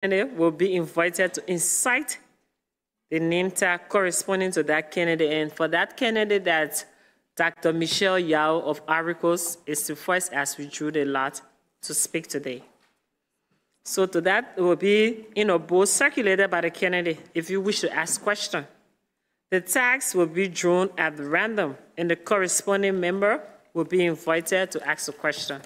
candidate will be invited to insert the name tag corresponding to that candidate. And for that candidate, that Dr. Michelle Yao of Aricos is to first ask we drew the lot to speak today. So to that, it will be both circulated by the candidate if you wish to ask question. The tags will be drawn at random, and the corresponding member will be invited to ask a question.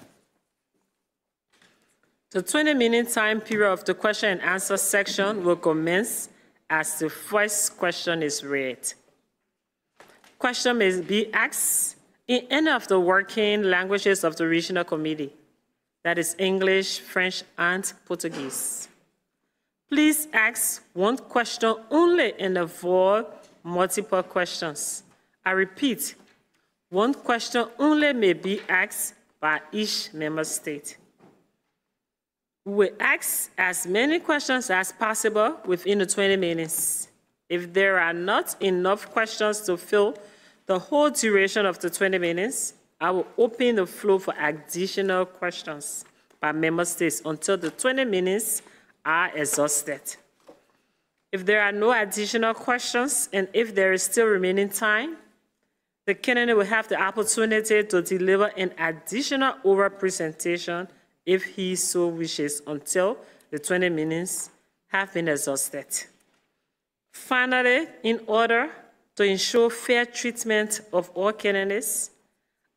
The 20-minute time period of the question and answer section will commence as the first question is read. Question may be asked in any of the working languages of the regional committee, that is English, French, and Portuguese. Please ask one question only and avoid multiple questions. I repeat, one question only may be asked by each member state. We ask as many questions as possible within the 20 minutes. If there are not enough questions to fill the whole duration of the 20 minutes, I will open the floor for additional questions by member states until the 20 minutes are exhausted. If there are no additional questions and if there is still remaining time, the candidate will have the opportunity to deliver an additional oral presentation if he so wishes until the 20 minutes have been exhausted. Finally, in order to ensure fair treatment of all candidates,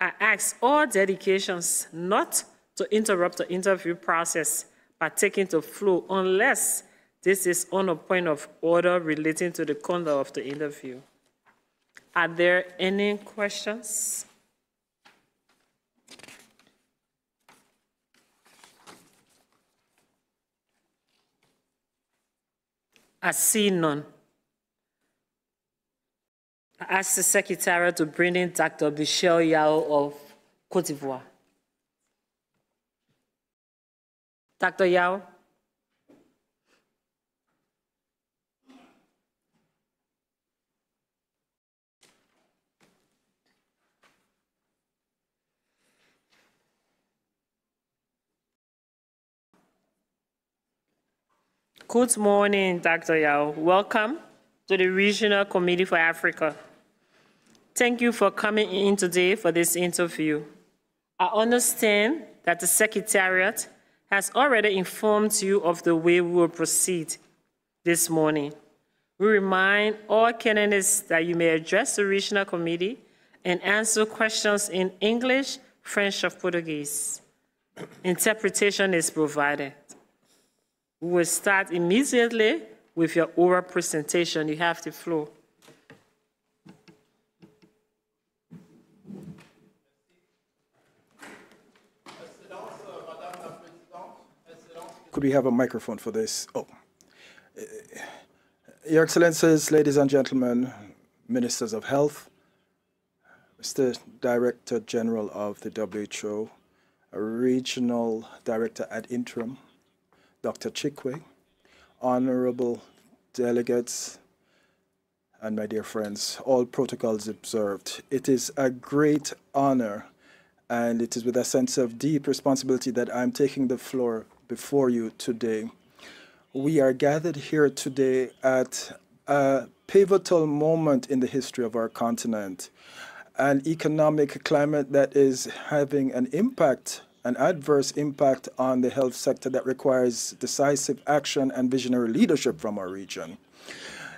I ask all delegations not to interrupt the interview process by taking the floor unless this is on a point of order relating to the conduct of the interview. Are there any questions? I see none. I ask the Secretary to bring in Dr. Michelle Yao of Côte d'Ivoire. Dr. Yao. Good morning, Dr. Yao. Welcome to the Regional Committee for Africa. Thank you for coming in today for this interview. I understand that the Secretariat has already informed you of the way we will proceed this morning. We remind all candidates that you may address the Regional Committee and answer questions in English, French, or Portuguese. Interpretation is provided. We will start immediately with your oral presentation. You have the floor. Could we have a microphone for this? Oh. Your Excellencies, ladies and gentlemen, Ministers of Health, Mr. Director General of the WHO, Regional Director ad interim, Dr. Chikwe, honorable delegates, and my dear friends, all protocols observed. It is a great honor, and it is with a sense of deep responsibility that I'm taking the floor before you today. We are gathered here today at a pivotal moment in the history of our continent, an economic climate that is having an impact, an adverse impact on the health sector that requires decisive action and visionary leadership from our region.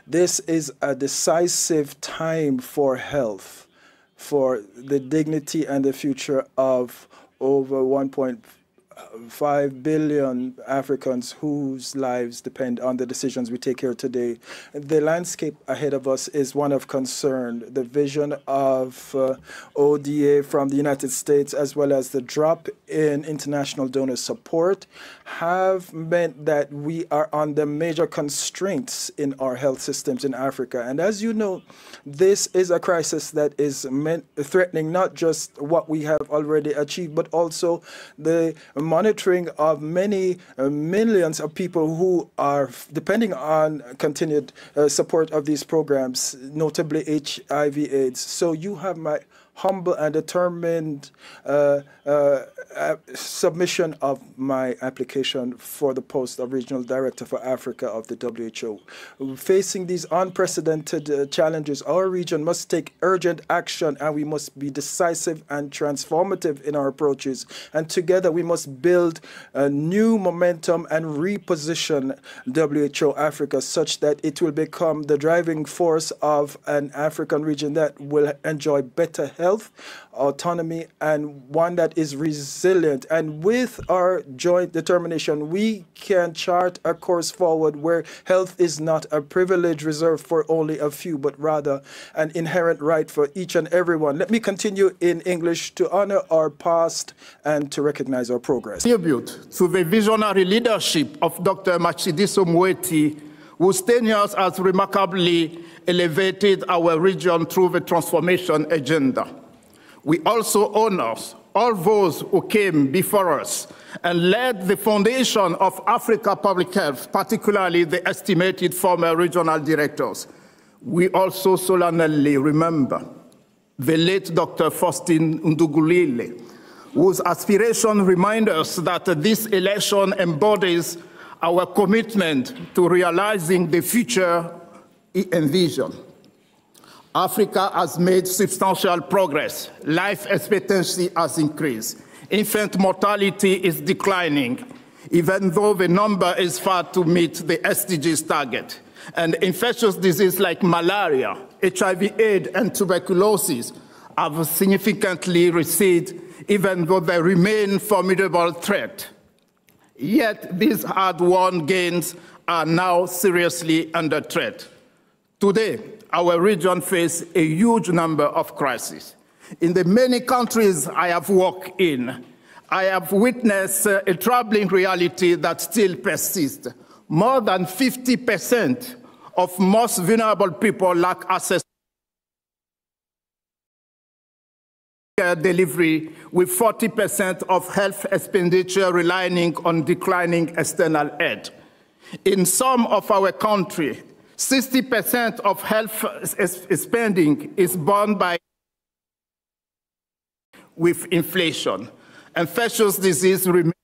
This is a decisive time for health, for the dignity and the future of over 1.5 billion Africans whose lives depend on the decisions we take here today. The landscape ahead of us is one of concern. The vision of ODA from the United States, as well as the drop in international donor support, have meant that we are under major constraints in our health systems in Africa. And as you know, this is a crisis that is threatening not just what we have already achieved, but also the monitoring of many millions of people who are depending on continued support of these programs, notably HIV/AIDS. So you have my humble and determined submission of my application for the post of Regional Director for Africa of the WHO. Facing these unprecedented challenges, our region must take urgent action, and we must be decisive and transformative in our approaches. And together we must build a new momentum and reposition WHO Africa such that it will become the driving force of an African region that will enjoy better health, autonomy, and one that is resilient. And with our joint determination, we can chart a course forward where health is not a privilege reserved for only a few, but rather an inherent right for each and every one. Let me continue in English to honor our past and to recognize our progress. Tribute to the visionary leadership of Dr. MICHEZO Moeti, whose tenures has remarkably elevated our region through the transformation agenda. We also honor all those who came before us and led the foundation of Africa Public Health, particularly the estimated former regional directors. We also solemnly remember the late Dr. Faustin Ndugulile, whose aspiration reminds us that this election embodies our commitment to realizing the future we envision. Africa has made substantial progress. Life expectancy has increased. Infant mortality is declining, even though the number is far to meet the SDGs target. And infectious diseases like malaria, HIV/AIDS, and tuberculosis have significantly receded, even though they remain a formidable threat. Yet these hard-won gains are now seriously under threat. Today, our region faces a huge number of crises. In the many countries I have worked in, I have witnessed a troubling reality that still persists. More than 50% of most vulnerable people lack access to care delivery, with 40% of health expenditure relying on declining external aid. In some of our countries, 60% of health spending is borne by with inflation. Infectious disease remains.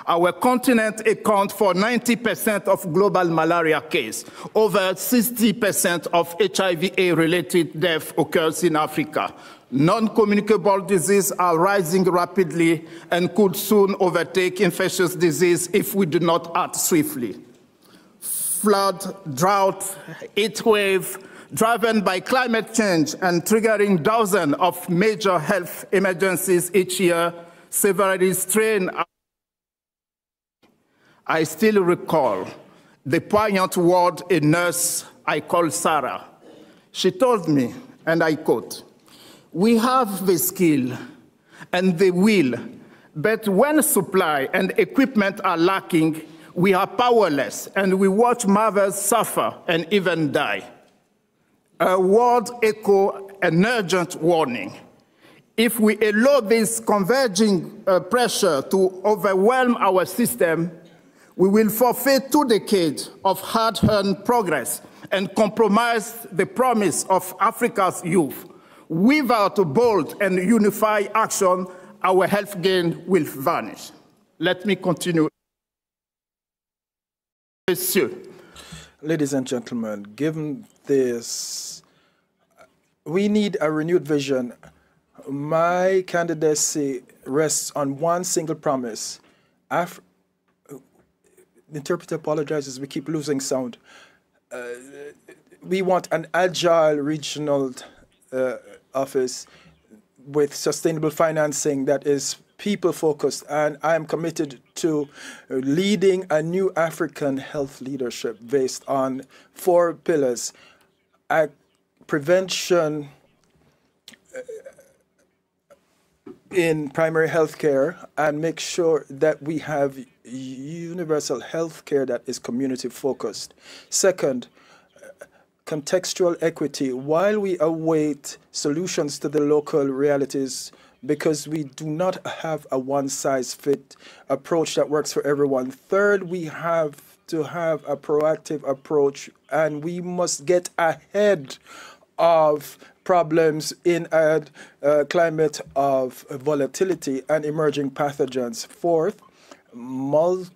Our continent accounts for 90% of global malaria cases. Over 60% of HIV/AIDS-related deaths occurs in Africa. Non-communicable diseases are rising rapidly and could soon overtake infectious disease if we do not act swiftly. Flood, drought, heat wave, driven by climate change and triggering dozens of major health emergencies each year, severely strain. I still recall the poignant word a nurse I called Sarah. She told me, and I quote, "We have the skill and the will, but when supply and equipment are lacking, we are powerless, and we watch mothers suffer and even die." A word echo an urgent warning. If we allow this converging pressure to overwhelm our system, we will forfeit 2 decades of hard-earned progress and compromise the promise of Africa's youth. Without a bold and unified action, our health gain will vanish. Let me continue. Ladies and gentlemen, given this, we need a renewed vision. My candidacy rests on one single promise. The interpreter apologizes, we keep losing sound. We want an agile regional office with sustainable financing that is people-focused, and I am committed to leading a new African health leadership based on 4 pillars: prevention in primary health care, and make sure that we have universal health care that is community-focused. Second, contextual equity. While we await solutions to the local realities, because we do not have a one-size-fits approach that works for everyone. Third, we have to have a proactive approach, and we must get ahead of problems in a climate of volatility and emerging pathogens. Fourth, multi-party,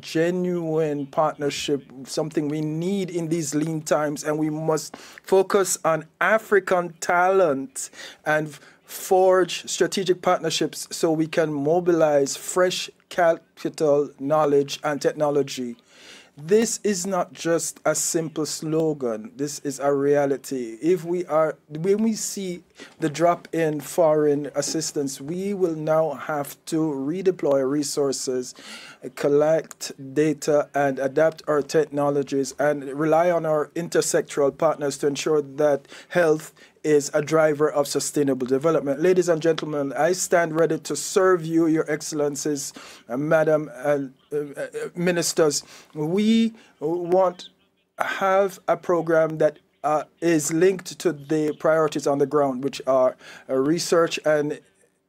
genuine partnership, something we need in these lean times, and we must focus on African talent and forge strategic partnerships so we can mobilize fresh capital, knowledge, and technology. This is not just a simple slogan. This is a reality. When we see the drop in foreign assistance, we will now have to redeploy resources, collect data, and adapt our technologies, and rely on our intersectoral partners to ensure that health is a driver of sustainable development. Ladies and gentlemen, I stand ready to serve you, Your Excellencies, Madam and Ministers. We want to have a program that is linked to the priorities on the ground, which are research and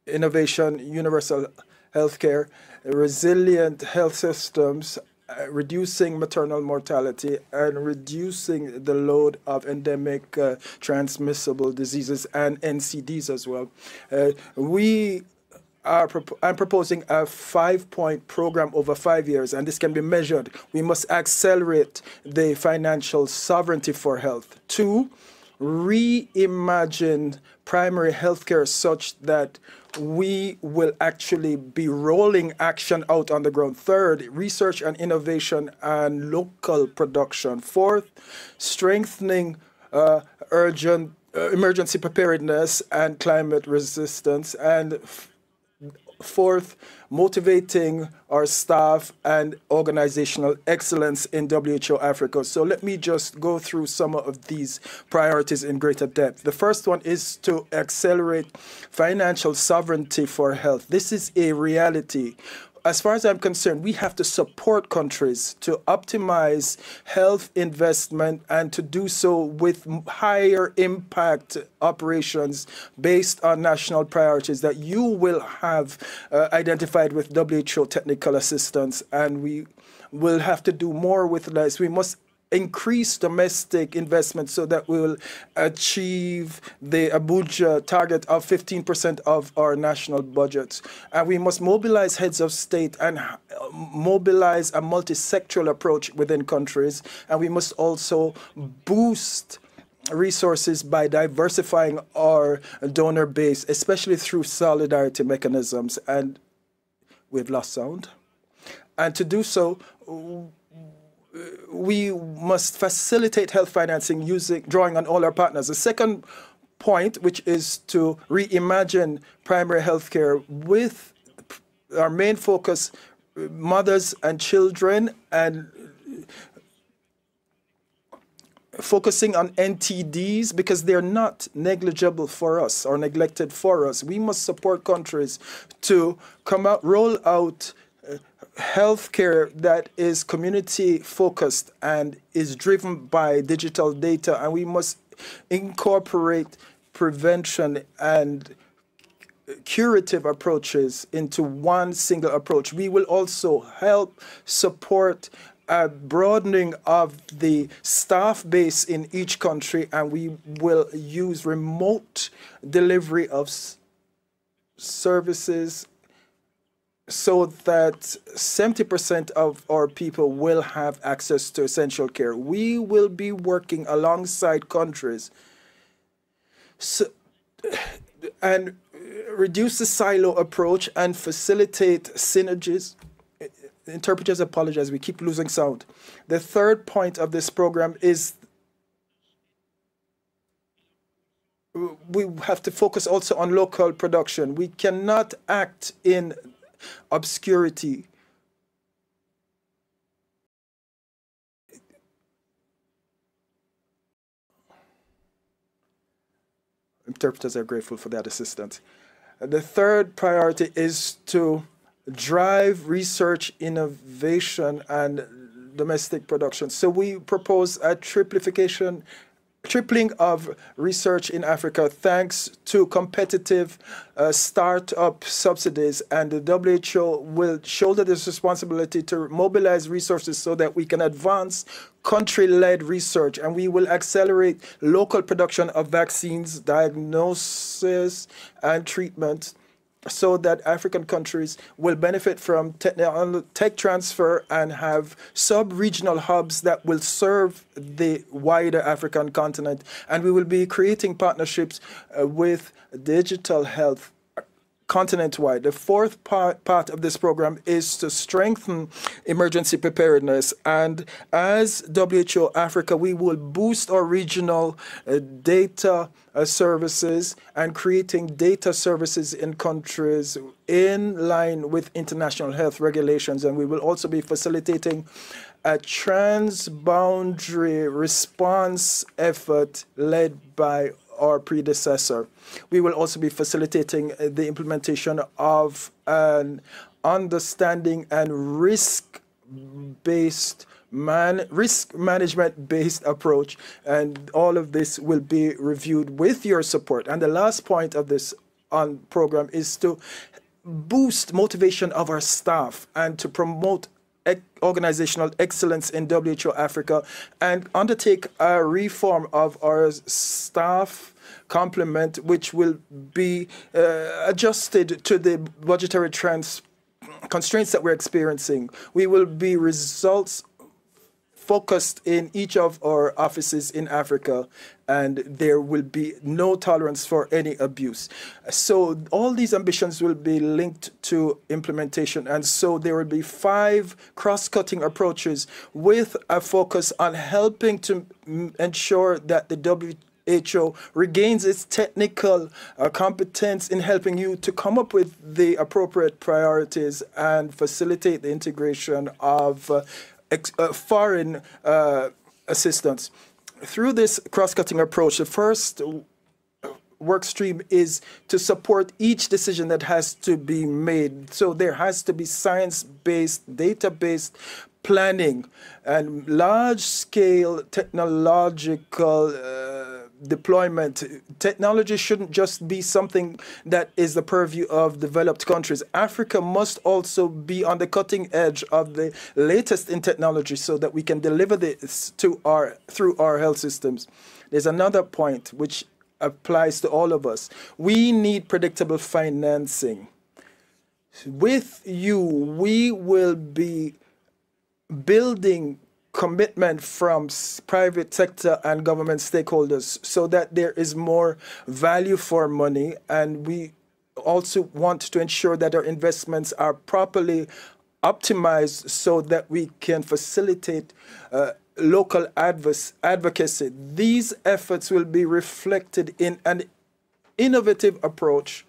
innovation, universal healthcare, resilient health systems, reducing maternal mortality, and reducing the load of endemic transmissible diseases and NCDs as well. I'm proposing a 5-point program over 5 years, and this can be measured. We must accelerate the financial sovereignty for health. 2, reimagine primary healthcare such that we will actually be rolling action out on the ground. 3rd, research and innovation and local production. 4th, strengthening emergency preparedness and climate resistance. And 4th, motivating our staff and organizational excellence in WHO Africa. So let me just go through some of these priorities in greater depth. The first one is to accelerate financial sovereignty for health. This is a reality. As far as I'm concerned, we have to support countries to optimize health investment and to do so with higher impact operations based on national priorities that you will have identified with WHO technical assistance. And we will have to do more with less. We must increase domestic investment so that we will achieve the Abuja target of 15% of our national budget. And we must mobilize heads of state and mobilize a multi-sectoral approach within countries. And we must also boost resources by diversifying our donor base, especially through solidarity mechanisms. And we've lost sound. And to do so, we must facilitate health financing drawing on all our partners. The second point, which is to reimagine primary health care with our main focus, mothers and children, and focusing on NTDs because they're not negligible for us or neglected for us. We must support countries to roll out healthcare that is community-focused and is driven by digital data, and we must incorporate prevention and curative approaches into one single approach. We will also help support a broadening of the staff base in each country, and we will use remote delivery of services so that 70% of our people will have access to essential care. We will be working alongside countries and reduce the silo approach and facilitate synergies. Interpreters apologize, we keep losing sound. The third point of this program is we have to focus also on local production. We cannot act in obscurity. Interpreters are grateful for that assistance. The third priority is to drive research, innovation, and domestic production. So we propose a triplification tripling of research in Africa thanks to competitive startup subsidies, and the WHO will shoulder this responsibility to mobilize resources so that we can advance country-led research, and we will accelerate local production of vaccines, diagnosis, and treatment so that African countries will benefit from tech transfer and have sub-regional hubs that will serve the wider African continent. And we will be creating partnerships with digital health continent-wide. The fourth part of this program is to strengthen emergency preparedness. And as WHO Africa, we will boost our regional data services and creating data services in countries in line with international health regulations. And we will also be facilitating a transboundary response effort led by our predecessor. We will also be facilitating the implementation of an understanding and risk management-based approach, and all of this will be reviewed with your support. And the last point of this program is to boost motivation of our staff and to promote organizational excellence in WHO Africa and undertake a reform of our staff complement, which will be adjusted to the budgetary constraints that we're experiencing. We will be results focused in each of our offices in Africa, and there will be no tolerance for any abuse. So all these ambitions will be linked to implementation, and so there will be 5 cross-cutting approaches with a focus on helping to ensure that the WHO regains its technical competence in helping you to come up with the appropriate priorities and facilitate the integration of foreign assistance. Through this cross-cutting approach, the first work stream is to support each decision that has to be made. So there has to be science-based, data-based planning and large-scale technological deployment. Technology shouldn't just be something that is the purview of developed countries. Africa must also be on the cutting edge of the latest in technology so that we can deliver this through our health systems. There's another point which applies to all of us. We need predictable financing. With you, we will be building commitment from private sector and government stakeholders so that there is more value for money, and we also want to ensure that our investments are properly optimized so that we can facilitate local advocacy. These efforts will be reflected in an innovative approach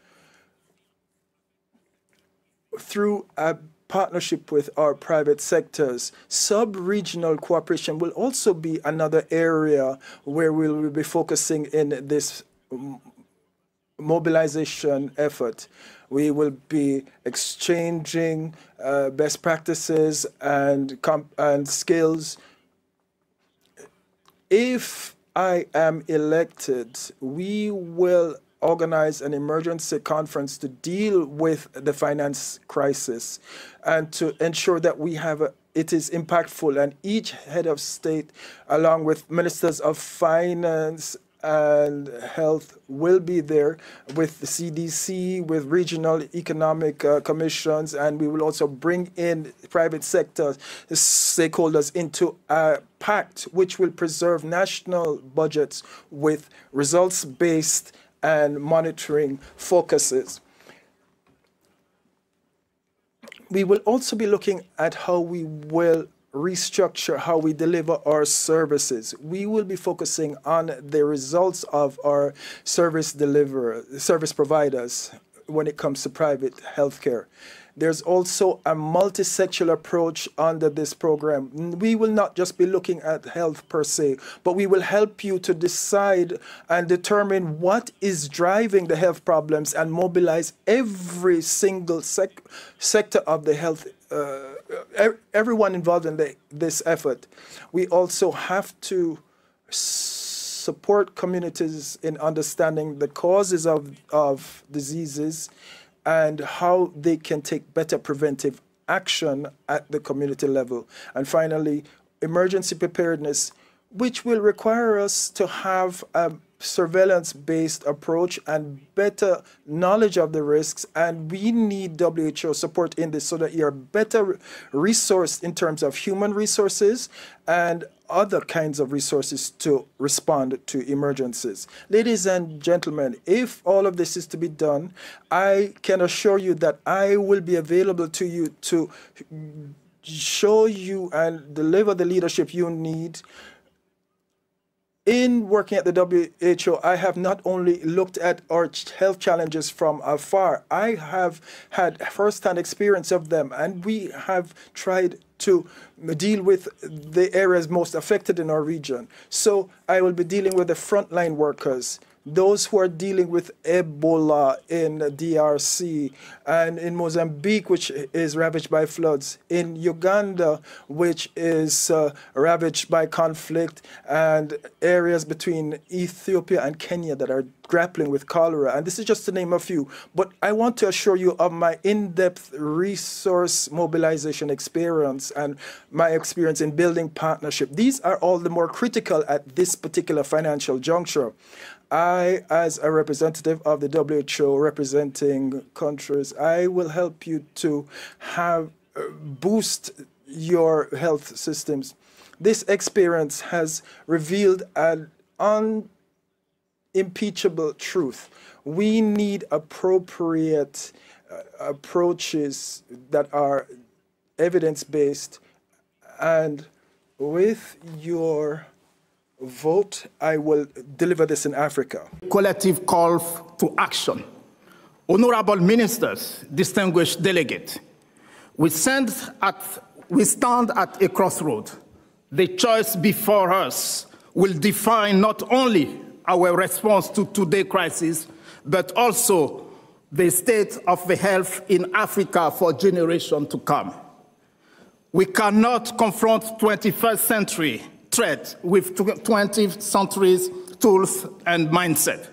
through a partnership with our private sectors. Sub-regional cooperation will also be another area where we will be focusing in this mobilization effort. We will be exchanging best practices and skills. If I am elected, we will organize an emergency conference to deal with the finance crisis and to ensure that it is impactful, and each head of state, along with ministers of finance and health, will be there with the CDC, with regional economic commissions, and we will also bring in private sector stakeholders into a pact which will preserve national budgets with results-based and monitoring focuses. We will also be looking at how we will restructure how we deliver our services. We will be focusing on the results of our service providers when it comes to private healthcare. There's also a multi-sectoral approach under this program. We will not just be looking at health per se, but we will help you to decide and determine what is driving the health problems and mobilize every single sector of the health, everyone involved in this effort. We also have to support communities in understanding the causes of diseases and how they can take better preventive action at the community level. And finally, emergency preparedness, which will require us to have a surveillance-based approach and better knowledge of the risks. And we need WHO support in this so that you're better resourced in terms of human resources and other kinds of resources to respond to emergencies. Ladies and gentlemen, if all of this is to be done, I can assure you that I will be available to you to show you and deliver the leadership you need. In working at the WHO, I have not only looked at our health challenges from afar, I have had first-hand experience of them, and we have tried to deal with the areas most affected in our region. So I will be dealing with the frontline workers, those who are dealing with Ebola in DRC, and in Mozambique, which is ravaged by floods, in Uganda, which is ravaged by conflict, and areas between Ethiopia and Kenya that are grappling with cholera. And this is just to name a few. But I want to assure you of my in-depth resource mobilization experience and my experience in building partnership. These are all the more critical at this particular financial juncture. I, as a representative of the WHO representing countries, I will help you to have boost your health systems. This experience has revealed an unimpeachable truth. We need appropriate approaches that are evidence-based, and with your vote, I will deliver this in Africa. Collective call to action. Honorable ministers, distinguished delegates, we stand at a crossroad. The choice before us will define not only our response to today's crisis, but also the state of the health in Africa for generations to come. We cannot confront 21st century threat with 20th century's tools and mindset.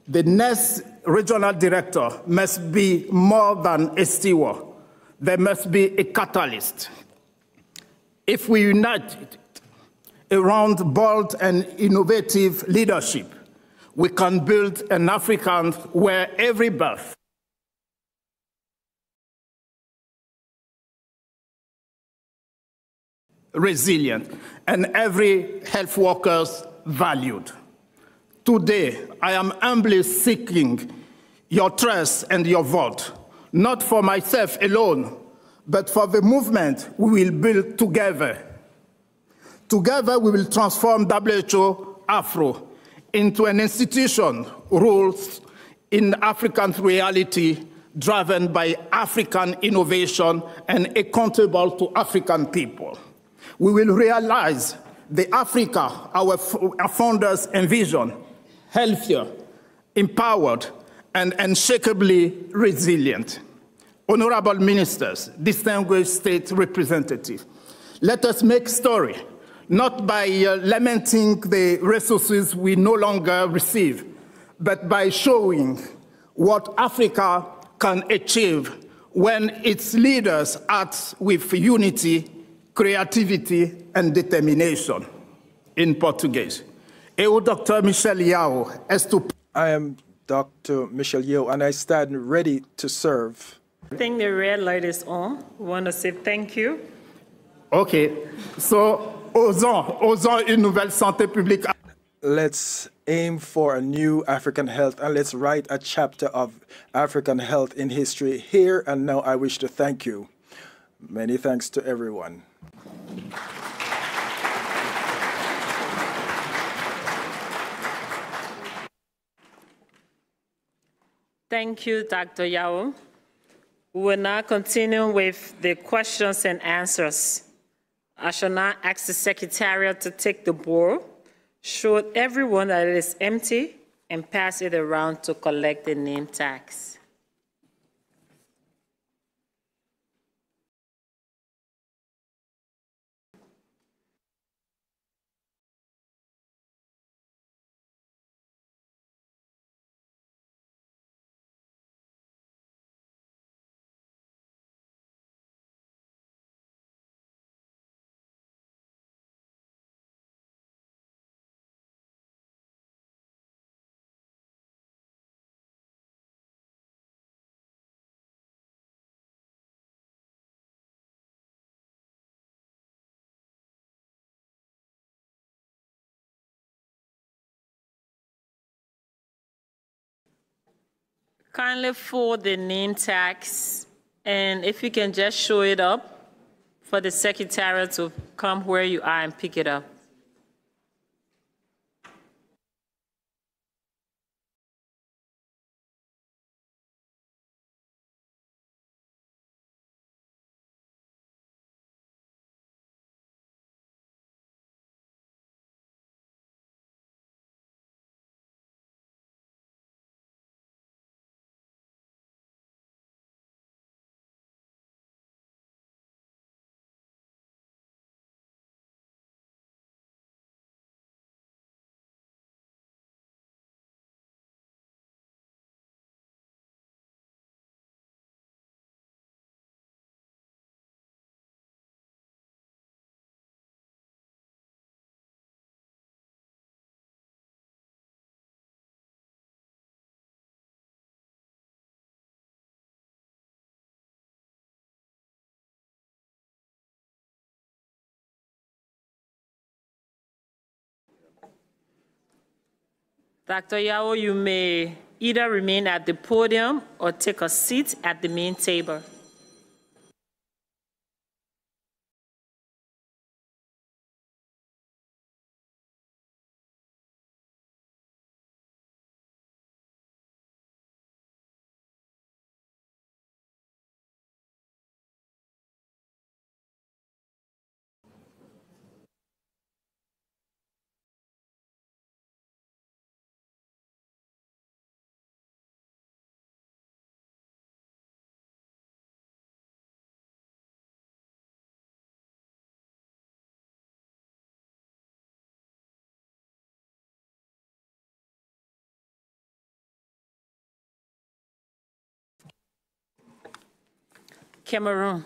The next regional director must be more than a steward. There must be a catalyst. If we unite around bold and innovative leadership, we can build an Africa where every birth resilient, and every health worker valued. Today, I am humbly seeking your trust and your vote, not for myself alone, but for the movement we will build together. Together, we will transform WHO Afro into an institution ruled in African reality, driven by African innovation and accountable to African people. We will realize the Africa our founders envisioned, healthier, empowered, and unshakably resilient. Honorable ministers, distinguished state representatives, let us make story, not by lamenting the resources we no longer receive, but by showing what Africa can achieve when its leaders act with unity, creativity, and determination. In Portuguese. Eu, Dr. Michel Yao, I am Dr. Michel Yao, and I stand ready to serve. I think the red light is on. We want to say thank you. Okay, so osons une nouvelle santé publique. Let's aim for a new African health, and let's write a chapter of African health in history. Here and now, I wish to thank you. Many thanks to everyone. Thank you, Dr. Yao. We will now continue with the questions and answers. I shall now ask the Secretariat to take the board, show everyone that it is empty, and pass it around to collect the name tags. Kindly fold the name tags, and if you can just show it up for the secretariat to come where you are and pick it up. Dr. Yao, you may either remain at the podium or take a seat at the main table. Cameroon.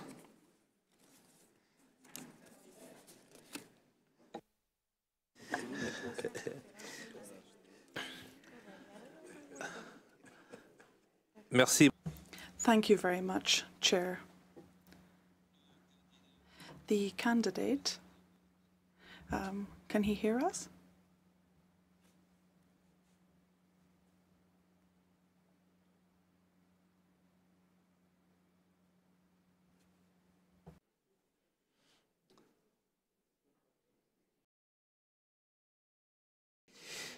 Merci. Thank you very much, Chair. The candidate, can he hear us?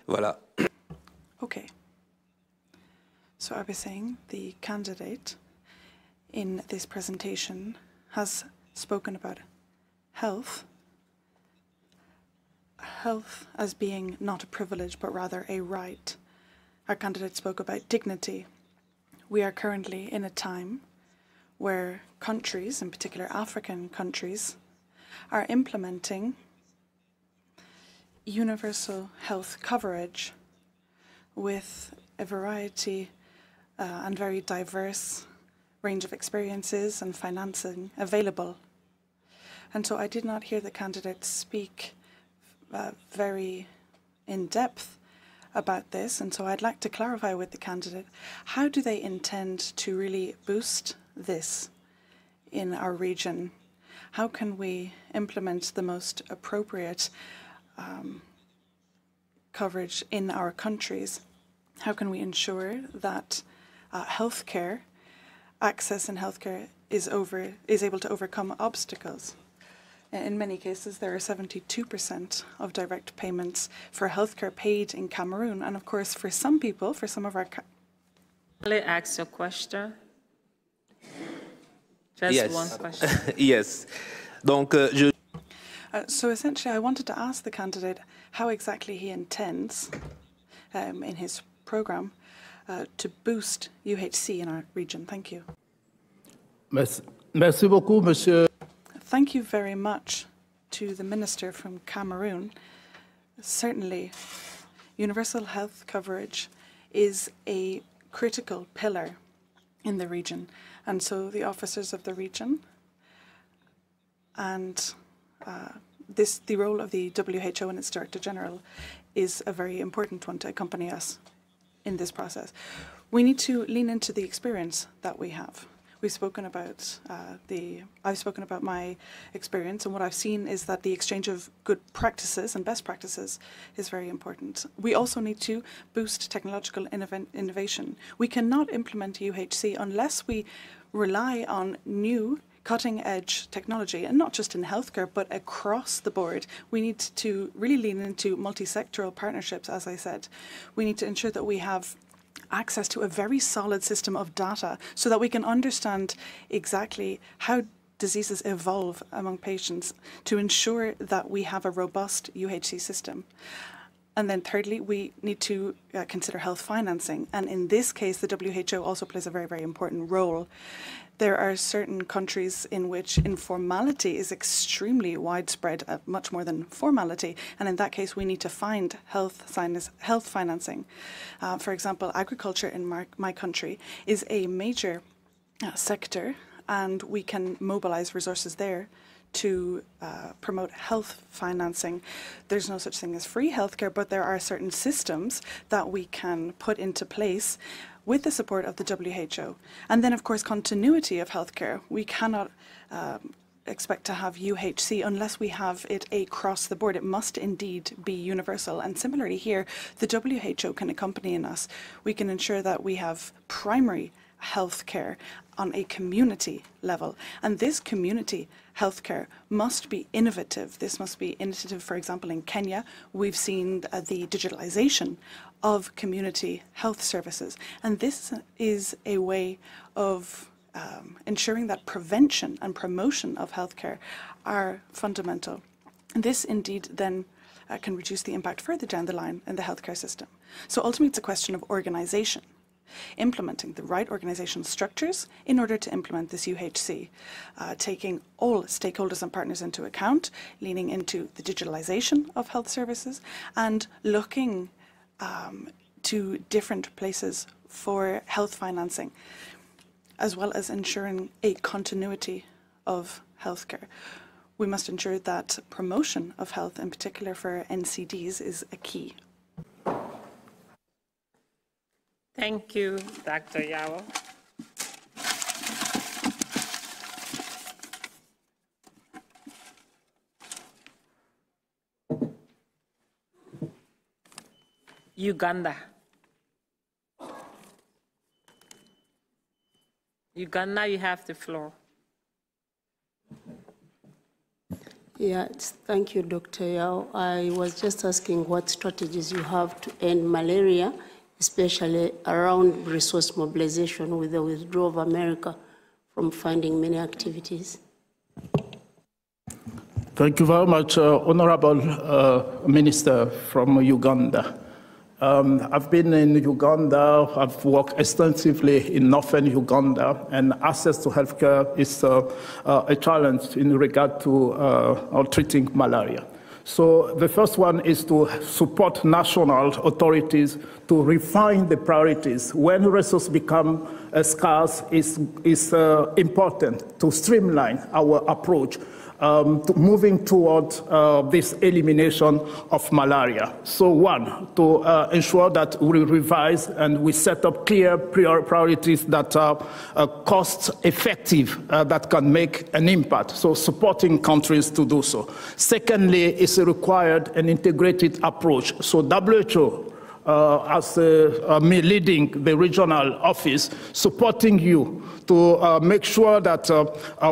Voilà. Okay. So I was saying the candidate in this presentation has spoken about health as being not a privilege but rather a right. Our candidate spoke about dignity. We are currently in a time where countries, in particular African countries, are implementing universal health coverage with a variety and very diverse range of experiences and financing available. And so I did not hear the candidate speak very in depth about this, and so I'd like to clarify with the candidate, how do they intend to really boost this in our region? How can we implement the most appropriate coverage in our countries? How can we ensure that healthcare, access in healthcare is able to overcome obstacles? In many cases, there are 72% of direct payments for healthcare paid in Cameroon. And of course, for some people, for some of our... Ask your question. Just Yes. one question. Yes. Donc, so essentially, I wanted to ask the candidate how exactly he intends, in his program, to boost UHC in our region. Thank you. Merci beaucoup, Monsieur. Thank you very much to the Minister from Cameroon. Certainly, universal health coverage is a critical pillar in the region. And so the officers of the region and the role of the WHO and its Director General is a very important one to accompany us in this process. We need to lean into the experience that we have. I've spoken about my experience, and what I've seen is that the exchange of good practices and best practices is very important. We also need to boost technological innovation. We cannot implement UHC unless we rely on new cutting-edge technology, and not just in healthcare, but across the board. We need to really lean into multi-sectoral partnerships, as I said. We need to ensure that we have access to a very solid system of data so that we can understand exactly how diseases evolve among patients to ensure that we have a robust UHC system. And then thirdly, we need to consider health financing. And in this case, the WHO also plays a very, very important role. There are certain countries in which informality is extremely widespread, much more than formality. And in that case, we need to find health financing. For example, agriculture in my country is a major sector, and we can mobilize resources there to promote health financing. There's no such thing as free healthcare, but there are certain systems that we can put into place with the support of the WHO. And then, of course, continuity of healthcare. We cannot expect to have UHC unless we have it across the board. It must indeed be universal. And similarly here, the WHO can accompany us. We can ensure that we have primary healthcare on a community level. And this community healthcare must be innovative. This must be innovative, for example, in Kenya. We've seen the digitalization of community health services. And this is a way of ensuring that prevention and promotion of healthcare are fundamental. And this indeed then can reduce the impact further down the line in the healthcare system. So ultimately, it's a question of organization. Implementing the right organizational structures in order to implement this UHC, taking all stakeholders and partners into account, leaning into the digitalization of health services, and looking to different places for health financing, as well as ensuring a continuity of healthcare. We must ensure that promotion of health, in particular for NCDs, is a key. Thank you, Dr. Yawo. Uganda. Uganda, you have the floor. Yes, thank you, Dr. Yao. I was just asking what strategies you have to end malaria, especially around resource mobilization with the withdrawal of America from funding many activities. Thank you very much, Honorable Minister from Uganda. I've been in Uganda. I've worked extensively in northern Uganda, and access to healthcare is a challenge in regard to treating malaria. So the first one is to support national authorities to refine the priorities. When resources become scarce, it's important to streamline our approach to moving toward this elimination of malaria. So one, to ensure that we revise and we set up clear priorities that are cost effective, that can make an impact. So supporting countries to do so. Secondly, it's required an integrated approach. So WHO, as me leading the regional office, supporting you to make sure that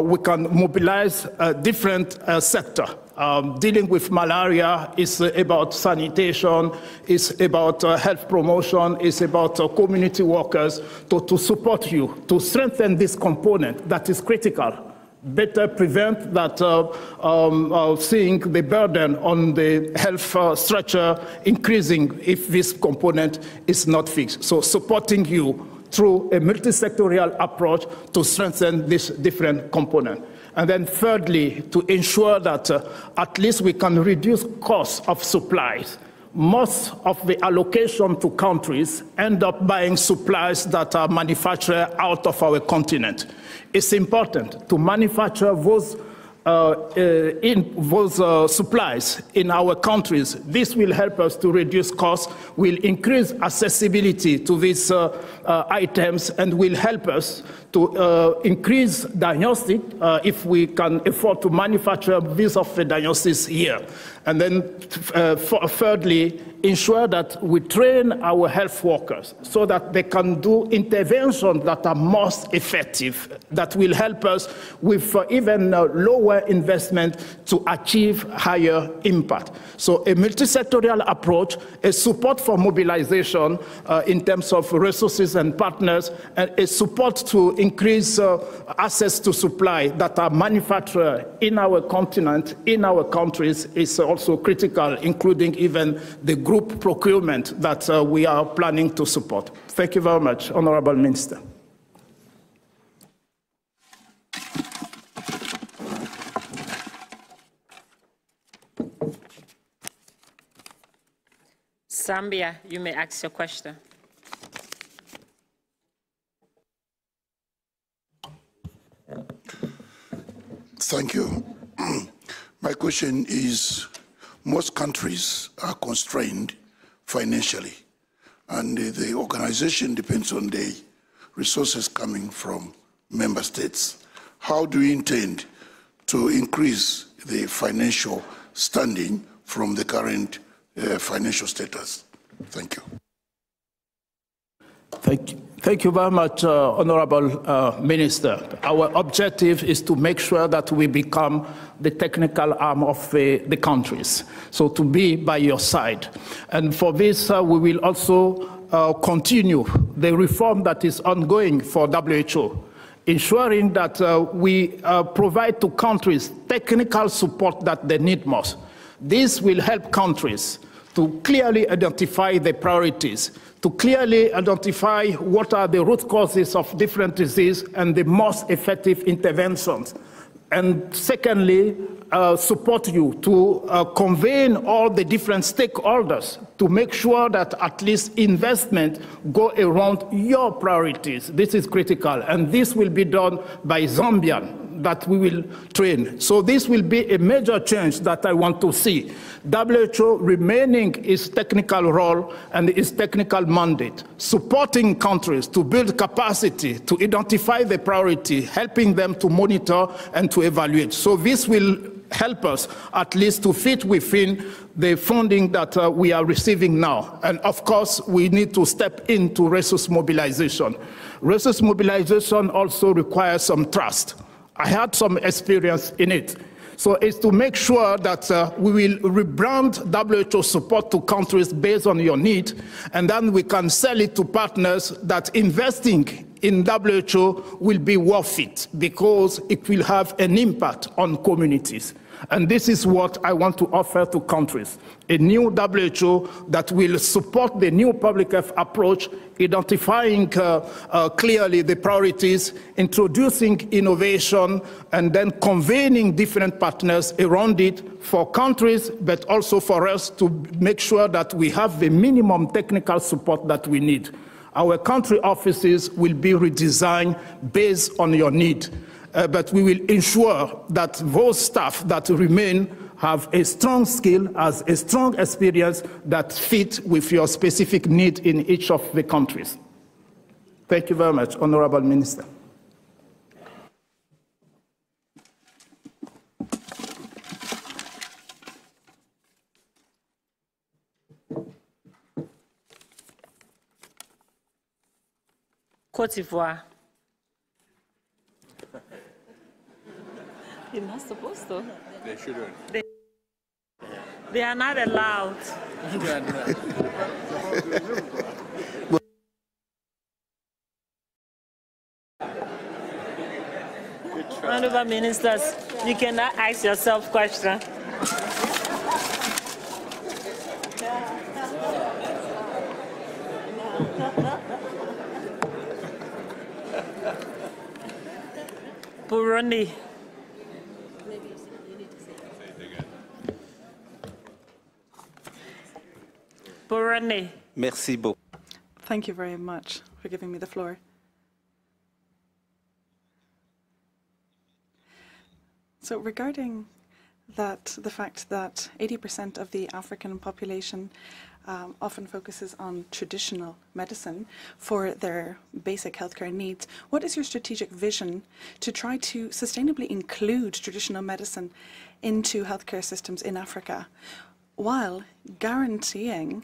we can mobilize a different sector. Dealing with malaria is about sanitation, it's about health promotion, it's about community workers to support you, to strengthen this component that is critical. Better prevent that seeing the burden on the health structure increasing if this component is not fixed. So supporting you through a multi-sectorial approach to strengthen this different component. And then thirdly, to ensure that at least we can reduce costs of supplies. Most of the allocation to countries end up buying supplies that are manufactured out of our continent. It's important to manufacture those in those supplies in our countries. This will help us to reduce costs, will increase accessibility to these items, and will help us to increase diagnostic if we can afford to manufacture this of the diagnosis here. And then thirdly, ensure that we train our health workers so that they can do interventions that are most effective, that will help us with even lower investment to achieve higher impact. So a multi-sectorial approach, a support for mobilization in terms of resources and partners, and a support to increase access to supply that are manufactured in our continent, in our countries, is also critical, including even the group procurement that we are planning to support. Thank you very much, Honorable Minister. Zambia, you may ask your question. Thank you. My question is, most countries are constrained financially, and the organization depends on the resources coming from member states. How do you intend to increase the financial standing from the current financial status? Thank you. Thank you very much, Honorable Minister. Our objective is to make sure that we become the technical arm of the countries, so to be by your side. And for this, we will also continue the reform that is ongoing for WHO, ensuring that we provide to countries technical support that they need most. This will help countries to clearly identify the priorities, to clearly identify what are the root causes of different disease and the most effective interventions. And secondly, support you to convene all the different stakeholders to make sure that at least investment go around your priorities. This is critical, and this will be done by Zambian that we will train. So this will be a major change that I want to see. WHO remaining its technical role and its technical mandate, supporting countries to build capacity, to identify the priority, helping them to monitor and to evaluate. So this will help us at least to fit within the funding that we are receiving now. And of course, we need to step into resource mobilization. Resource mobilization also requires some trust. I had some experience in it. So it's to make sure that we will rebrand WHO support to countries based on your need, and then we can sell it to partners that investing in WHO will be worth it because it will have an impact on communities. And this is what I want to offer to countries, a new WHO that will support the new public health approach, identifying clearly the priorities, introducing innovation, and then convening different partners around it for countries, but also for us to make sure that we have the minimum technical support that we need. Our country offices will be redesigned based on your need. But we will ensure that those staff that remain have a strong skill, has a strong experience that fit with your specific need in each of the countries. Thank you very much, Honorable Minister. Côte d'Ivoire. You're not supposed to. They shouldn't. They are not allowed. Honorable Ministers, you cannot ask yourself questions. Burundi. Burundi. Merci beaucoup. Thank you very much for giving me the floor. So regarding that, the fact that 80% of the African population often focuses on traditional medicine for their basic healthcare needs, what is your strategic vision to try to sustainably include traditional medicine into healthcare systems in Africa while guaranteeing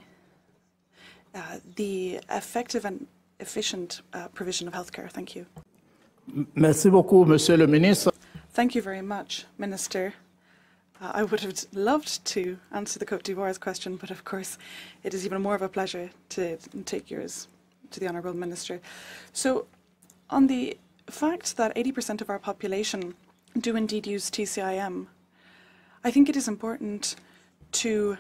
the effective and efficient provision of healthcare? Thank you. Merci beaucoup, Monsieur le Ministre. Thank you very much, Minister. I would have loved to answer the Côte d'Ivoire's question, but of course it is even more of a pleasure to take yours to the Honourable Minister. So on the fact that 80% of our population do indeed use TCIM, I think it is important to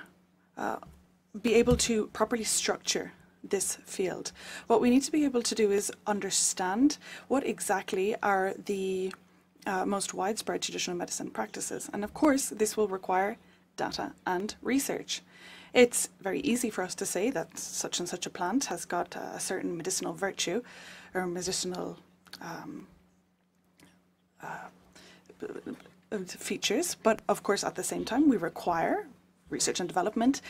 be able to properly structure this field. What we need to be able to do is understand what exactly are the most widespread traditional medicine practices. And of course, this will require data and research. It's very easy for us to say that such and such a plant has got a certain medicinal virtue or medicinal features, but of course at the same time we require research and development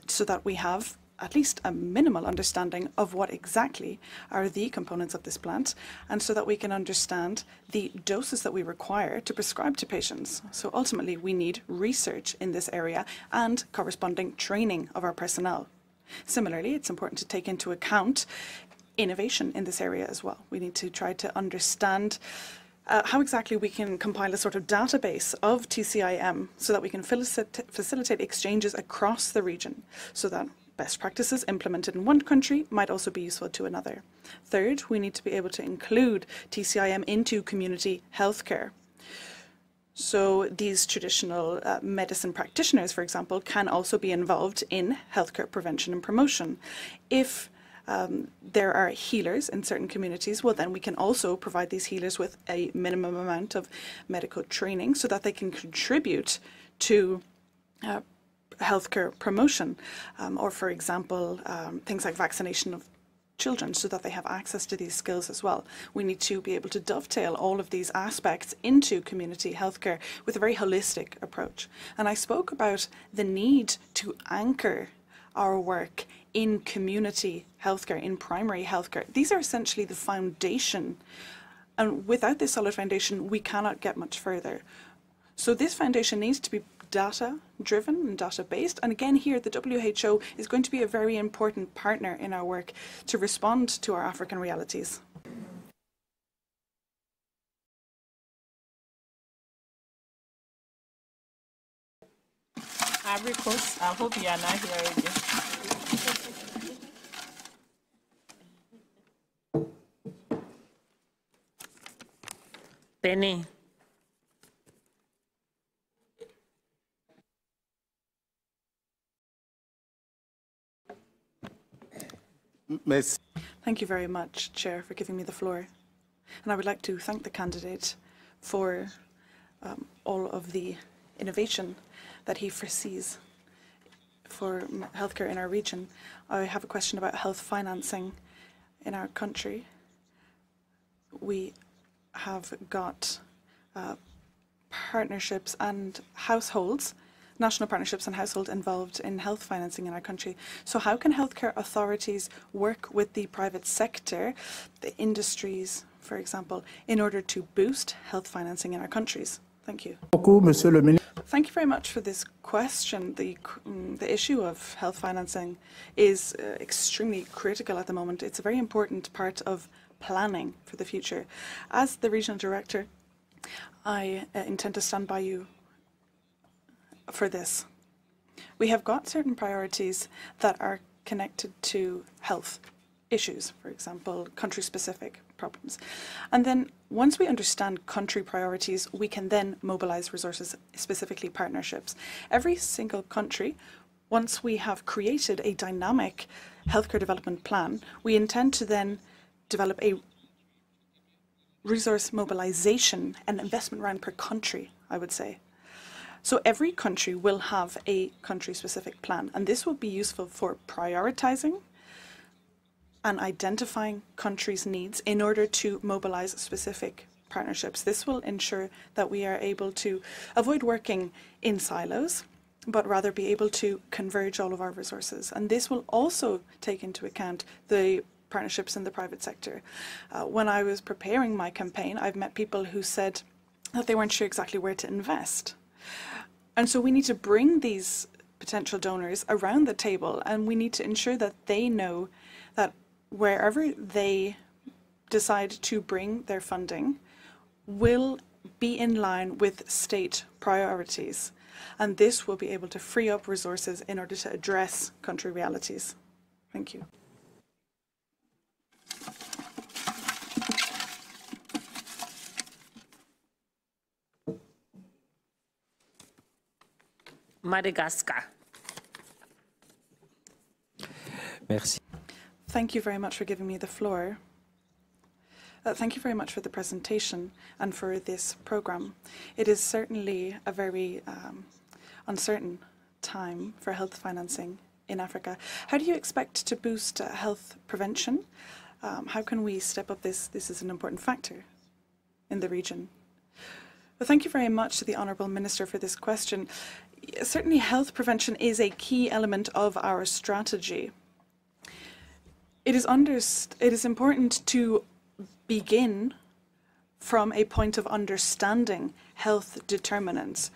so that we have at least a minimal understanding of what exactly are the components of this plant, and so that we can understand the doses that we require to prescribe to patients. So ultimately we need research in this area and corresponding training of our personnel. Similarly, it's important to take into account innovation in this area as well. We need to try to understand how exactly we can compile a sort of database of TCIM so that we can facilitate exchanges across the region, so that best practices implemented in one country might also be useful to another. Third, we need to be able to include TCIM into community healthcare. So these traditional medicine practitioners, for example, can also be involved in healthcare prevention and promotion. If there are healers in certain communities, well, then we can also provide these healers with a minimum amount of medical training so that they can contribute to healthcare promotion, or for example, things like vaccination of children, so that they have access to these skills as well. We need to be able to dovetail all of these aspects into community healthcare with a very holistic approach. And I spoke about the need to anchor our work in community healthcare, in primary healthcare. These are essentially the foundation, and without this solid foundation, we cannot get much further. So this foundation needs to be data-driven and data-based. And again, here, the WHO is going to be a very important partner in our work to respond to our African realities. Abricos, I hope you are not here again. Penny. Thank you very much, Chair, for giving me the floor. And I would like to thank the candidate for all of the innovation that he foresees for healthcare in our region. I have a question about health financing in our country. We have got partnerships and households, national partnerships and households involved in health financing in our country. So how can healthcare authorities work with the private sector, the industries, for example, in order to boost health financing in our countries? Thank you. Thank you very much for this question. The issue of health financing is extremely critical at the moment. It's a very important part of planning for the future. As the regional director, I intend to stand by you for this. We have got certain priorities that are connected to health issues, for example, country-specific problems. And then once we understand country priorities, we can then mobilize resources, specifically partnerships. Every single country, once we have created a dynamic healthcare development plan, we intend to then develop a resource mobilization and investment round per country, I would say. So every country will have a country-specific plan, and this will be useful for prioritizing and identifying countries' needs in order to mobilize specific partnerships. This will ensure that we are able to avoid working in silos, but rather be able to converge all of our resources. And this will also take into account the partnerships in the private sector. When I was preparing my campaign, I've met people who said that they weren't sure exactly where to invest. And so we need to bring these potential donors around the table, and we need to ensure that they know that wherever they decide to bring their funding will be in line with state priorities. And this will be able to free up resources in order to address country realities. Thank you. Madagascar. Merci. Thank you very much for giving me the floor. Thank you very much for the presentation and for this program. It is certainly a very uncertain time for health financing in Africa. How do you expect to boost health prevention? How can we step up this? This is an important factor in the region. Well, thank you very much to the Honourable Minister for this question. Certainly health prevention is a key element of our strategy. It is important to begin from a point of understanding health determinants.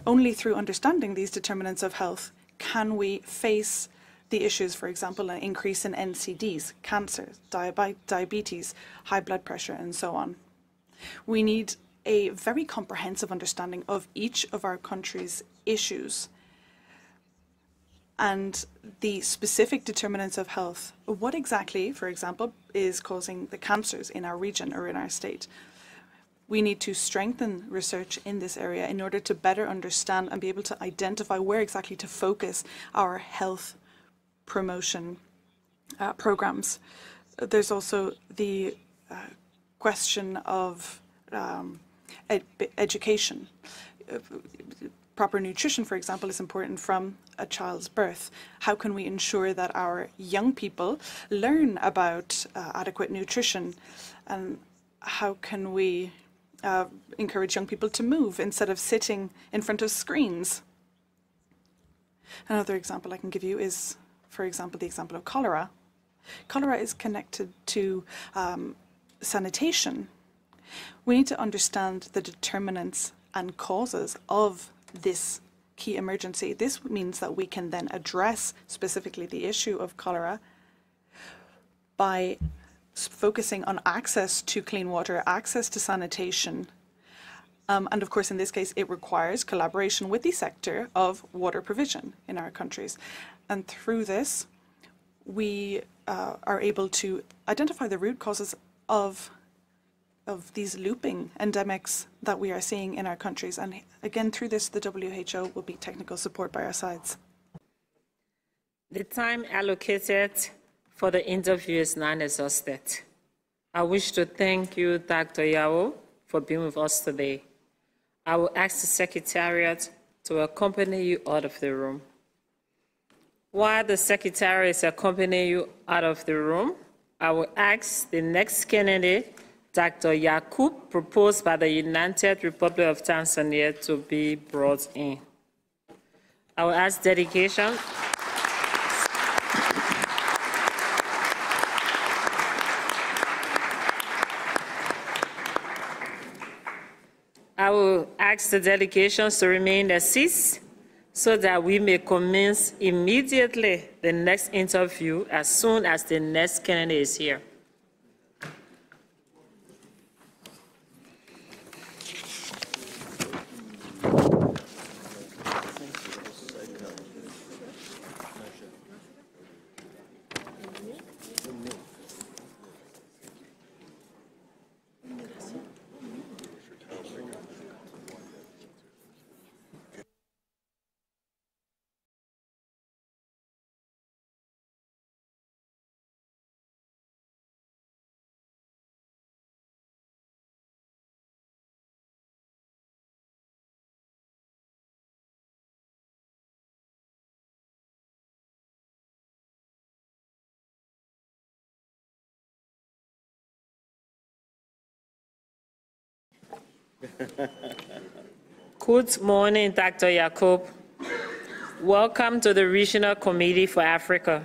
Only through understanding these determinants of health can we face the issues, for example, an increase in NCDs, cancer, diabetes, high blood pressure, and so on. We need a very comprehensive understanding of each of our country's issues and the specific determinants of health. What exactly, for example, is causing the cancers in our region or in our state? We need to strengthen research in this area in order to better understand and be able to identify where exactly to focus our health promotion programs. There's also the question of education. Proper nutrition, for example, is important from a child's birth. How can we ensure that our young people learn about adequate nutrition? And how can we encourage young people to move instead of sitting in front of screens? Another example I can give you is, for example, the example of cholera. Cholera is connected to sanitation. We need to understand the determinants and causes of this key emergency. This means that we can then address specifically the issue of cholera by focusing on access to clean water, access to sanitation. And of course, in this case, it requires collaboration with the sector of water provision in our countries. And through this, we are able to identify the root causes of these looping endemics that we are seeing in our countries. And again, through this, the WHO will be technical support by our sides. The time allocated for the interview is now exhausted. I wish to thank you, Dr. Yao, for being with us today. I will ask the Secretariat to accompany you out of the room. While the Secretariat is accompanying you out of the room, I will ask the next candidate, Dr. Yakub, proposed by the United Republic of Tanzania, to be brought in. I will ask delegation. I will ask the delegations to remain in their seats so that we may commence immediately the next interview as soon as the next candidate is here. Good morning, Dr. Jacob. Welcome to the Regional Committee for Africa.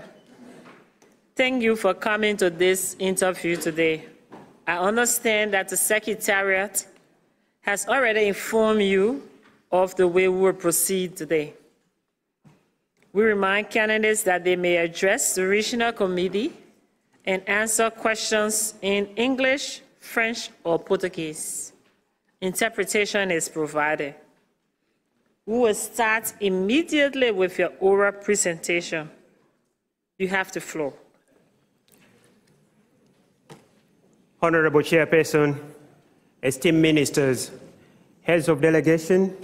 Thank you for coming to this interview today. I understand that the Secretariat has already informed you of the way we will proceed today. We remind candidates that they may address the Regional Committee and answer questions in English, French, or Portuguese. Interpretation is provided. We will start immediately with your oral presentation. You have the floor. Honorable Chairperson, esteemed ministers, heads of delegation,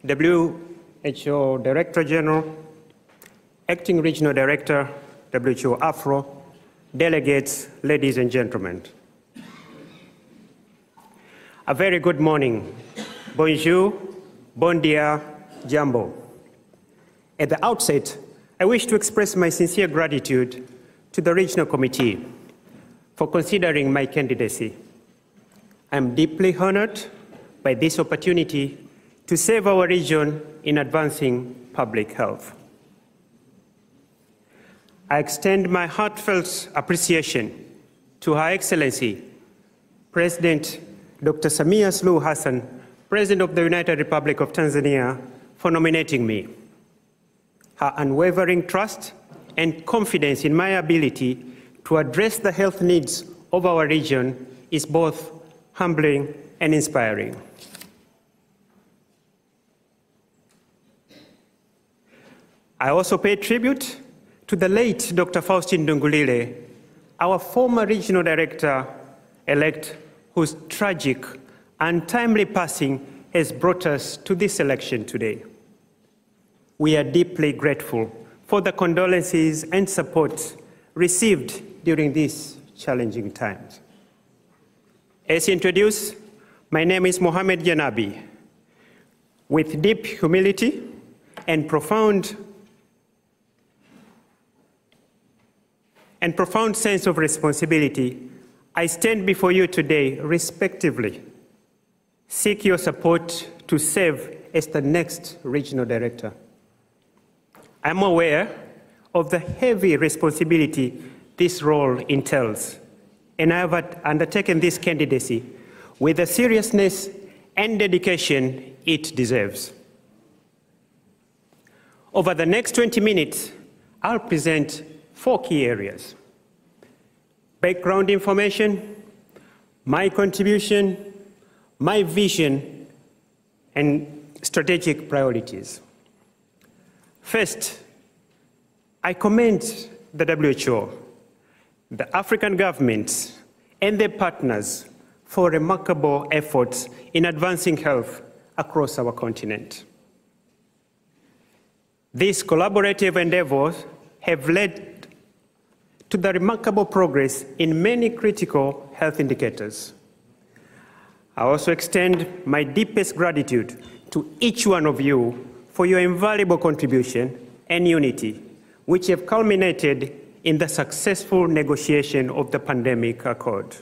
WHO Director General, Acting Regional Director, WHO Afro, delegates, ladies and gentlemen. A very good morning. Bonjour, bon dia, jambo. At the outset, I wish to express my sincere gratitude to the Regional Committee for considering my candidacy. I am deeply honored by this opportunity to serve our region in advancing public health. I extend my heartfelt appreciation to Her Excellency, President Dr. Samia Suluhu Hassan, President of the United Republic of Tanzania, for nominating me. Her unwavering trust and confidence in my ability to address the health needs of our region is both humbling and inspiring. I also pay tribute to the late Dr. Faustin Ndungulile, our former regional director-elect, whose tragic, untimely passing has brought us to this election today. We are deeply grateful for the condolences and support received during these challenging times. As introduced, my name is Mohamed Janabi. With deep humility and profound sense of responsibility, I stand before you today respectively, seek your support to serve as the next regional director. I'm aware of the heavy responsibility this role entails, and I have undertaken this candidacy with the seriousness and dedication it deserves. Over the next 20 minutes, I'll present 4 key areas: background information, my contribution, my vision, and strategic priorities. First, I commend the WHO, the African governments, and their partners for remarkable efforts in advancing health across our continent. These collaborative endeavors have led to the remarkable progress in many critical health indicators. I also extend my deepest gratitude to each one of you for your invaluable contribution and unity, which have culminated in the successful negotiation of the pandemic accord,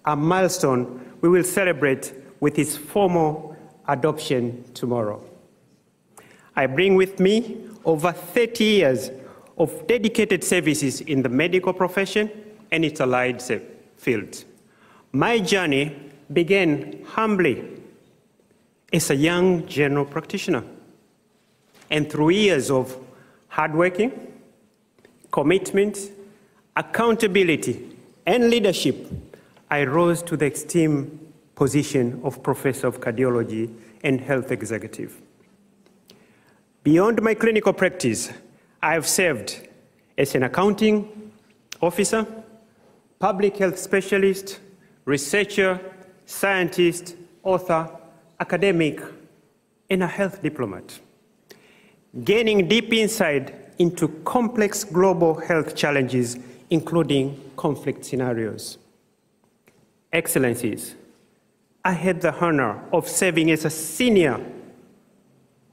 a milestone we will celebrate with its formal adoption tomorrow. I bring with me over 30 years of dedicated services in the medical profession and its allied fields. My journey began humbly as a young general practitioner, and through years of hardworking, commitment, accountability, and leadership, I rose to the esteemed position of Professor of Cardiology and Health Executive. Beyond my clinical practice, I have served as an accounting officer, public health specialist, researcher, scientist, author, academic, and a health diplomat, gaining deep insight into complex global health challenges, including conflict scenarios. Excellencies, I had the honor of serving as a senior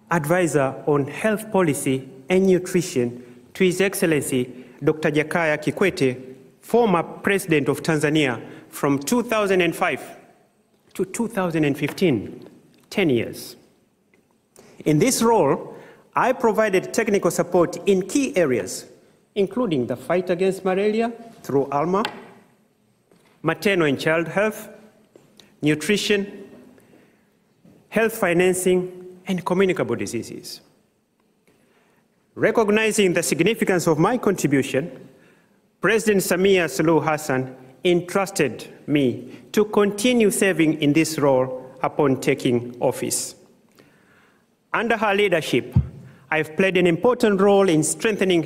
advisor on health policy and nutrition to His Excellency Dr. Jakaya Kikwete, former President of Tanzania, from 2005 to 2015, 10 years. In this role, I provided technical support in key areas, including the fight against malaria through ALMA, maternal and child health, nutrition, health financing, and communicable diseases. Recognizing the significance of my contribution, President Samia Suluhu Hassan entrusted me to continue serving in this role upon taking office. Under her leadership, I've played an important role in strengthening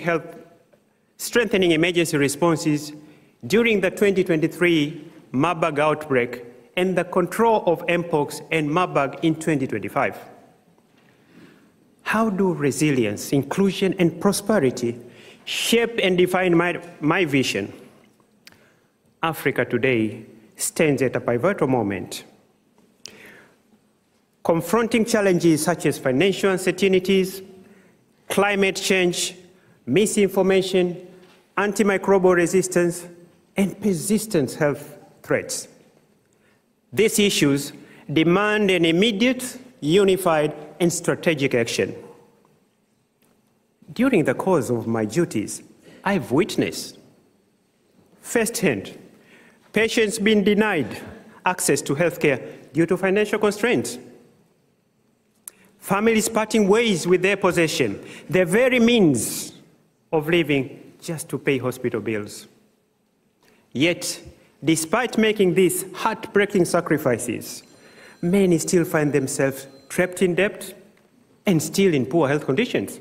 emergency responses during the 2023 Marburg outbreak and the control of Mpox and Marburg in 2025. How do resilience, inclusion, and prosperity shape and define my vision? Africa today stands at a pivotal moment. Confronting challenges such as financial uncertainties, climate change, misinformation, antimicrobial resistance, and persistent health threats. These issues demand an immediate, unified, and strategic action. During the course of my duties, I've witnessed firsthand patients being denied access to healthcare due to financial constraints, families parting ways with their possession, their very means of living just to pay hospital bills. Yet, despite making these heartbreaking sacrifices, many still find themselves trapped in debt and still in poor health conditions.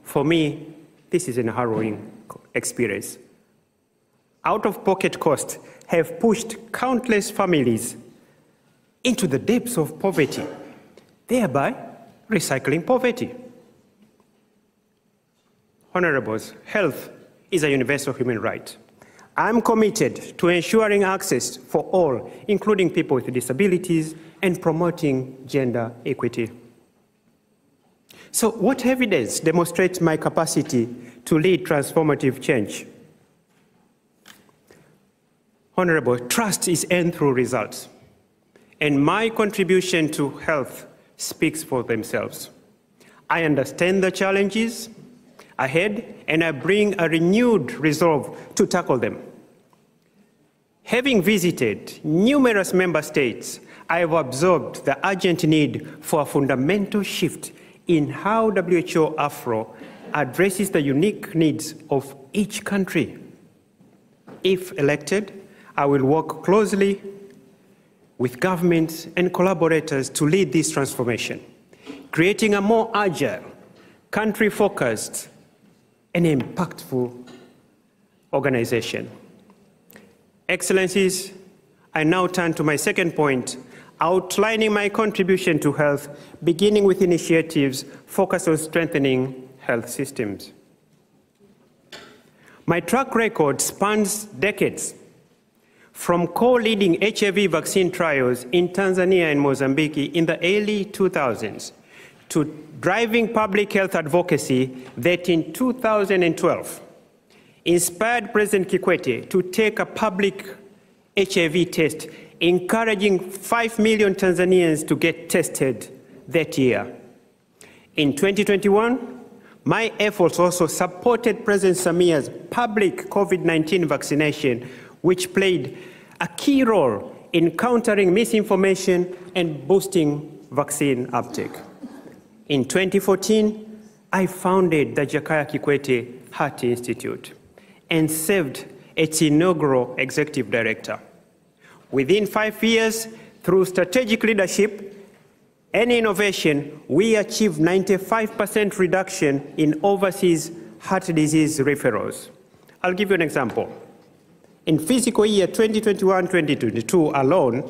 For me, this is a harrowing experience. Out-of-pocket costs have pushed countless families into the depths of poverty, thereby recycling poverty. Honorables, health is a universal human right. I'm committed to ensuring access for all, including people with disabilities, and promoting gender equity. So what evidence demonstrates my capacity to lead transformative change? Honorable, trust is earned through results, and my contribution to health speaks for themselves. I understand the challenges ahead, and I bring a renewed resolve to tackle them. Having visited numerous member states, I have absorbed the urgent need for a fundamental shift in how WHO Afro addresses the unique needs of each country. If elected, I will work closely with governments and collaborators to lead this transformation, creating a more agile, country-focused, and impactful organization. Excellencies, I now turn to my second point, outlining my contribution to health, beginning with initiatives focused on strengthening health systems. My track record spans decades, from co-leading HIV vaccine trials in Tanzania and Mozambique in the early 2000s, to driving public health advocacy that in 2012 inspired President Kikwete to take a public HIV test, encouraging 5 million Tanzanians to get tested that year. In 2021, my efforts also supported President Samia's public COVID-19 vaccination, which played a key role in countering misinformation and boosting vaccine uptake. In 2014, I founded the Jakaya Kikwete Heart Institute and served its inaugural executive director. Within 5 years, through strategic leadership and innovation, we achieved 95% reduction in overseas heart disease referrals. I'll give you an example. In fiscal year 2021-2022 alone,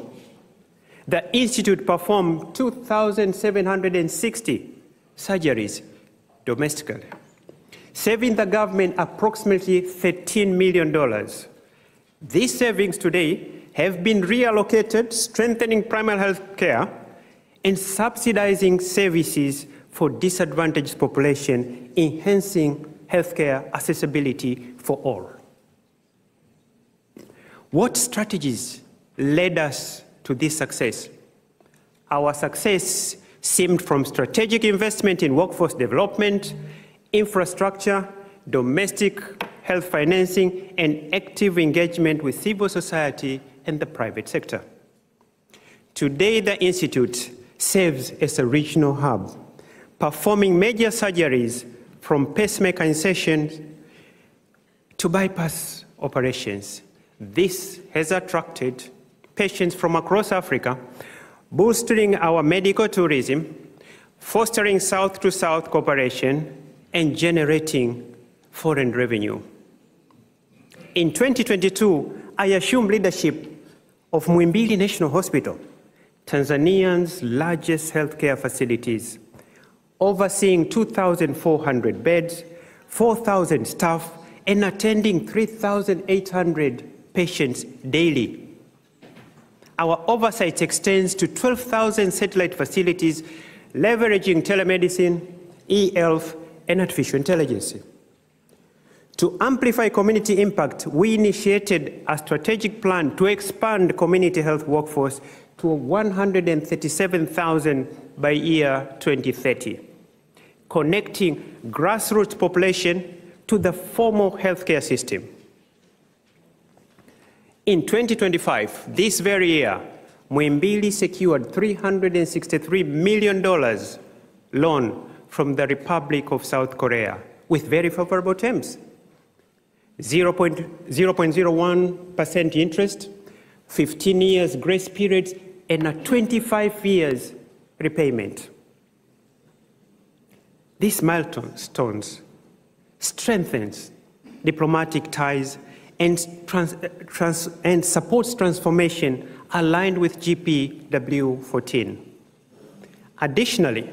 the Institute performed 2,760 surgeries domestically, saving the government approximately $13 million. These savings today have been reallocated, strengthening primary health care and subsidizing services for disadvantaged population, enhancing healthcare accessibility for all. What strategies led us to this success. Our success stemmed from strategic investment in workforce development, infrastructure, domestic health financing, and active engagement with civil society and the private sector. Today, the Institute serves as a regional hub, performing major surgeries from pacemaker insertions to bypass operations. This has attracted patients from across Africa, boosting our medical tourism, fostering South-to-South cooperation, and generating foreign revenue. In 2022, I assumed leadership of Muhimbili National Hospital, Tanzania's largest healthcare facilities, overseeing 2,400 beds, 4,000 staff, and attending 3,800 patients daily. Our oversight extends to 12,000 satellite facilities, leveraging telemedicine, e-health, and artificial intelligence. To amplify community impact, we initiated a strategic plan to expand community health workforce to 137,000 by year 2030, connecting grassroots population to the formal healthcare system. In 2025, this very year, Muhimbili secured $363 million loan from the Republic of South Korea with very favorable terms. 0.01% interest, 15 years grace periods, and a 25 years repayment. These milestones strengthens diplomatic ties and supports transformation aligned with GPW14. Additionally,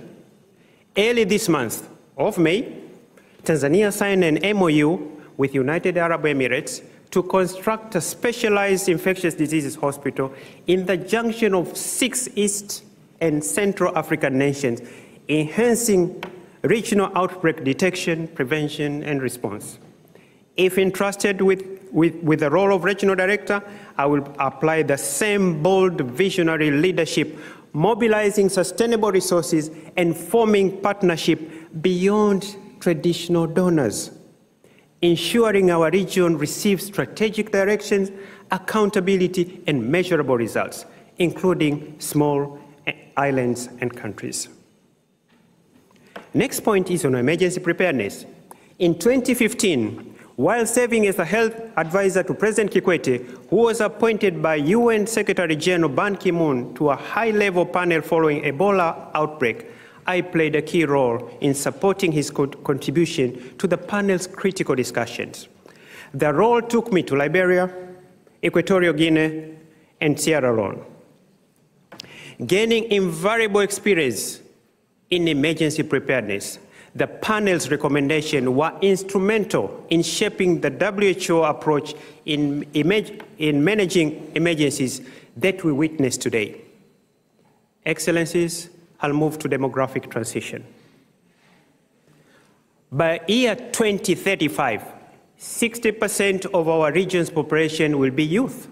early this month of May, Tanzania signed an MOU with United Arab Emirates to construct a specialized infectious diseases hospital in the junction of 6 East and Central African nations, enhancing regional outbreak detection, prevention, and response. If entrusted with the role of regional director, I will apply the same bold visionary leadership, mobilizing sustainable resources and forming partnership beyond traditional donors, ensuring our region receives strategic directions, accountability, and measurable results, including small islands and countries. Next point is on emergency preparedness. In 2015, while serving as a health advisor to President Kikwete, who was appointed by UN Secretary General Ban Ki-moon to a high-level panel following Ebola outbreak, I played a key role in supporting his contribution to the panel's critical discussions. The role took me to Liberia, Equatorial Guinea, and Sierra Leone, gaining invaluable experience in emergency preparedness. The panel's recommendations were instrumental in shaping the WHO approach in managing emergencies that we witness today. Excellencies, I'll move to demographic transition. By year 2035, 60% of our region's population will be youth.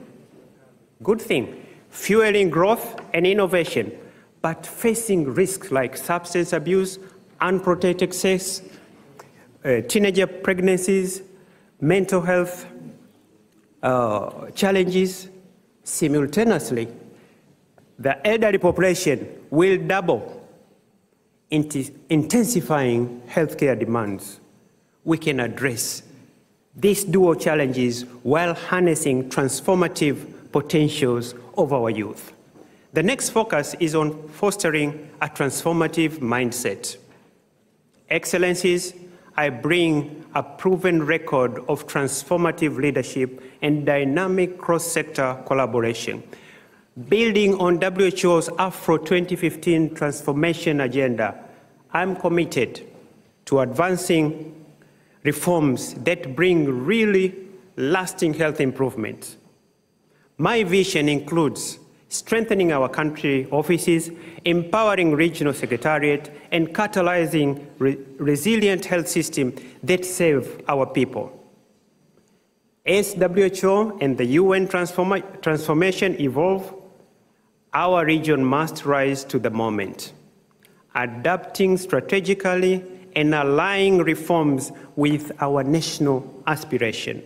Good thing, fueling growth and innovation, but facing risks like substance abuse, unprotected sex, teenager pregnancies, mental health challenges. Simultaneously, the elderly population will double, intensifying healthcare demands. We can address these dual challenges while harnessing transformative potentials of our youth. The next focus is on fostering a transformative mindset. Excellencies, I bring a proven record of transformative leadership and dynamic cross-sector collaboration. Building on WHO's Afro 2015 transformation agenda, I'm committed to advancing reforms that bring really lasting health improvements. My vision includes strengthening our country offices, empowering regional secretariat, and catalyzing resilient health systems that serve our people. As WHO and the UN transformation evolve, Our region must rise to the moment, adapting strategically and aligning reforms with our national aspiration.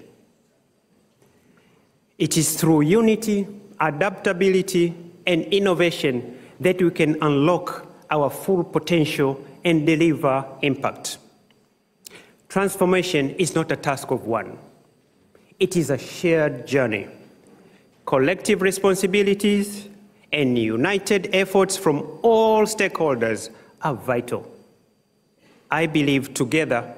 It is through unity, adaptability, and innovation that we can unlock our full potential and deliver impact. Transformation is not a task of one. It is a shared journey. Collective responsibilities and united efforts from all stakeholders are vital. I believe together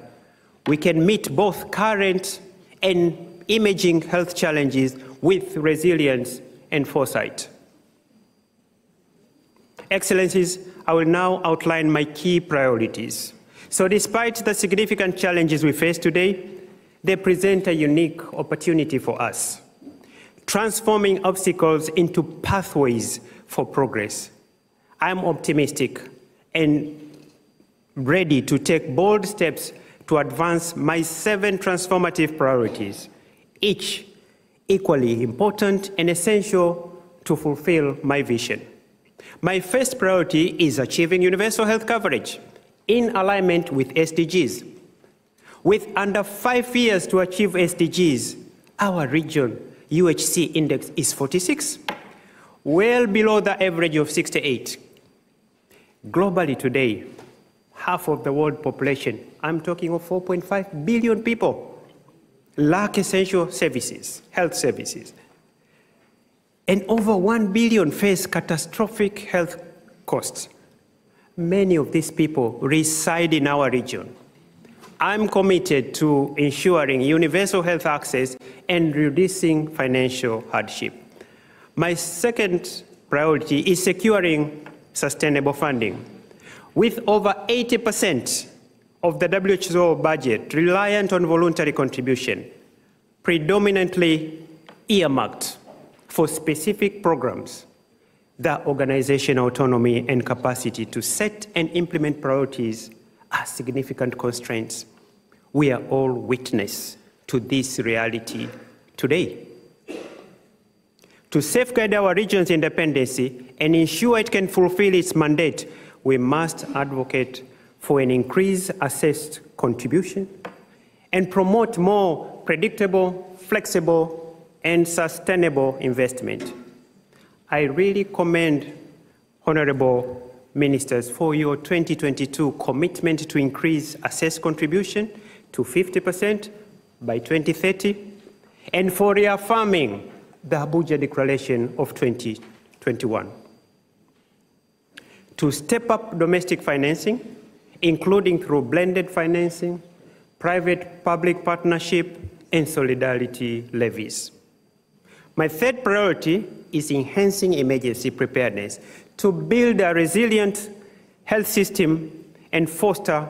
we can meet both current and emerging health challenges with resilience and foresight. Excellencies, I will now outline my key priorities. So despite the significant challenges we face today, they present a unique opportunity for us, transforming obstacles into pathways for progress. I am optimistic and ready to take bold steps to advance my 7 transformative priorities, each equally important and essential to fulfill my vision. My first priority is achieving universal health coverage in alignment with SDGs. With under 5 years to achieve SDGs, our region UHC index is 46, well below the average of 68. Globally today, half of the world population, I'm talking of 4.5 billion people, lack essential services, health services. And over 1 billion face catastrophic health costs. Many of these people reside in our region. I'm committed to ensuring universal health access and reducing financial hardship. My second priority is securing sustainable funding. With over 80% of the WHO budget reliant on voluntary contribution, predominantly earmarked for specific programs, the organizational autonomy and capacity to set and implement priorities are significant constraints. We are all witness to this reality today. To safeguard our region's independence and ensure it can fulfill its mandate, we must advocate for an increased assessed contribution and promote more predictable, flexible, and sustainable investment. I really commend honorable ministers for your 2022 commitment to increase assessed contribution to 50% by 2030, and for reaffirming the Abuja Declaration of 2021. To step up domestic financing, including through blended financing, private-public partnership, and solidarity levies. My third priority is enhancing emergency preparedness to build a resilient health system and foster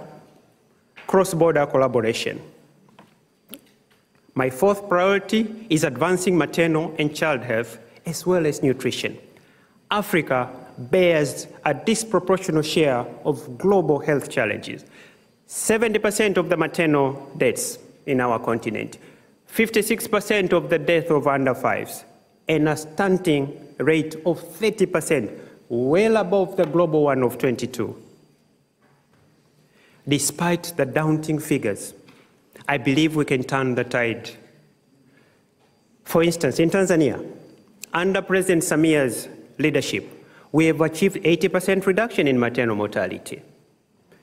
cross-border collaboration. My fourth priority is advancing maternal and child health as well as nutrition. Africa bears a disproportionate share of global health challenges. 70% of the maternal deaths in our continent, 56% of the death of under 5s, and a stunting rate of 30%, well above the global one of 22. Despite the daunting figures, I believe we can turn the tide. For instance, in Tanzania, under President Samia's leadership, we have achieved 80% reduction in maternal mortality,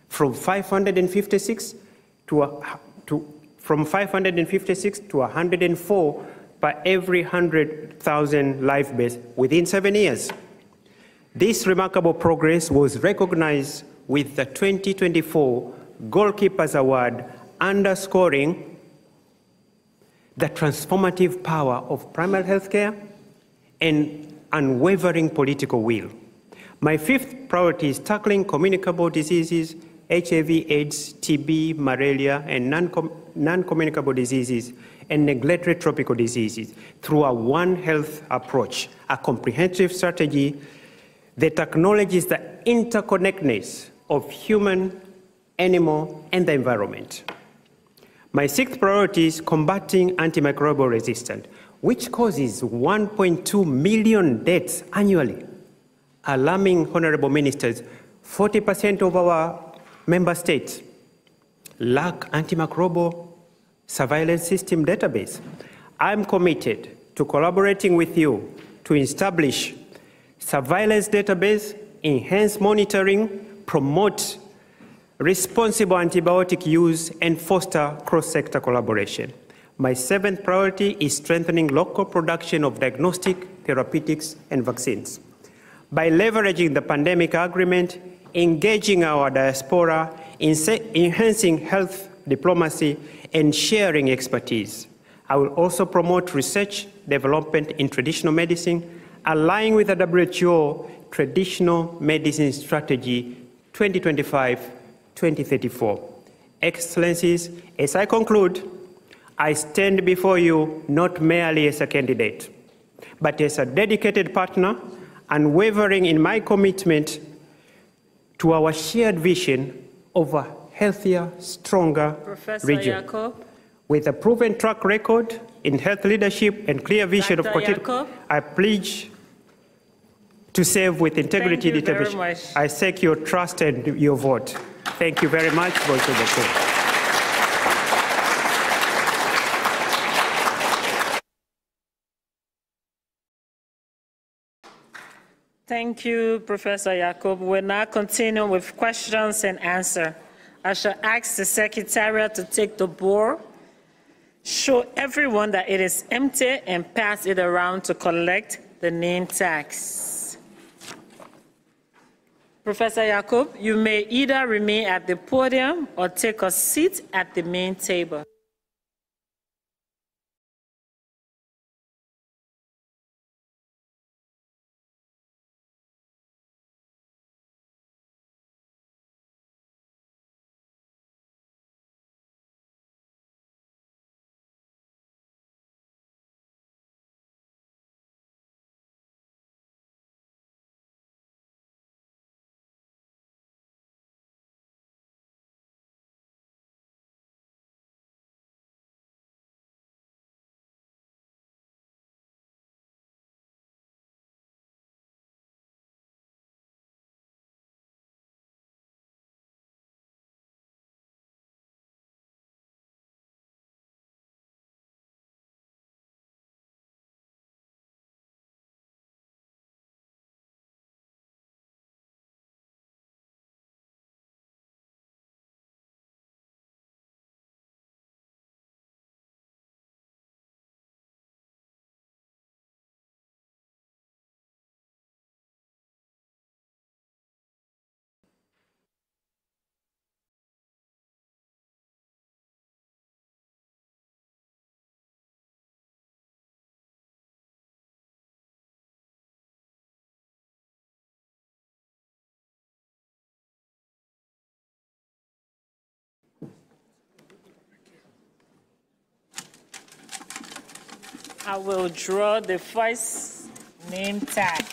from 556 to 104 per every 100,000 live births within 7 years. This remarkable progress was recognized with the 2024 Goalkeepers Award, underscoring the transformative power of primary health care and unwavering political will. My fifth priority is tackling communicable diseases, HIV, AIDS, TB, malaria, and non-communicable diseases, and neglected tropical diseases through a One Health approach, a comprehensive strategy that acknowledges the interconnectedness of human, animal, and the environment. My sixth priority is combating antimicrobial resistance, which causes 1.2 million deaths annually. alarming, honorable ministers, 40% of our member states lack antimicrobial surveillance system database. I'm committed to collaborating with you to establish surveillance database, enhance monitoring, promote responsible antibiotic use, and foster cross-sector collaboration. My 7th priority is strengthening local production of diagnostic, therapeutics, and vaccines. By leveraging the pandemic agreement, engaging our diaspora, enhancing health diplomacy, and sharing expertise. I will also promote research development in traditional medicine, aligning with the WHO Traditional Medicine Strategy 2025-2034. Excellencies, as I conclude, I stand before you not merely as a candidate, but as a dedicated partner, unwavering in my commitment to our shared vision of a healthier, stronger region. Jacob. With a proven track record in health leadership and clear vision Dr. of Jacob. I pledge to serve with integrity and determination. I seek your trust and your vote. Thank you very much. Voice of the Court. Thank you, Professor Jacob. We'll now continue with questions and answers. I shall ask the Secretariat to take the board, show everyone that it is empty, and pass it around to collect the name tags. Professor Jacob, you may either remain at the podium or take a seat at the main table. I will draw the first name tag.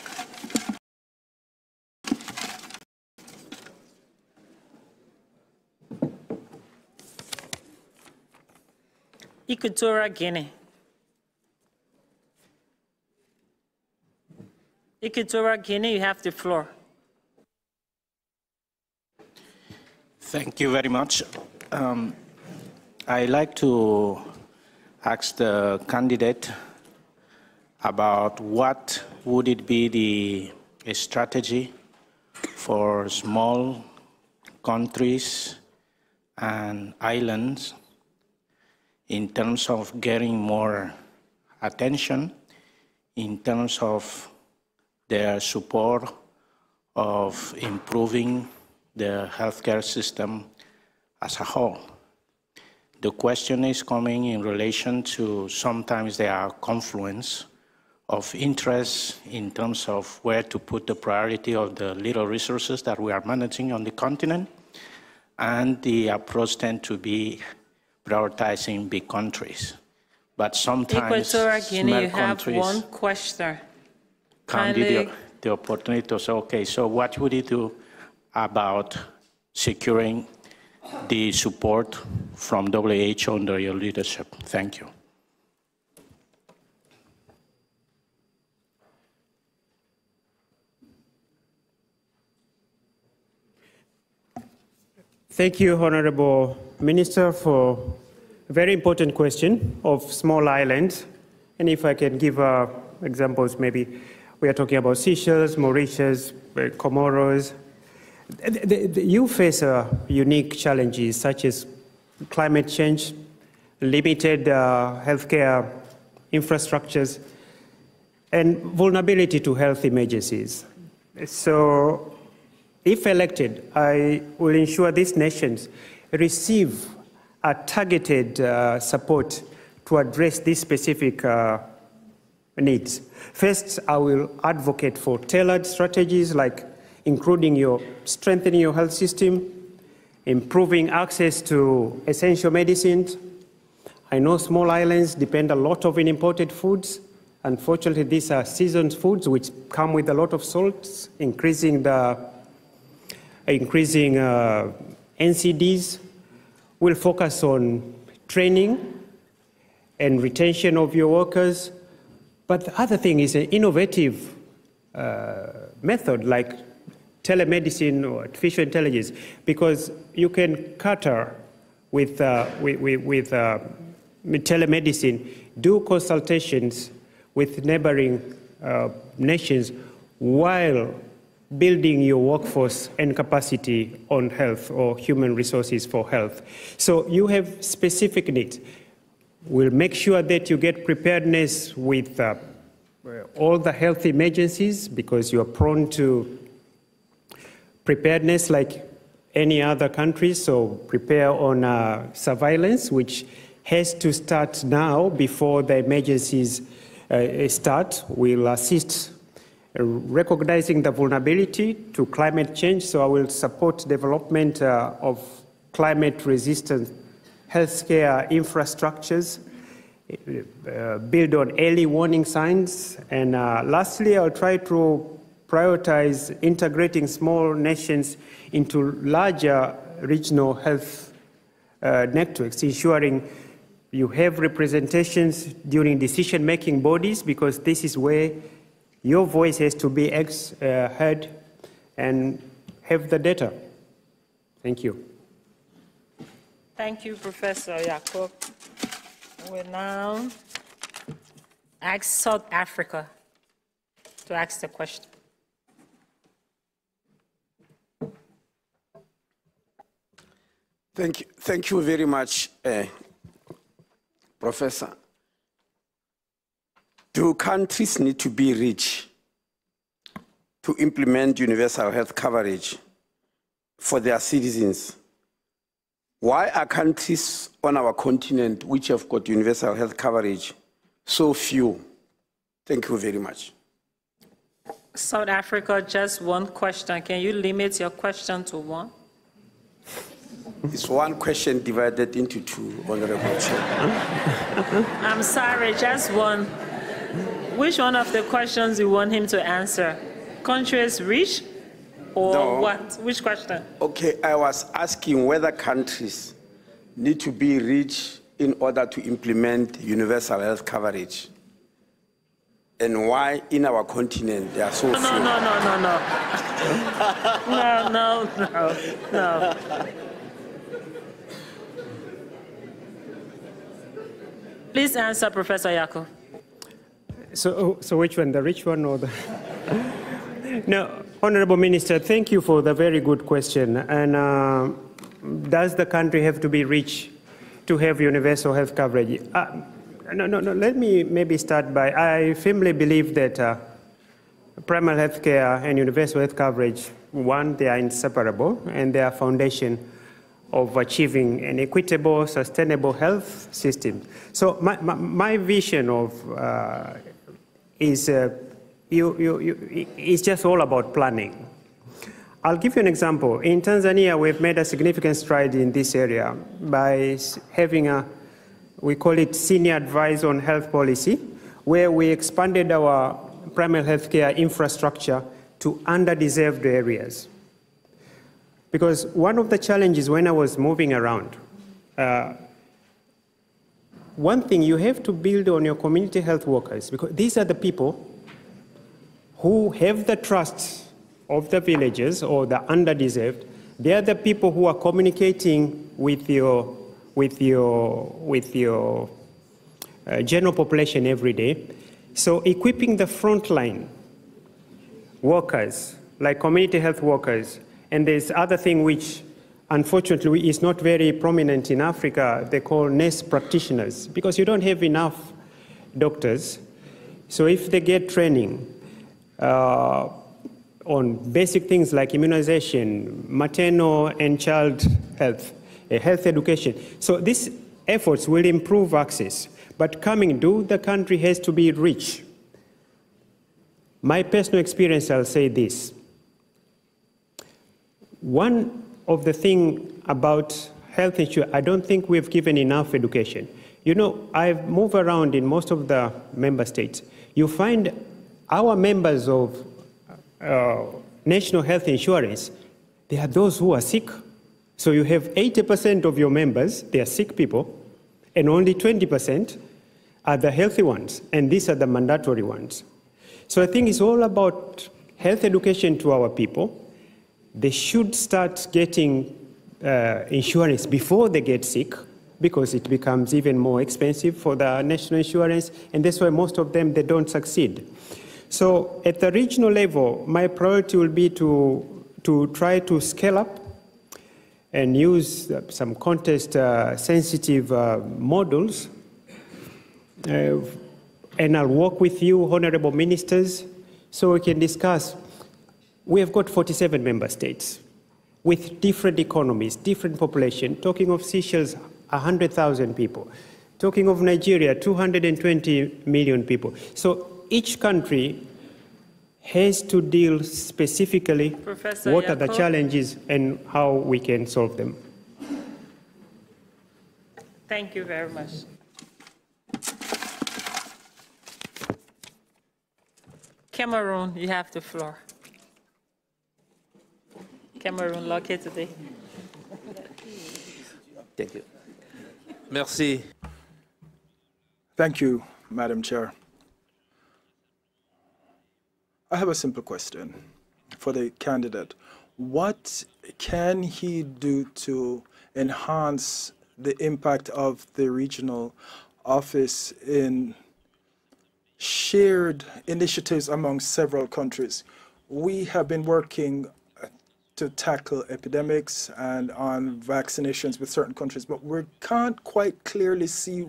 Equatorial Guinea. Equatorial Guinea, you have the floor. Thank you very much. I'd like to ask the candidate about what would it be the strategy for small countries and islands in terms of getting more attention, in terms of their support of improving the healthcare system as a whole. The question is coming in relation to sometimes there are confluence of interest in terms of where to put the priority of the little resources that we are managing on the continent, and the approach tends to be prioritizing big countries. But sometimes Equatorial Guinea, you have countries one question. can be the opportunity to say, okay, so what would you do about securing the support from WHO under your leadership? Thank you. Thank you, Honorable Minister, for a very important question of small islands. And if I can give examples, maybe we are talking about Seychelles, Mauritius, Comoros. You face unique challenges such as climate change, limited healthcare infrastructures, and vulnerability to health emergencies. So, if elected, I will ensure these nations receive a targeted support to address these specific needs. First, I will advocate for tailored strategies like strengthening your health system, improving access to essential medicines. I know small islands depend a lot on imported foods. Unfortunately, these are seasoned foods which come with a lot of salts, increasing NCDs. We'll focus on training and retention of your workers. But the other thing is an innovative method like telemedicine or artificial intelligence, because you can cater with telemedicine, do consultations with neighboring nations while building your workforce and capacity on health or human resources for health. So you have specific needs. We'll make sure that you get preparedness with all the health emergencies, because you are prone to preparedness like any other country. So prepare on surveillance, which has to start now before the emergencies start. We'll assist recognizing the vulnerability to climate change. So I will support development of climate-resistant healthcare infrastructures, build on early warning signs. And lastly, I'll try to prioritize integrating small nations into larger regional health networks, ensuring you have representations during decision-making bodies, because this is where your voice has to be heard and have the data. Thank you. Thank you, Professor Jacob. We'll now ask South Africa to ask the question. Thank you very much, Professor. Do countries need to be rich to implement universal health coverage for their citizens? Why are countries on our continent which have got universal health coverage so few? Thank you very much. South Africa, just one question. Can you limit your question to one? It's one question divided into two, Honorable Chair. I'm sorry, just one. Which one of the questions you want him to answer? Countries rich or No. what? Which question? Okay, I was asking whether countries need to be rich in order to implement universal health coverage, and why in our continent they are so few. No. Please answer, Professor Jacob. So which one, the rich one or the... No, Honorable Minister, thank you for the very good question. And does the country have to be rich to have universal health coverage? No, let me maybe start by, I firmly believe that primary health care and universal health coverage, one, they are inseparable, and they are foundation of achieving an equitable, sustainable health system. So my vision of is just all about planning. I'll give you an example. In Tanzania, we've made a significant stride in this area by having we call it senior advice on health policy, where we expanded our primary health care infrastructure to underdeserved areas. Because one of the challenges when I was moving around, one thing, you have to build on your community health workers, because these are the people who have the trust of the villagers or the underdeserved, They are the people who are communicating with your general population every day. So equipping the frontline workers, like community health workers, and there's other thing which unfortunately is not very prominent in Africa, they call nurse practitioners, because you don't have enough doctors. So if they get training on basic things like immunization, maternal and child health, health education. So these efforts will improve access. But the country has to be rich. My personal experience, I'll say this. One of the things about health insurance, I don't think we've given enough education. You know, I've moved around in most of the member states. You find our members of national health insurance, they are those who are sick. So you have 80% of your members, they are sick people, and only 20% are the healthy ones, and these are the mandatory ones. So I think it's all about health education to our people. They should start getting insurance before they get sick, because it becomes even more expensive for the national insurance, and that's why most of them, they don't succeed. So at the regional level, my priority will be to try to scale up and use some context-sensitive models. And I'll work with you, honorable ministers, so we can discuss. We have got 47 member states with different economies, different population. Talking of Seychelles, 100,000 people. Talking of Nigeria, 220 million people. So each country has to deal specifically what are the challenges and how we can solve them. Thank you very much. Cameroon, you have the floor. Cameroon, lucky today. Thank you. Merci. Thank you, Madam Chair. I have a simple question for the candidate. What can he do to enhance the impact of the regional office in shared initiatives among several countries? We have been working to tackle epidemics and on vaccinations with certain countries, but we can't quite clearly see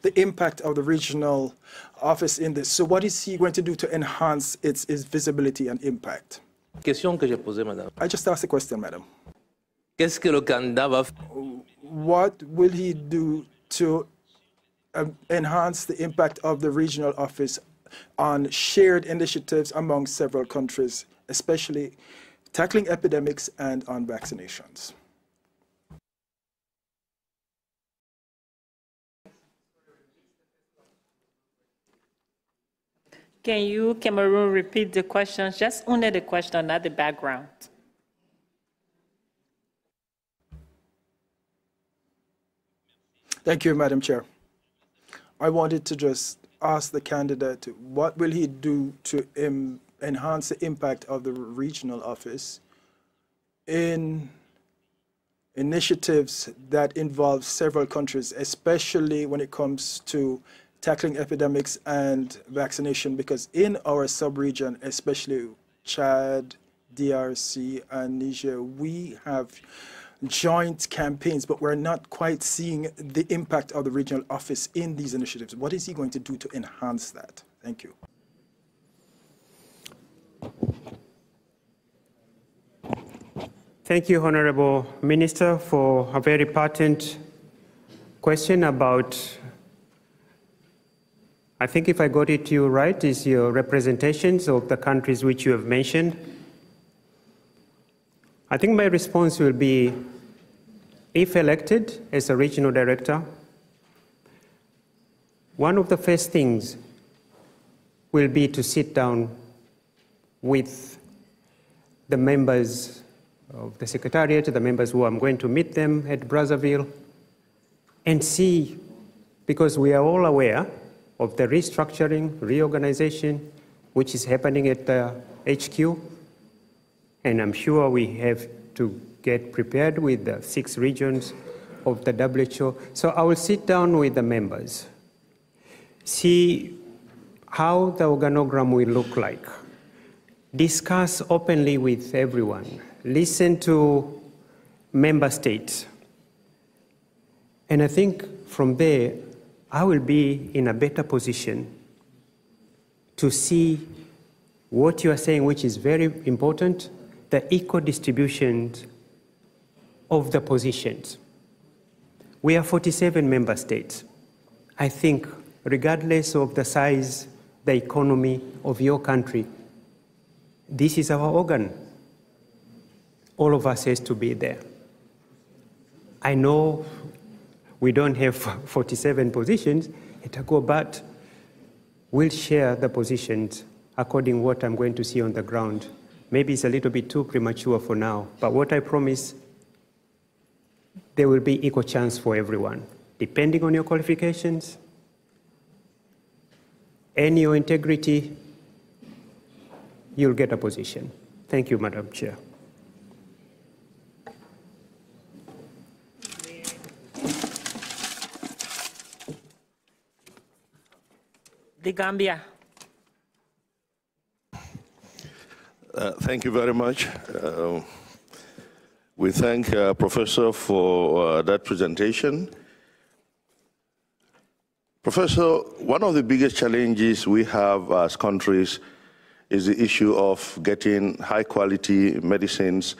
the impact of the regional office in this. So what is he going to do to enhance its visibility and impact? Question que j'ai posée, madame. I just asked the question, madam. Qu'est-ce que le candidat va faire? What will he do to enhance the impact of the regional office on shared initiatives among several countries, especially tackling epidemics and on vaccinations? Can you, Cameroon, repeat the question? Just only the question, not the background. Thank you, Madam Chair. I wanted to just ask the candidate, what will he do to enhance the impact of the regional office in initiatives that involve several countries, especially when it comes to tackling epidemics and vaccination, because in our sub-region, especially Chad, DRC, and Niger, we have joint campaigns, but we're not quite seeing the impact of the regional office in these initiatives. What is he going to do to enhance that? Thank you. Thank you, Honorable Minister, for a very pertinent question about, I think if I got it to you right, is your representations of the countries which you have mentioned. I think my response will be, if elected as a regional director, one of the first things will be to sit down with the members of the Secretariat, the members who I'm going to meet them at Brazzaville, and see, because we are all aware of the restructuring, reorganization, which is happening at the HQ, and I'm sure we have to get prepared with the 6 regions of the WHO. So I will sit down with the members, see how the organogram will look like, discuss openly with everyone, listen to member states. And I think from there, I will be in a better position to see what you are saying, which is very important, the equal distribution of the positions. We are 47 member states. I think regardless of the size, the economy of your country, this is our organ. All of us has to be there. I know we don't have 47 positions, but we'll share the positions according to what I'm going to see on the ground. Maybe it's a little bit too premature for now, but what I promise, there will be equal chance for everyone, depending on your qualifications and your integrity, you'll get a position. Thank you, Madam Chair. The Gambia. Thank you very much. We thank Professor for that presentation. Professor, one of the biggest challenges we have as countries is the issue of getting high-quality medicines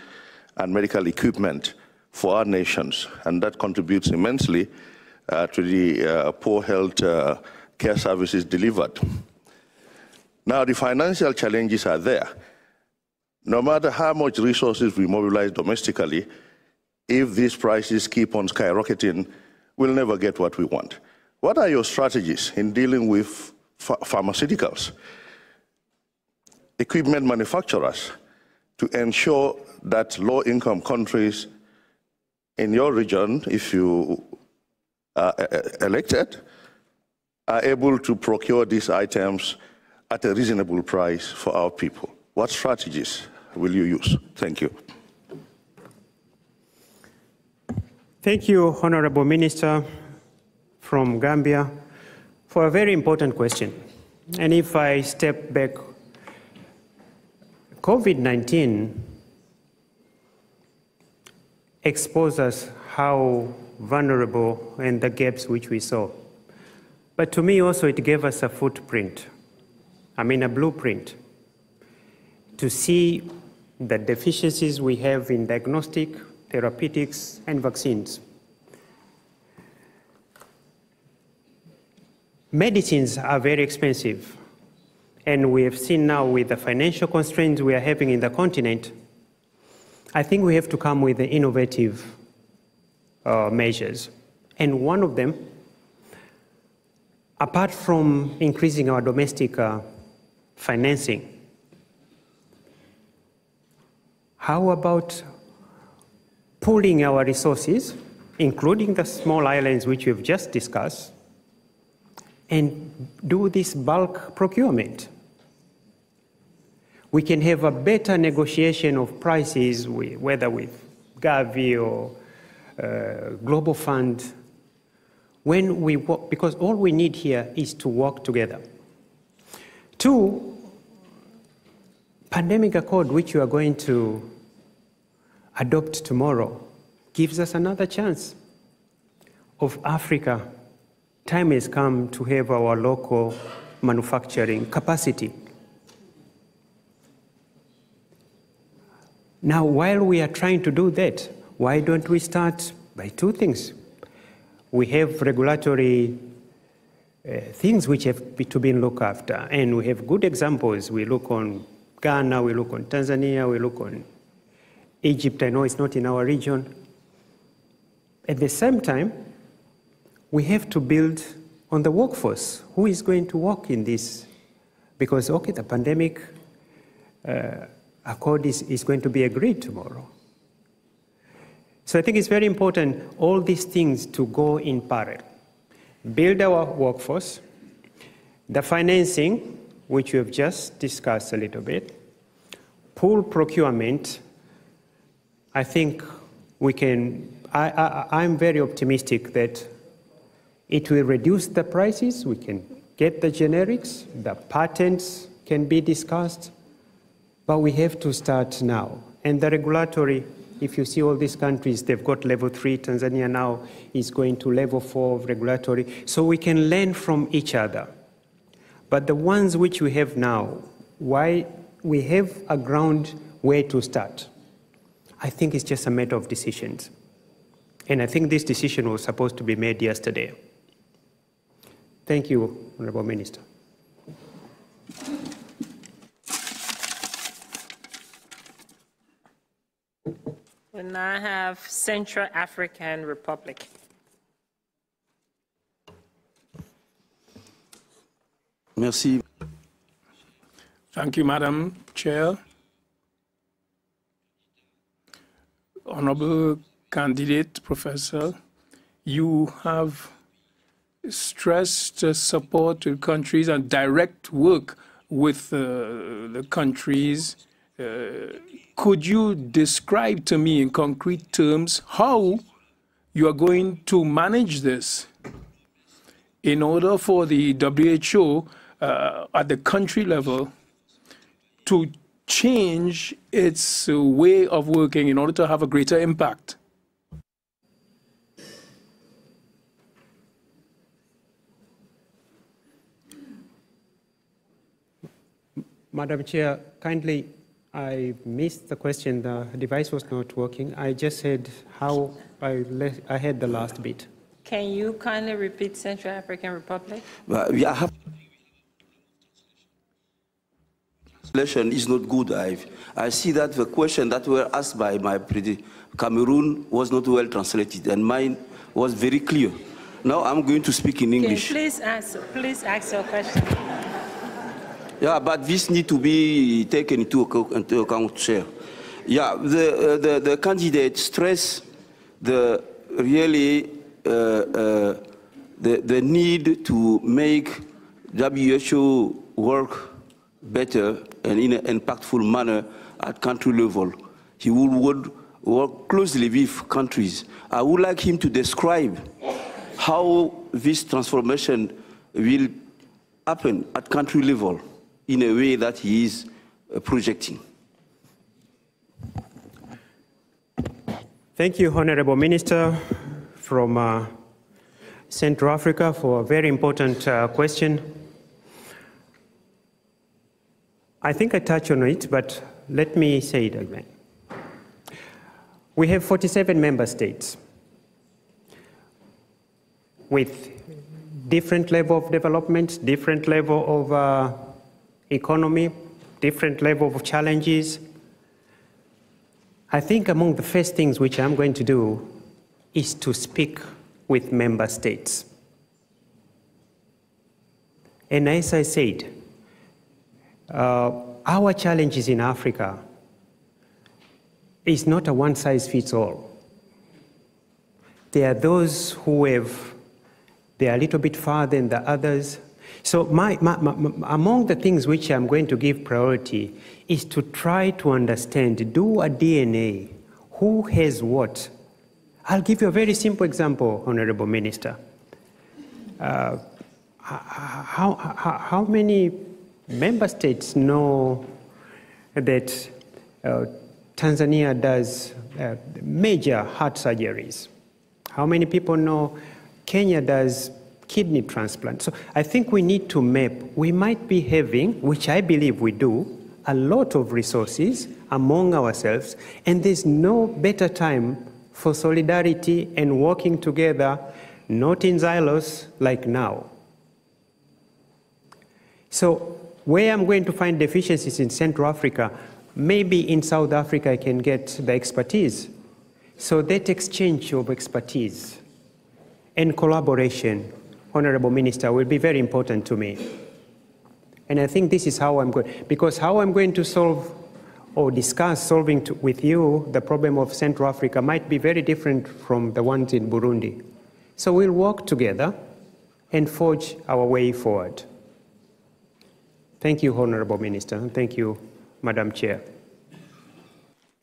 and medical equipment for our nations, and that contributes immensely to the poor health care services delivered. Now, the financial challenges are there. No matter how much resources we mobilize domestically, if these prices keep on skyrocketing, we'll never get what we want. What are your strategies in dealing with pharmaceuticals, equipment manufacturers, to ensure that low-income countries in your region, if you are elected, are able to procure these items at a reasonable price for our people? What strategies will you use? Thank you. Thank you, Honorable Minister from Gambia, for a very important question. And if I step back, COVID-19 exposed us how vulnerable and the gaps which we saw. But to me also it gave us a footprint, a blueprint, to see the deficiencies we have in diagnostic, therapeutics, and vaccines. Medicines are very expensive, and we have seen now with the financial constraints we are having in the continent, I think we have to come with the innovative measures. And one of them, apart from increasing our domestic financing, how about pooling our resources, including the small islands which we've just discussed, and do this bulk procurement? We can have a better negotiation of prices, whether with Gavi or Global Fund, when we work, because all we need here is to work together. 2, pandemic accord, which we are going to adopt tomorrow, gives us another chance of Africa. Time has come to have our local manufacturing capacity. Now, while we are trying to do that, why don't we start by 2 things? We have regulatory things which have to be looked after, and we have good examples. We look on Ghana, we look on Tanzania, we look on Egypt. I know it's not in our region. At the same time, we have to build on the workforce. Who is going to work in this? Because, okay, the pandemic accord is going to be agreed tomorrow. So I think it's very important, all these things to go in parallel. Build our workforce, the financing, which we have just discussed a little bit, pool procurement. I think I'm very optimistic that it will reduce the prices, we can get the generics, the patents can be discussed, but we have to start now. And the regulatory, if you see all these countries, they've got level 3, Tanzania now is going to level 4 of regulatory, so we can learn from each other. But the ones which we have now, why we have a ground where to start. I think it's just a matter of decisions. And I think this decision was supposed to be made yesterday. Thank you, Honorable Minister. We now have Central African Republic. Merci. Thank you, Madam Chair. Honorable candidate, Professor, you have stressed support to countries and direct work with the countries. Could you describe to me in concrete terms how you are going to manage this in order for the WHO at the country level to change its way of working in order to have a greater impact? Madam Chair, kindly, I missed the question. The device was not working. I just said how I had the last bit. Can you kindly repeat Central African Republic? Translation is not good. I see that the question that were asked by my Cameroon was not well translated, and mine was very clear. Now I'm going to speak in English. Please ask your question. Yeah, but this need to be taken into account, Chair. Yeah, the candidate stressed the need to make WHO work better and in an impactful manner at country level. He would work closely with countries. I would like him to describe how this transformation will happen at country level in a way that he is projecting. Thank you, Honorable Minister from Central Africa, for a very important question. I think I touched on it, but let me say it again. We have 47 member states with different level of development, different level of economy, different level of challenges. I think among the first things which I'm going to do is to speak with member states. And as I said, our challenges in Africa is not a one-size-fits-all. There are those who they are a little bit farther than the others. So among the things which I'm going to give priority is to try to understand, do a DNA, who has what. I'll give you a very simple example, Honorable Minister. How many member states know that Tanzania does major heart surgeries? How many people know Kenya does kidney transplant? So I think we need to map. We might be having, which I believe we do, a lot of resources among ourselves, and there's no better time for solidarity and working together, not in silos like now. So where I'm going to find deficiencies in Central Africa, maybe in South Africa I can get the expertise. So that exchange of expertise and collaboration, Honorable Minister, will be very important to me. And I think this is how I'm going, because how I'm going to solve or discuss solving with you the problem of Central Africa might be very different from the ones in Burundi. So we'll work together and forge our way forward. Thank you, Honorable Minister, and thank you, Madam Chair.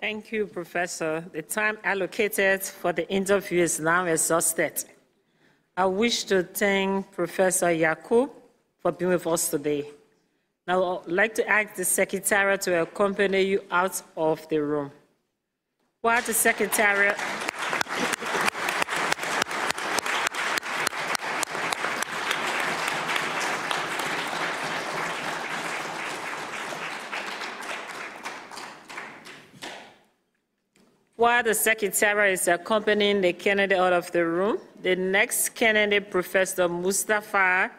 Thank you, Professor. The time allocated for the interview is now exhausted. I wish to thank Professor Yakub for being with us today. Now, I'd like to ask the Secretariat to accompany you out of the room. While the Secretariat... While the Secretary is accompanying the candidate out of the room, the next candidate, Professor Mustafa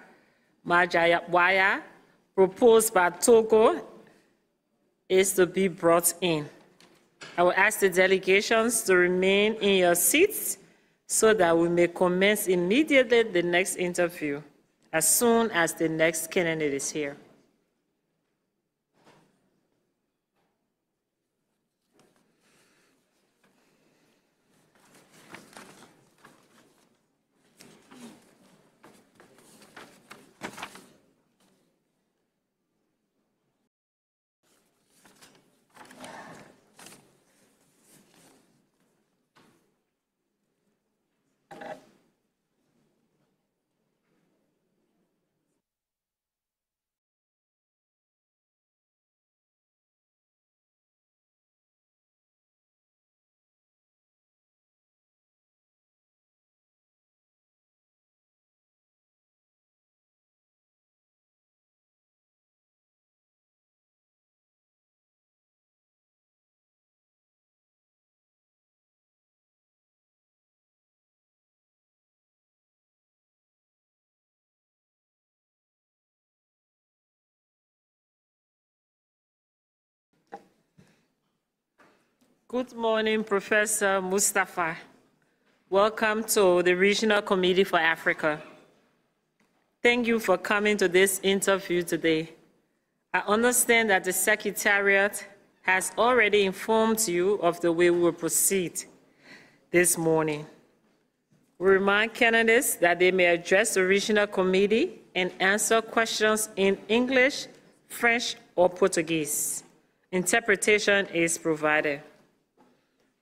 Majayawaya, proposed by Togo, is to be brought in. I will ask the delegations to remain in your seats so that we may commence immediately the next interview, as soon as the next candidate is here. Good morning, Professor Mustafa. Welcome to the Regional Committee for Africa. Thank you for coming to this interview today. I understand that the Secretariat has already informed you of the way we will proceed this morning. We remind candidates that they may address the Regional Committee and answer questions in English, French, or Portuguese. Interpretation is provided.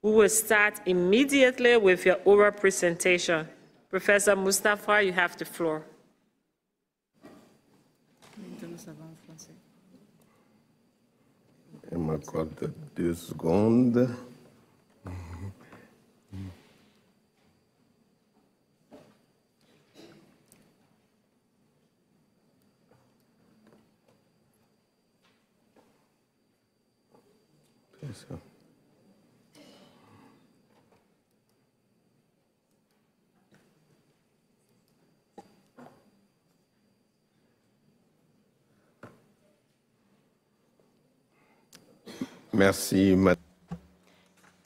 We will start immediately with your oral presentation. Professor Mustafa, you have the floor. Elle m'accorde 2 secondes. C'est ça. Merci, Madame.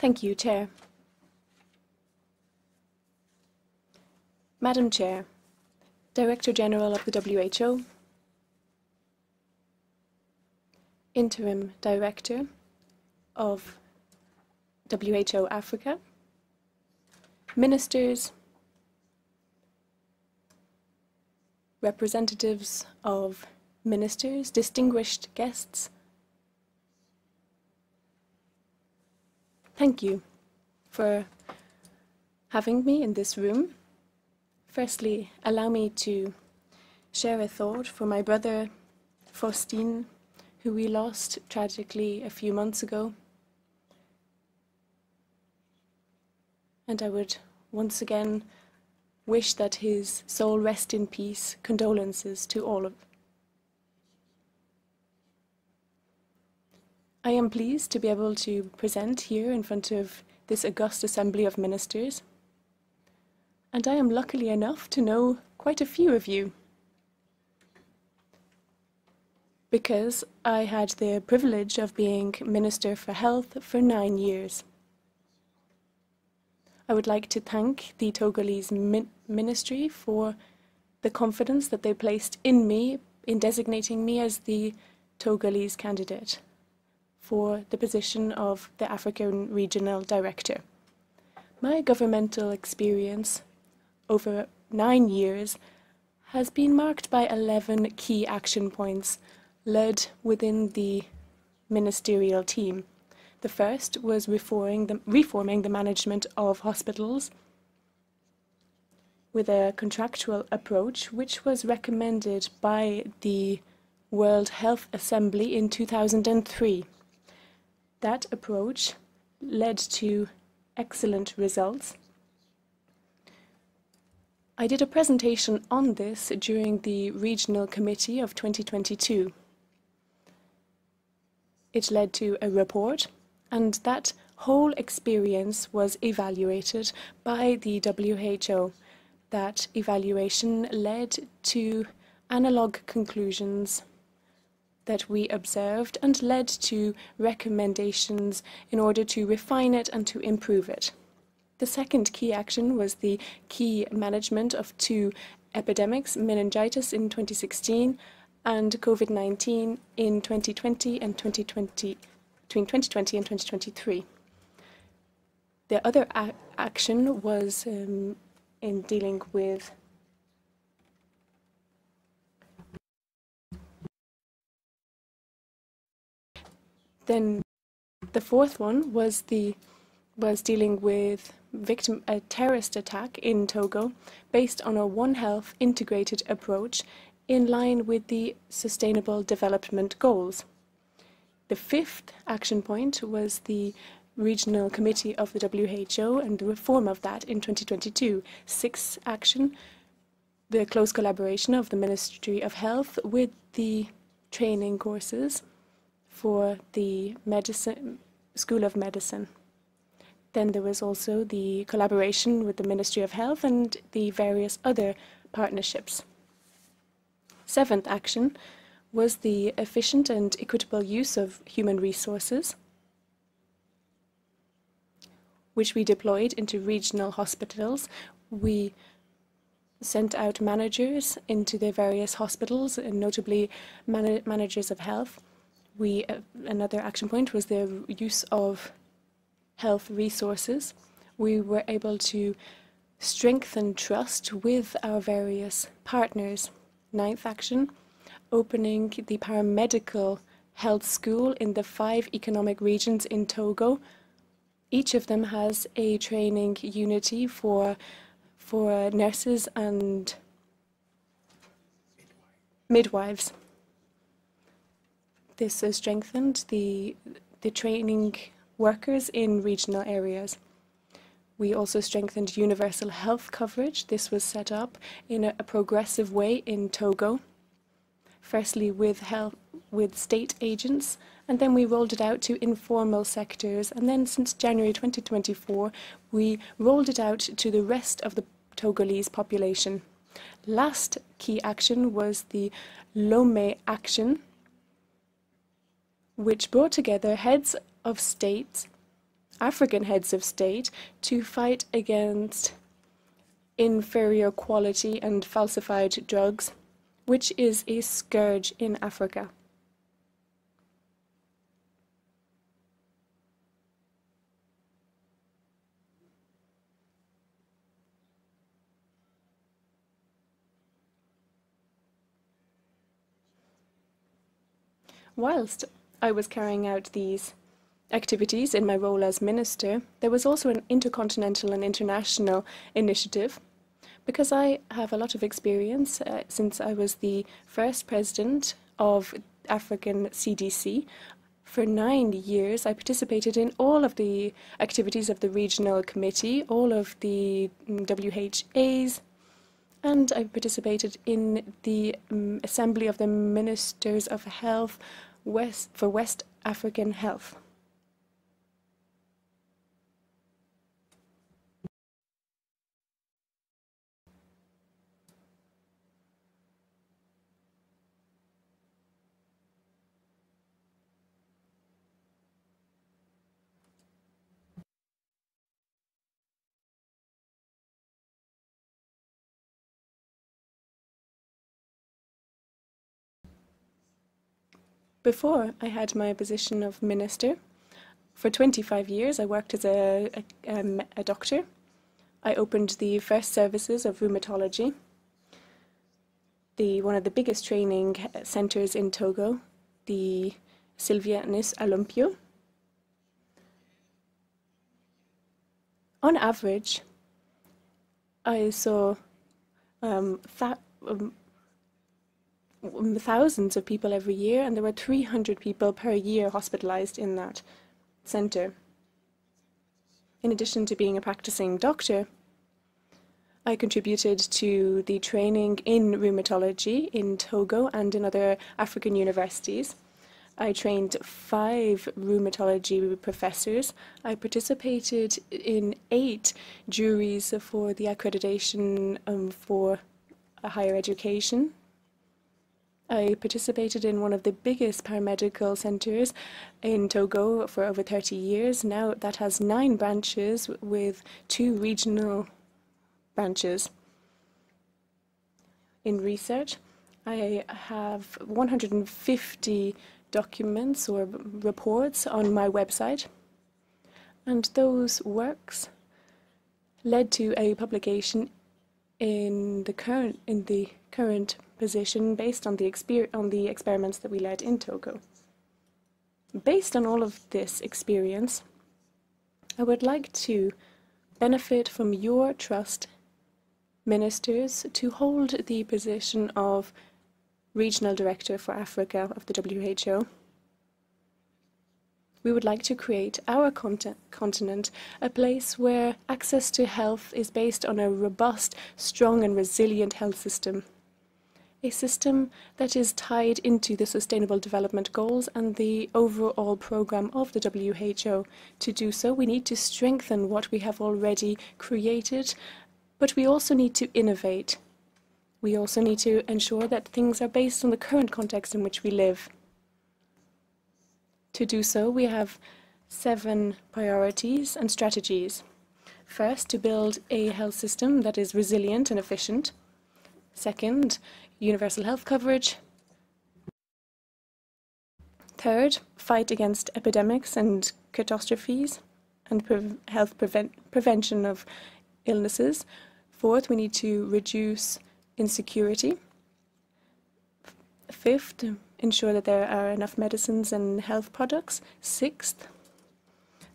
Thank you, Chair. Madam Chair, Director General of the WHO, Interim Director of WHO Africa, Ministers, representatives of ministers, distinguished guests, thank you for having me in this room. Firstly, allow me to share a thought for my brother, Faustin, who we lost tragically a few months ago. And I would once again wish that his soul rest in peace. Condolences to all of. I am pleased to be able to present here in front of this august assembly of ministers, and I am lucky enough to know quite a few of you, because I had the privilege of being Minister for Health for 9 years. I would like to thank the Togolese Ministry for the confidence that they placed in me in designating me as the Togolese candidate for the position of the African Regional Director. My governmental experience over 9 years has been marked by 11 key action points led within the ministerial team. The first was reforming the management of hospitals with a contractual approach, which was recommended by the World Health Assembly in 2003. That approach led to excellent results. I did a presentation on this during the Regional Committee of 2022. It led to a report, and that whole experience was evaluated by the WHO. That evaluation led to analog conclusions that we observed and led to recommendations in order to refine it and to improve it. The second key action was the key management of two epidemics, meningitis in 2016 and COVID-19 in 2020 and between 2020 and 2023. The other action was in dealing with then the fourth one was dealing with a terrorist attack in Togo based on a One Health integrated approach in line with the Sustainable Development Goals. The fifth action point was the Regional Committee of the WHO and the reform of that in 2022. Sixth action, the close collaboration of the Ministry of Health with the training courses for the School of Medicine. Then there was also the collaboration with the Ministry of Health and the various other partnerships. Seventh action was the efficient and equitable use of human resources, which we deployed into regional hospitals. We sent out managers into the various hospitals, and notably managers of health. Another action point was the use of health resources. We were able to strengthen trust with our various partners. Ninth action, opening the paramedical health school in the 5 economic regions in Togo. Each of them has a training unity for nurses and midwives. This has strengthened the training workers in regional areas. We also strengthened universal health coverage. This was set up in a progressive way in Togo, firstly with state agents, and then we rolled it out to informal sectors. And then since January 2024, we rolled it out to the rest of the Togolese population. Last key action was the Lomé action, which brought together heads of states, African heads of state, to fight against inferior quality and falsified drugs, which is a scourge in Africa. Whilst I was carrying out these activities in my role as minister, there was also an intercontinental and international initiative, because I have a lot of experience since I was the first president of African CDC. For 9 years, I participated in all of the activities of the regional committee, all of the WHAs, and I participated in the Assembly of the Ministers of Health for West African Health. Before I had my position of minister, for 25 years I worked as a doctor. I opened the first services of rheumatology, one of the biggest training centers in Togo, the Sylvianus Olympio. On average, I saw thousands of people every year, and there were 300 people per year hospitalized in that center. In addition to being a practicing doctor, I contributed to the training in rheumatology in Togo and in other African universities. I trained 5 rheumatology professors. I participated in 8 juries for the accreditation for higher education. I participated in one of the biggest paramedical centers in Togo for over 30 years. Now that has 9 branches with 2 regional branches. In research, I have 150 documents or reports on my website, and those works led to a publication in the current position based on the experiments that we led in Togo. Based on all of this experience, I would like to benefit from your trust, ministers, to hold the position of Regional Director for Africa of the WHO. We would like to create our continent a place where access to health is based on a robust, strong and resilient health system. A system that is tied into the Sustainable Development Goals and the overall program of the WHO. To do so, we need to strengthen what we have already created, but we also need to innovate. We also need to ensure that things are based on the current context in which we live. To do so, we have 7 priorities and strategies. First, to build a health system that is resilient and efficient. Second, universal health coverage. Third, fight against epidemics and catastrophes and prevention of illnesses. Fourth, we need to reduce insecurity. Fifth, ensure that there are enough medicines and health products. Sixth,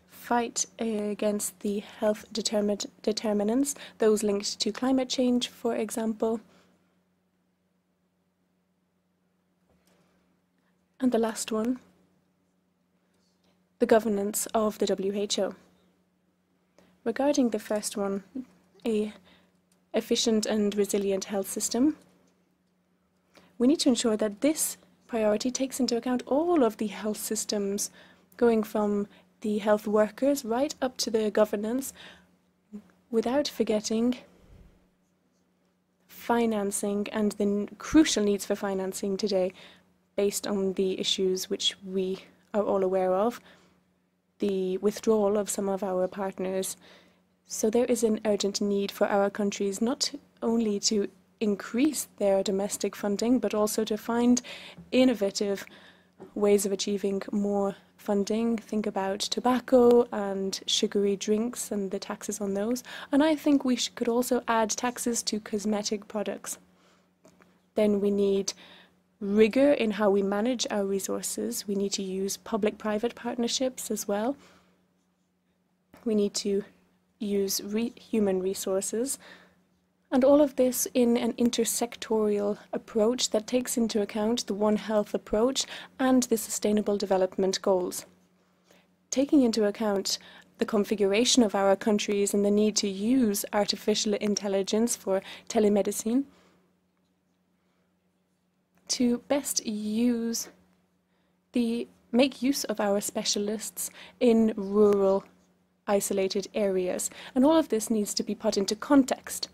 fight against the health determinants, those linked to climate change, for example. And the last one, the governance of the WHO. Regarding the first one, an efficient and resilient health system, we need to ensure that this priority takes into account all of the health systems, going from the health workers right up to the governance, without forgetting financing and the crucial needs for financing today, based on the issues which we are all aware of, the withdrawal of some of our partners. So there is an urgent need for our countries not only to increase their domestic funding, but also to find innovative ways of achieving more funding. Think about tobacco and sugary drinks and the taxes on those. And I think we could also add taxes to cosmetic products. Then we need rigor in how we manage our resources. We need to use public-private partnerships as well. We need to use human resources. And all of this in an intersectorial approach that takes into account the One Health approach and the Sustainable Development Goals. Taking into account the configuration of our countries and the need to use artificial intelligence for telemedicine, to best make use of our specialists in rural, isolated areas. And all of this needs to be put into context,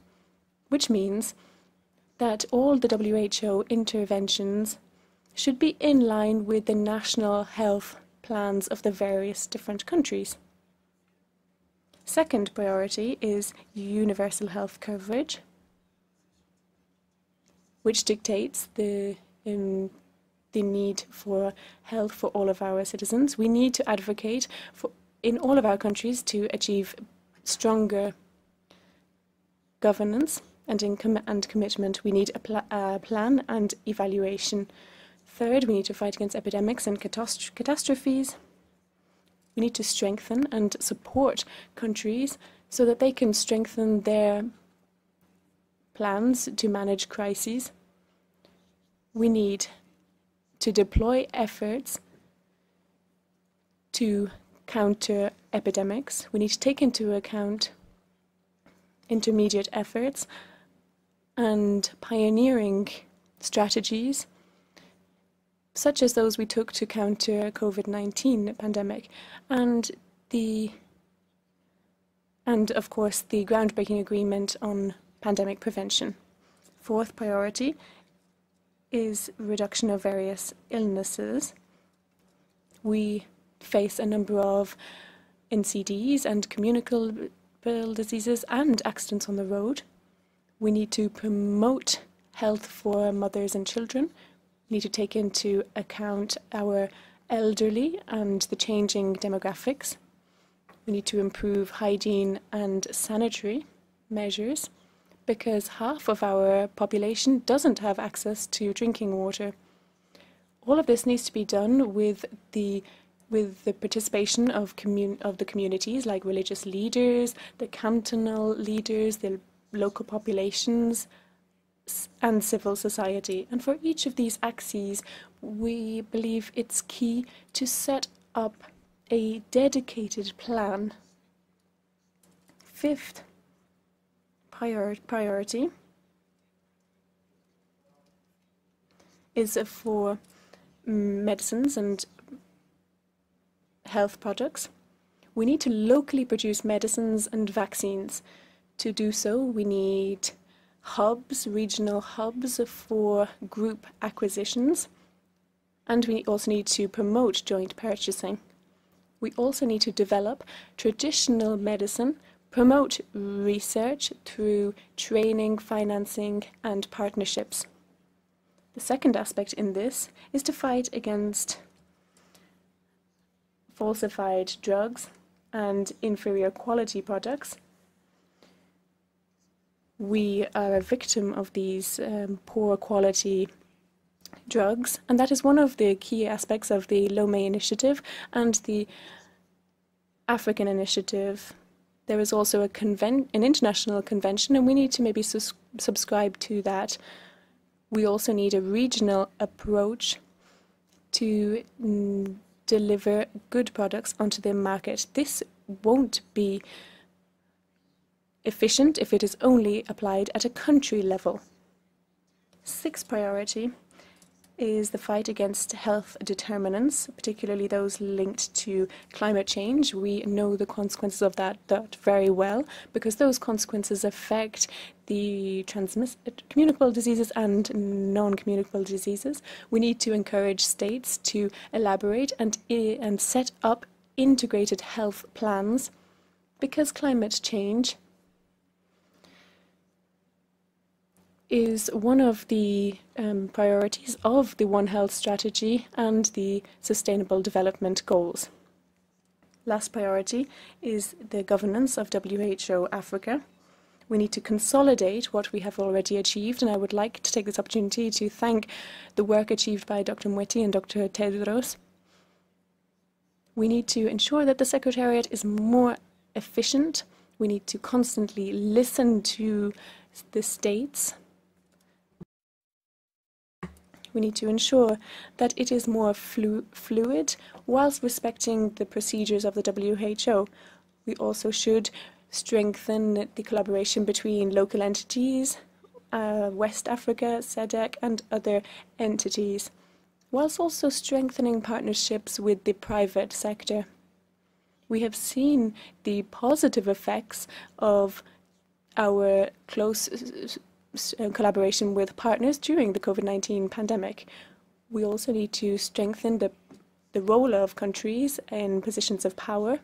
which means that all the WHO interventions should be in line with the national health plans of the various different countries. Second priority is universal health coverage, which dictates the need for health for all of our citizens. We need to advocate in all of our countries to achieve stronger governance and commitment. We need a plan and evaluation. Third, we need to fight against epidemics and catastrophes. We need to strengthen and support countries so that they can strengthen their plans to manage crises. We need to deploy efforts to counter epidemics. We need to take into account intermediate efforts and pioneering strategies, such as those we took to counter COVID-19 pandemic, and of course the groundbreaking agreement on pandemic prevention. Fourth priority is reduction of various illnesses. We face a number of NCDs and communicable diseases and accidents on the road. We need to promote health for mothers and children. We need to take into account our elderly and the changing demographics. We need to improve hygiene and sanitary measures, because half of our population doesn't have access to drinking water. All of this needs to be done with the participation of the communities, like religious leaders, the cantonal leaders, the local populations, and civil society. And for each of these axes, we believe it's key to set up a dedicated plan. Fifth priority is for medicines and health products. We need to locally produce medicines and vaccines. To do so, we need hubs, regional hubs for group acquisitions, and we also need to promote joint purchasing. We also need to develop traditional medicine, promote research through training, financing, and partnerships. The second aspect in this is to fight against falsified drugs and inferior quality products. We are a victim of these poor quality drugs, and that is one of the key aspects of the Lomé initiative and the African initiative. There is also an international convention, and we need to maybe subscribe to that. We also need a regional approach to deliver good products onto the market. This won't be efficient if it is only applied at a country level. Sixth priority is the fight against health determinants, particularly those linked to climate change. We know the consequences of that very well, because those consequences affect the communicable diseases and non-communicable diseases. We need to encourage states to elaborate and set up integrated health plans, because climate change is one of the priorities of the One Health strategy and the Sustainable Development Goals. Last priority is the governance of WHO Africa. We need to consolidate what we have already achieved, and I would like to take this opportunity to thank the work achieved by Dr. Moeti and Dr. Tedros. We need to ensure that the Secretariat is more efficient. We need to constantly listen to the states. We need to ensure that it is more fluid whilst respecting the procedures of the WHO. We also should strengthen the collaboration between local entities, West Africa, SADC, and other entities, whilst also strengthening partnerships with the private sector. We have seen the positive effects of our close collaboration with partners during the COVID-19 pandemic. We also need to strengthen the role of countries in positions of power.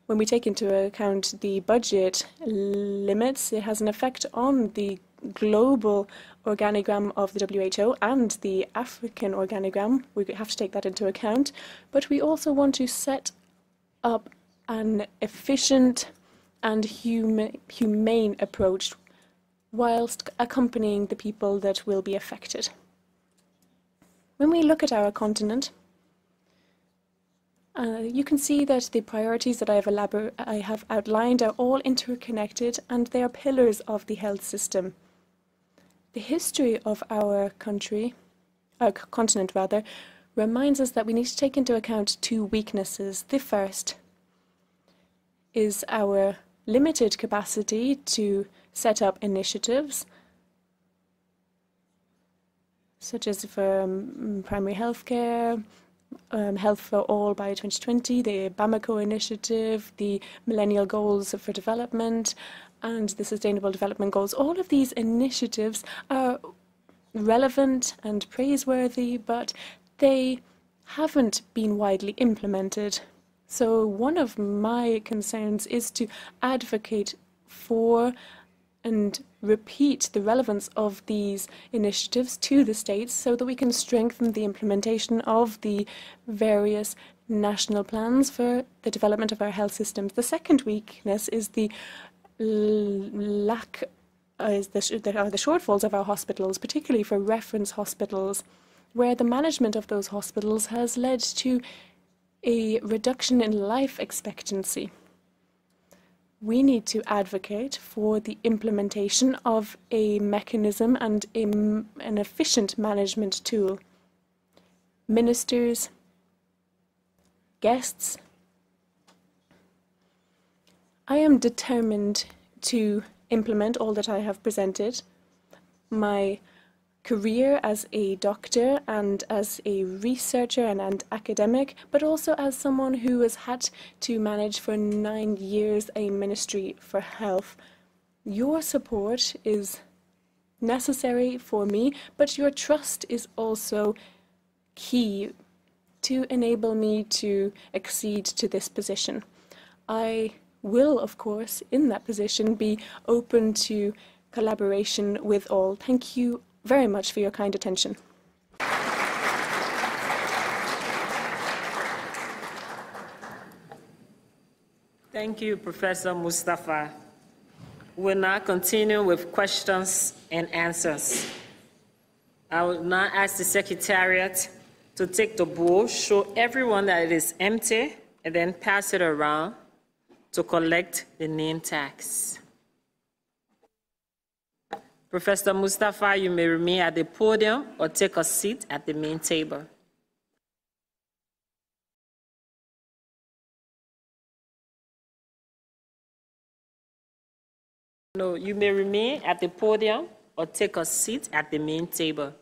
When we take into account the budget limits, it has an effect on the global organigram of the WHO and the African organigram. We have to take that into account. But we also want to set up an efficient and humane approach whilst accompanying the people that will be affected. When we look at our continent, You can see that the priorities that I have outlined are all interconnected, and they are pillars of the health system. The history of our continent, reminds us that we need to take into account two weaknesses. The first is our limited capacity to set up initiatives, such as for primary health care, Health for All by 2020, the Bamako Initiative, the Millennial Goals for Development, and the Sustainable Development Goals. All of these initiatives are relevant and praiseworthy, but they haven't been widely implemented. So one of my concerns is to advocate for and repeat the relevance of these initiatives to the states so that we can strengthen the implementation of the various national plans for the development of our health systems. The second weakness is the shortfalls of our hospitals, particularly for reference hospitals, where the management of those hospitals has led to a reduction in life expectancy. We need to advocate for the implementation of a mechanism and an efficient management tool. Ministers, guests, I am determined to implement all that I have presented. My career as a doctor and as a researcher and academic, but also as someone who has had to manage for 9 years a ministry for health. Your support is necessary for me, but your trust is also key to enable me to accede to this position. I will, of course, in that position, be open to collaboration with all. Thank you very much for your kind attention. Thank you, Professor Mustafa. We'll now continue with questions and answers. I will now ask the Secretariat to take the bowl, show everyone that it is empty, and then pass it around to collect the name tags. Professor Mustafa, you may remain at the podium or take a seat at the main table. No, you may remain at the podium or take a seat at the main table.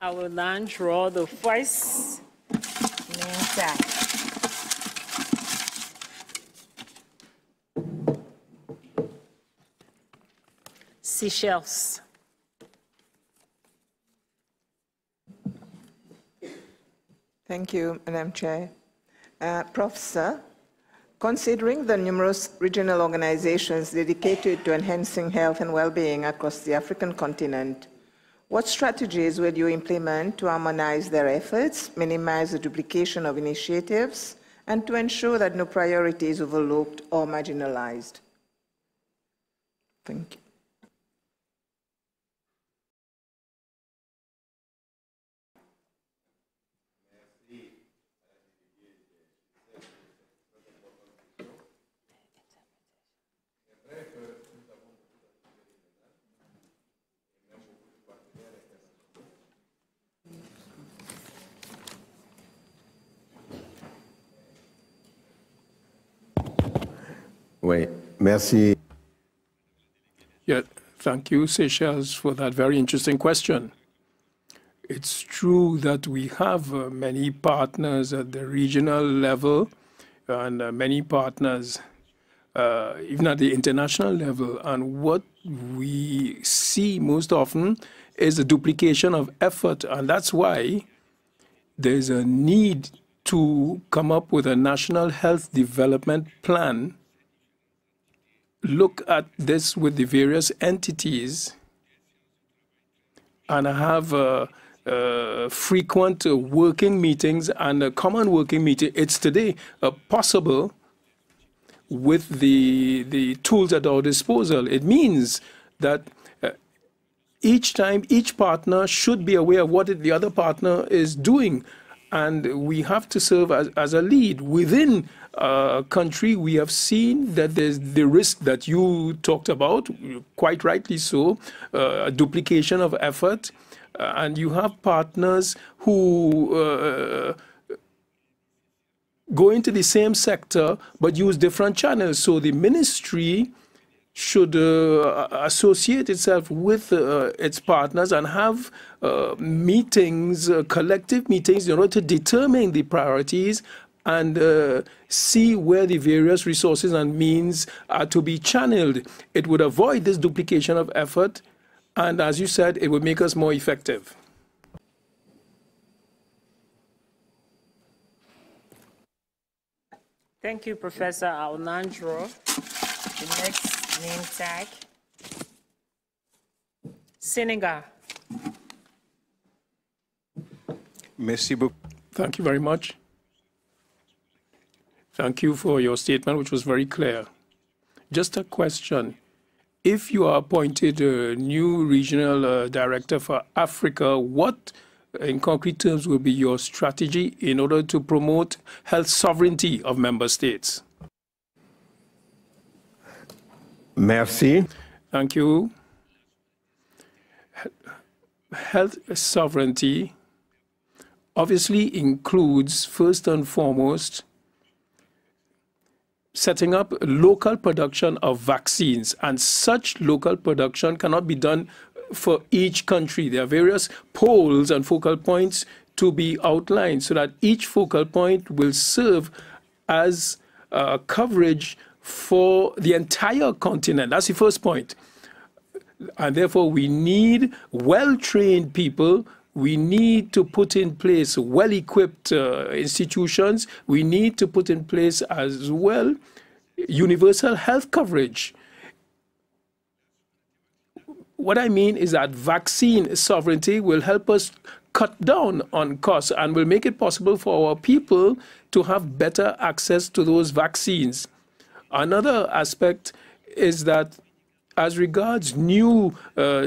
I will now draw the first name tag. Seychelles. Thank you, Madam Chair. Professor, considering the numerous regional organizations dedicated to enhancing health and well-being across the African continent, what strategies will you implement to harmonize their efforts, minimize the duplication of initiatives, and to ensure that no priority is overlooked or marginalized? Thank you. Oui, merci. Yeah, thank you, Seychelles, for that very interesting question. It's true that we have many partners at the regional level and many partners even at the international level. And what we see most often is the duplication of effort. And that's why there's a need to come up with a national health development plan, look at this with the various entities, and have frequent working meetings and a common working meeting. It's today possible with the tools at our disposal. It means that each time, each partner should be aware of what the other partner is doing. And we have to serve as a lead. Within a country, we have seen that there's the risk that you talked about, quite rightly so, a duplication of effort. And you have partners who go into the same sector but use different channels. So the ministry should associate itself with its partners and have meetings, collective meetings, in order to determine the priorities and see where the various resources and means are to be channeled. It would avoid this duplication of effort, and as you said, it would make us more effective. Thank you, Professor Alnandro. The next name tag, Senegal. Merci beaucoup. Thank you very much. Thank you for your statement, which was very clear. Just a question. If you are appointed a new regional director for Africa, what, in concrete terms, will be your strategy in order to promote health sovereignty of member states? Merci. Thank you. Health sovereignty obviously includes, first and foremost, setting up local production of vaccines. And such local production cannot be done for each country. There are various poles and focal points to be outlined so that each focal point will serve as coverage for the entire continent. That's the first point. And therefore, we need well-trained people. We need to put in place well-equipped institutions. We need to put in place as well universal health coverage. What I mean is that vaccine sovereignty will help us cut down on costs and will make it possible for our people to have better access to those vaccines. Another aspect is that as regards new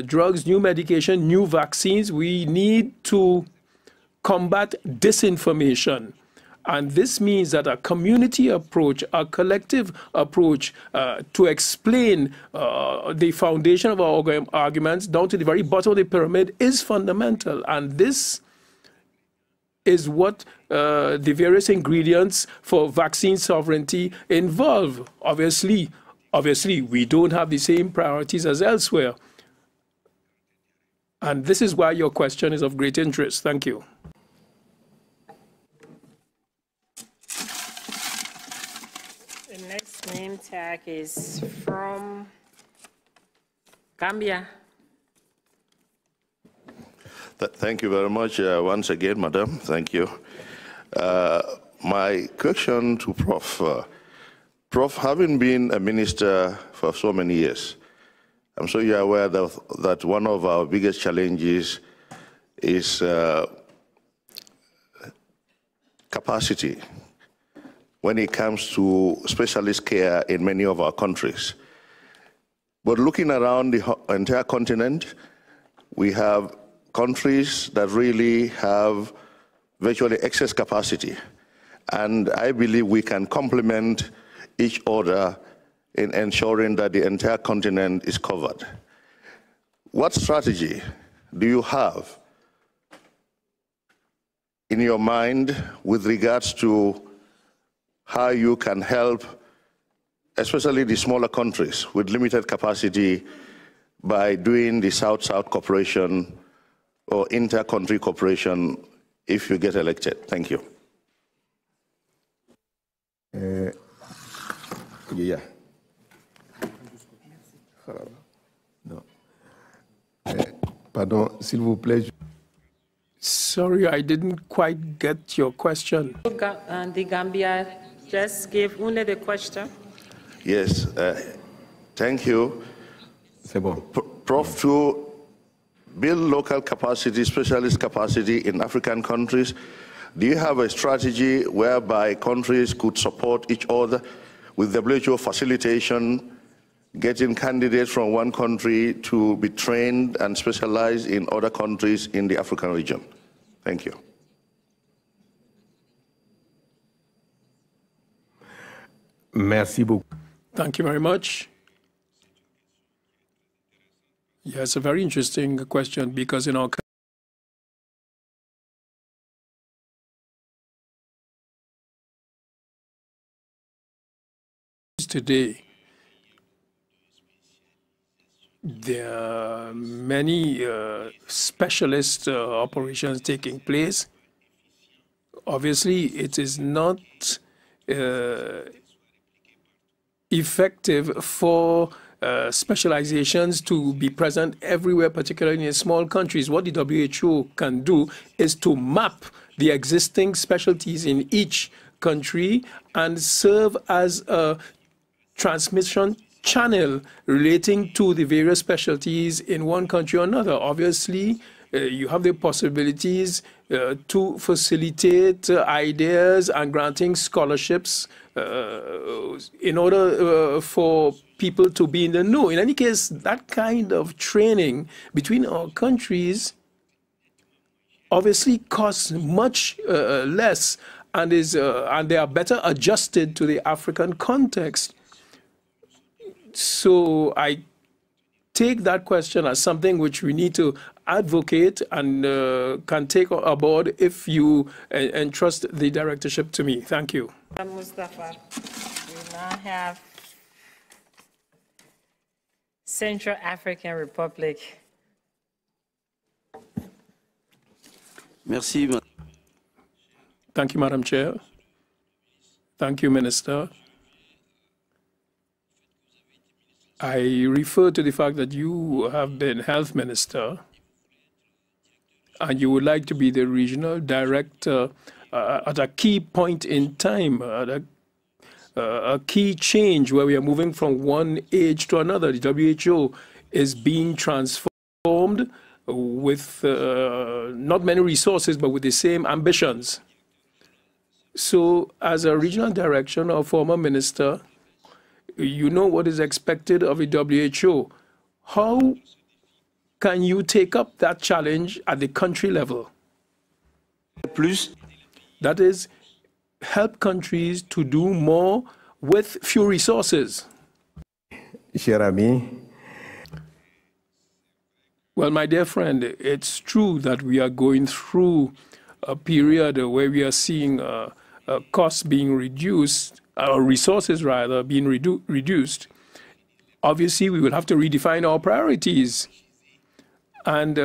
drugs, new medication, new vaccines, we need to combat disinformation. And this means that a community approach, a collective approach to explain the foundation of our arguments down to the very bottom of the pyramid is fundamental. And this is what the various ingredients for vaccine sovereignty involve. Obviously, we don't have the same priorities as elsewhere. And this is why your question is of great interest. Thank you. The next name tag is from Gambia. Thank you very much once again, Madam. Thank you. My question to Prof. Prof, having been a minister for so many years, I'm sure you're aware that one of our biggest challenges is capacity when it comes to specialist care in many of our countries. But looking around the entire continent, we have countries that really have virtually excess capacity. And I believe we can complement each other in ensuring that the entire continent is covered. What strategy do you have in your mind with regards to how you can help especially the smaller countries with limited capacity, by doing the South-South cooperation or inter-country cooperation if you get elected? Thank you. Yeah. No. Pardon, s'il vous plaît. Sorry, I didn't quite get your question. The Gambia just gave only the question. Yes, thank you. C'est bon. Prof, to build local capacity, specialist capacity in African countries, do you have a strategy whereby countries could support each other with WHO facilitation, getting candidates from one country to be trained and specialized in other countries in the African region? Thank you. Merci beaucoup. Thank you very much. Yes, a very interesting question, because in our today, there are many specialist operations taking place. Obviously, it is not effective for specializations to be present everywhere, particularly in small countries. What the WHO can do is to map the existing specialties in each country and serve as a transmission channel relating to the various specialties in one country or another. Obviously, you have the possibilities to facilitate ideas and granting scholarships in order for people to be in the know. In any case, that kind of training between our countries obviously costs much less and they are better adjusted to the African context. So I take that question as something which we need to advocate and can take aboard if you entrust the directorship to me. Thank you. Mustafa, we now have Central African Republic. Merci. Thank you, Madam Chair. Thank you, Minister. I refer to the fact that you have been health minister and you would like to be the regional director at a key point in time, at a key change where we are moving from one age to another. The WHO is being transformed with not many resources, but with the same ambitions. So as a regional director or former minister, you know what is expected of a WHO. How can you take up that challenge at the country level? Plus, that is, help countries to do more with few resources. Cher ami. Well, my dear friend, it's true that we are going through a period where we are seeing costs being reduced, or resources rather being reduced. Obviously, we will have to redefine our priorities and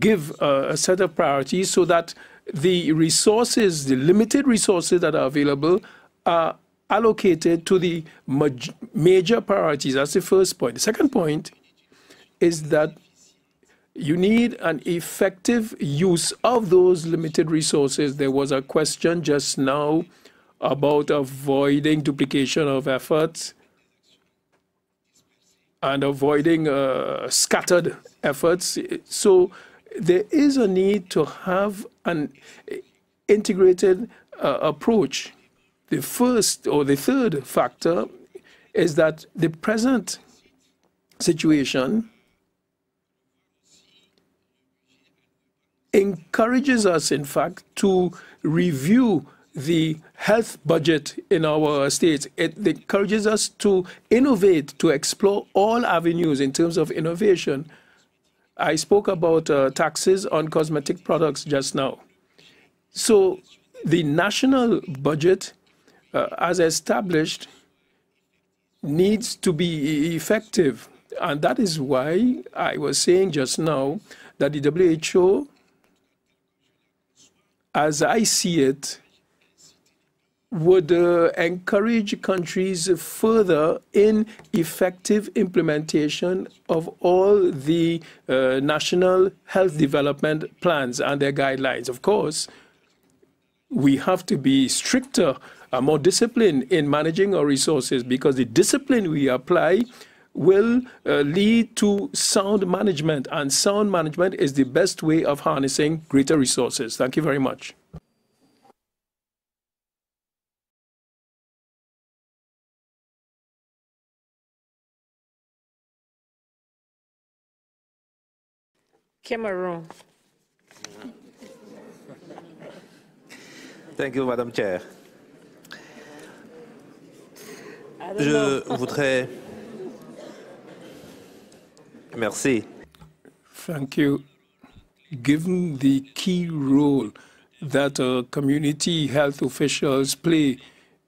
give a set of priorities so that the resources, the limited resources that are available, are allocated to the major priorities. That's the first point. The second point is that you need an effective use of those limited resources. There was a question just now about avoiding duplication of efforts and avoiding scattered efforts. So there is a need to have an integrated approach. The first or the third factor is that the present situation encourages us, in fact, to review the health budget in our states. It encourages us to innovate, to explore all avenues in terms of innovation. I spoke about taxes on cosmetic products just now. So the national budget, as established, needs to be effective. And that is why I was saying just now that the WHO, as I see it, would encourage countries further in effective implementation of all the national health development plans and their guidelines. Of course, we have to be stricter, more disciplined in managing our resources, because the discipline we apply will lead to sound management, and sound management is the best way of harnessing greater resources. Thank you very much. Cameroon. Thank you, Madam Chair. Je voudrais... Merci. Thank you. Given the key role that community health officials play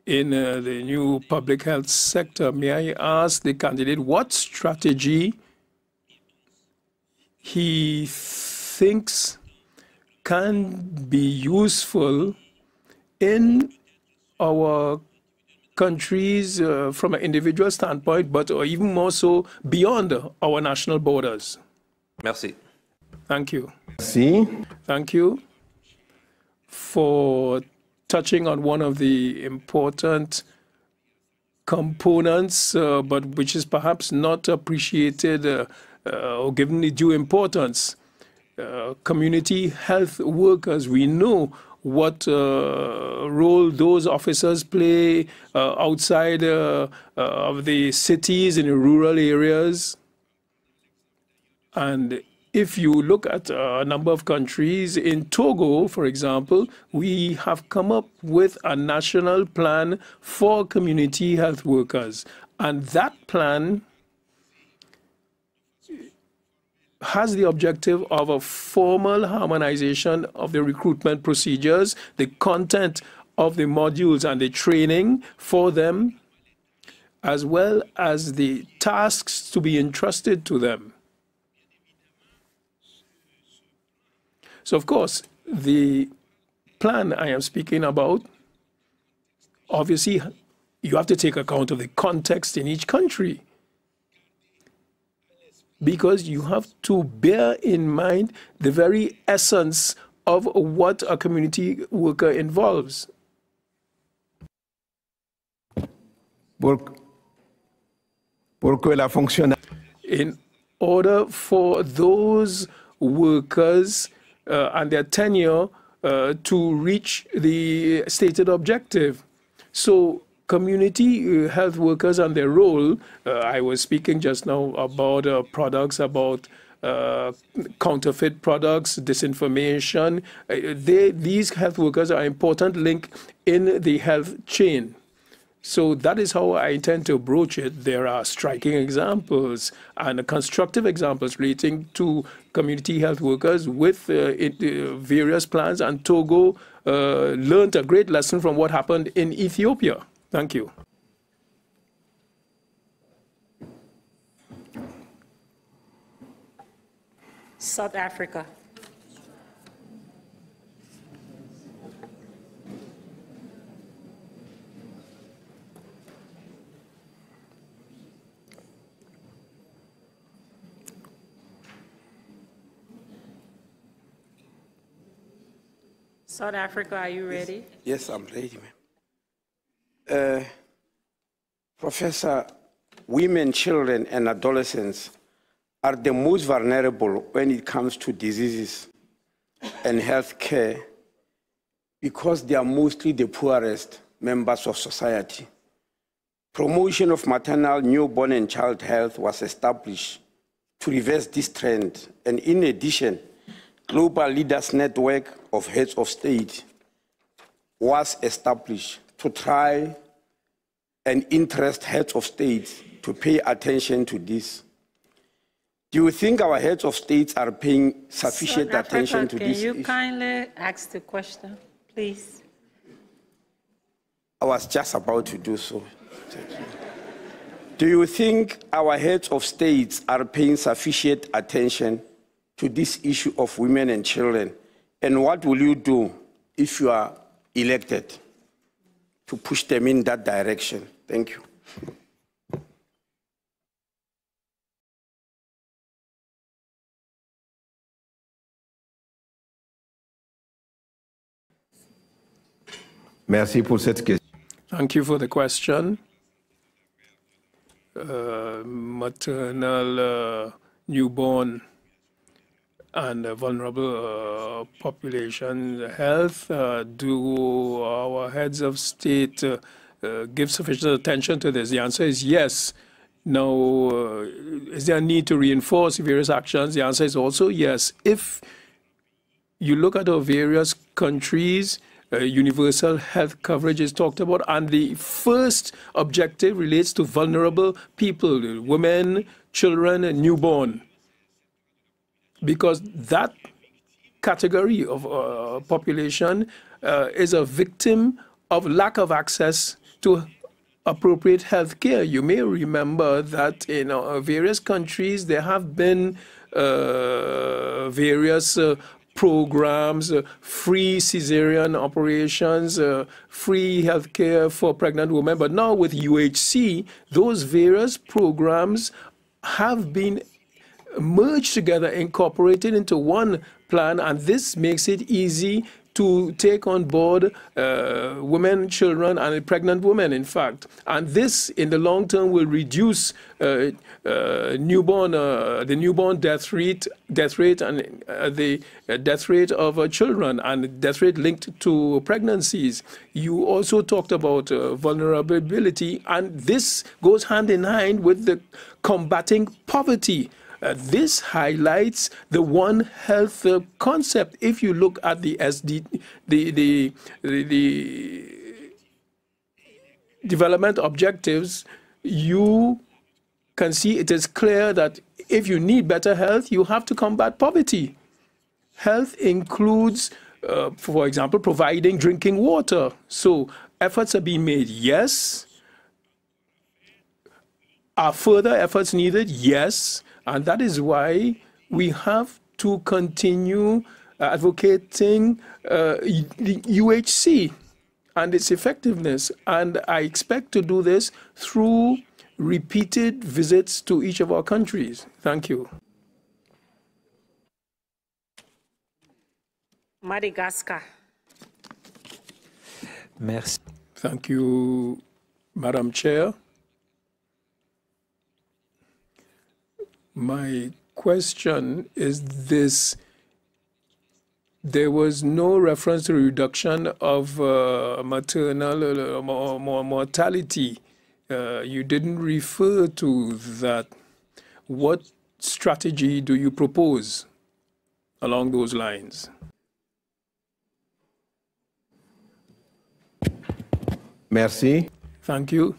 in the new public health sector, may I ask the candidate what strategy he thinks can be useful in our countries from an individual standpoint, but even more so beyond our national borders? Merci. Thank you. Merci. Thank you for touching on one of the important components, but which is perhaps not appreciated or given the due importance. Community health workers, we know what role those officers play outside of the cities in the rural areas. And if you look at a number of countries, in Togo, for example, we have come up with a national plan for community health workers. And that plan has the objective of a formal harmonization of the recruitment procedures, the content of the modules and the training for them, as well as the tasks to be entrusted to them. So, of course, the plan I am speaking about, obviously, you have to take account of the context in each country, because you have to bear in mind the very essence of what a community worker involves. In order for those workers and their tenure to reach the stated objective. So community health workers and their role, I was speaking just now about products, about counterfeit products, disinformation. These health workers are an important link in the health chain. So that is how I intend to approach it. There are striking examples and constructive examples relating to community health workers with various plans, and Togo learned a great lesson from what happened in Ethiopia. Thank you. South Africa. South Africa, are you ready? Yes, I'm ready, ma'am. Professor, women, children, and adolescents are the most vulnerable when it comes to diseases and health care because they are mostly the poorest members of society. Promotion of maternal, newborn, and child health was established to reverse this trend, and in addition, Global Leaders Network of Heads of State was established to try and interest heads of states to pay attention to this. Do you think our heads of states are paying sufficient attention to this issue? Can you kindly ask the question, please? was just about to do so. Do you think our heads of states are paying sufficient attention to this issue of women and children? And what will you do if you are elected to push them in that direction? Thank you. Merci pour cette question. Thank you for the question. Maternal, newborn, and vulnerable population health. Do our heads of state give sufficient attention to this? The answer is yes. Now, is there a need to reinforce various actions? The answer is also yes. If you look at our various countries, universal health coverage is talked about, and the first objective relates to vulnerable people, women, children, and newborn, because that category of population is a victim of lack of access to appropriate health care. You may remember that in various countries there have been various programs, free cesarean operations, free health care for pregnant women. But now with UHC, those various programs have been merged together, incorporated into one plan, and this makes it easy to take on board women, children, and pregnant women, in fact. And this, in the long term, will reduce the newborn death rate, and the death rate of children, and death rate linked to pregnancies. You also talked about vulnerability, and this goes hand in hand with the combating poverty. This highlights the One Health concept. If you look at the development objectives, you can see it is clear that if you need better health, you have to combat poverty. Health includes, for example, providing drinking water. So efforts are being made, yes. Are further efforts needed? Yes. And that is why we have to continue advocating the UHC and its effectiveness. And I expect to do this through repeated visits to each of our countries. Thank you. Madagascar. Merci. Thank you, Madam Chair. My question is this. There was no reference to reduction of maternal mortality. You didn't refer to that. What strategy do you propose along those lines? Merci. Thank you.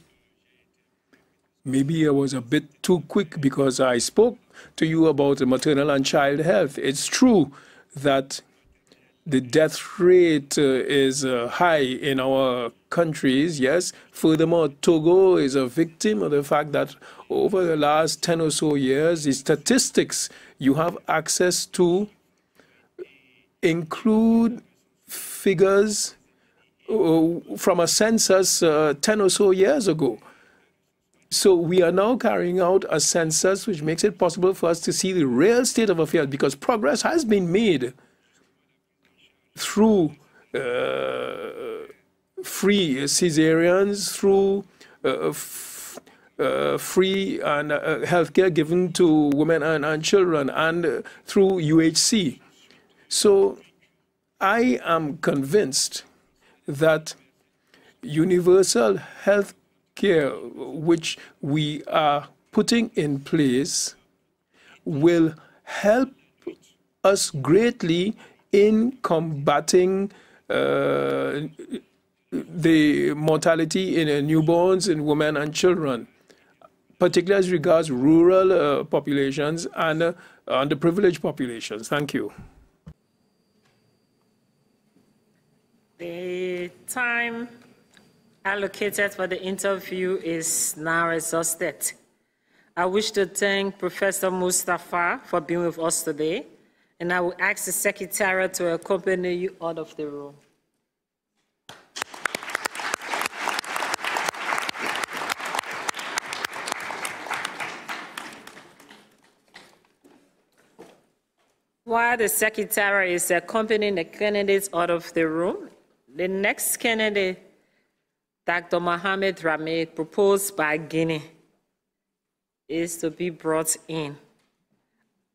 Maybe I was a bit too quick because I spoke to you about maternal and child health. It's true that the death rate is high in our countries, yes. Furthermore, Togo is a victim of the fact that over the last 10 or so years, the statistics you have access to include figures from a census 10 or so years ago. So we are now carrying out a census which makes it possible for us to see the real state of affairs, because progress has been made through free cesareans, through free and healthcare given to women and children, and through UHC. So I am convinced that universal health care, which we are putting in place, will help us greatly in combating the mortality in newborns, in women and children, particularly as regards rural populations and underprivileged populations. Thank you. The time allocated for the interview is now exhausted. I wish to thank Professor Mustafa for being with us today, and I will ask the Secretary to accompany you out of the room. While the Secretary is accompanying the candidates out of the room, the next candidate, Dr. Mohamed Rame, proposed by Guinea, is to be brought in.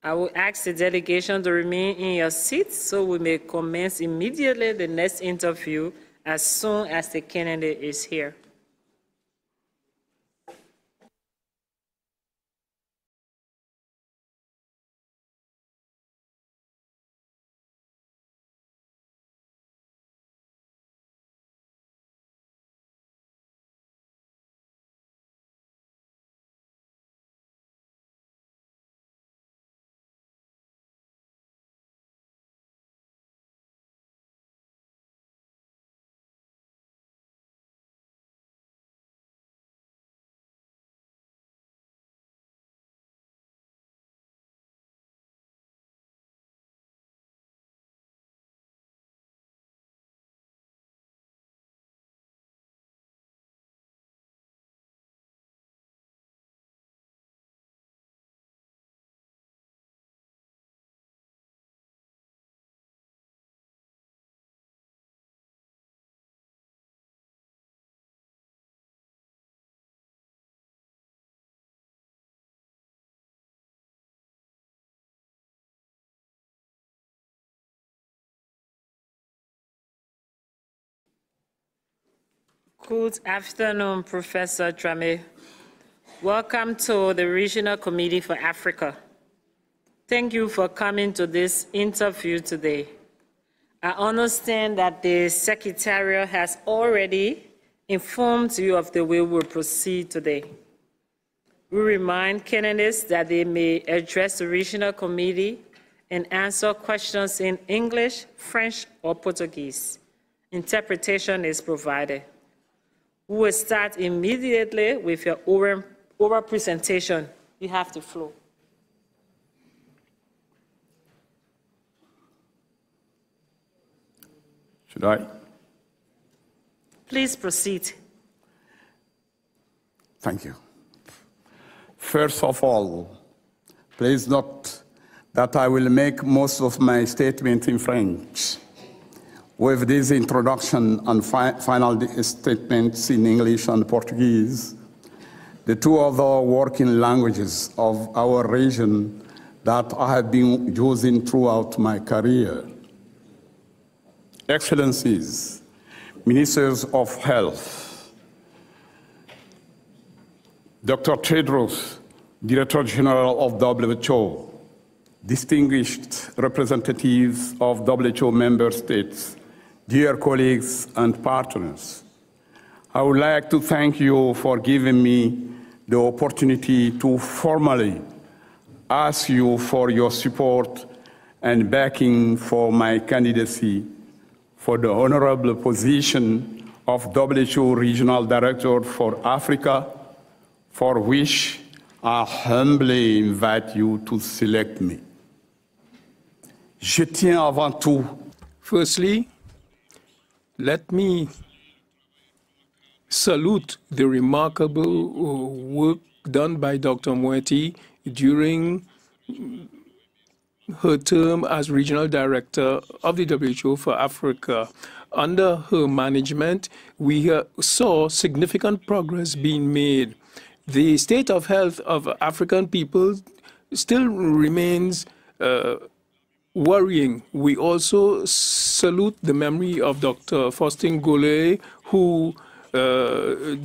I will ask the delegation to remain in your seats so we may commence immediately the next interview as soon as the candidate is here. Good afternoon, Professor Drame. Welcome to the Regional Committee for Africa. Thank you for coming to this interview today. I understand that the Secretariat has already informed you of the way we'll proceed today. We remind candidates that they may address the Regional Committee and answer questions in English, French, or Portuguese. Interpretation is provided. We will start immediately with your oral presentation. You have the floor. Should I? Please proceed. Thank you. First of all, please note that I will make most of my statement in French, with this introduction and final statements in English and Portuguese, the two other working languages of our region that I have been using throughout my career. Excellencies, Ministers of Health, Dr. Tedros, Director General of WHO, distinguished representatives of WHO member states, dear colleagues and partners, I would like to thank you for giving me the opportunity to formally ask you for your support and backing for my candidacy for the honorable position of WHO Regional Director for Africa, for which I humbly invite you to select me. Je tiens avant tout. Firstly, let me salute the remarkable work done by Dr. Moeti during her term as Regional Director of the WHO for Africa. Under her management, we saw significant progress being made. The state of health of African people still remains worrying. We also salute the memory of Dr. Faustin Gole, who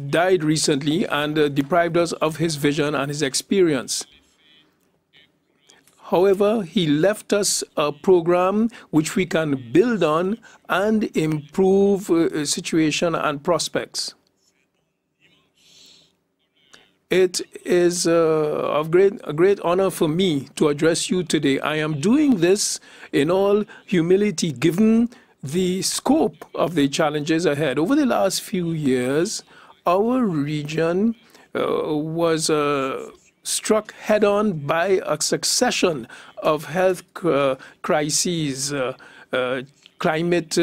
died recently and deprived us of his vision and his experience. However, he left us a program which we can build on and improve situation and prospects. It is a great honor for me to address you today. I am doing this in all humility, given the scope of the challenges ahead. Over the last few years, our region was struck head-on by a succession of health crises, climate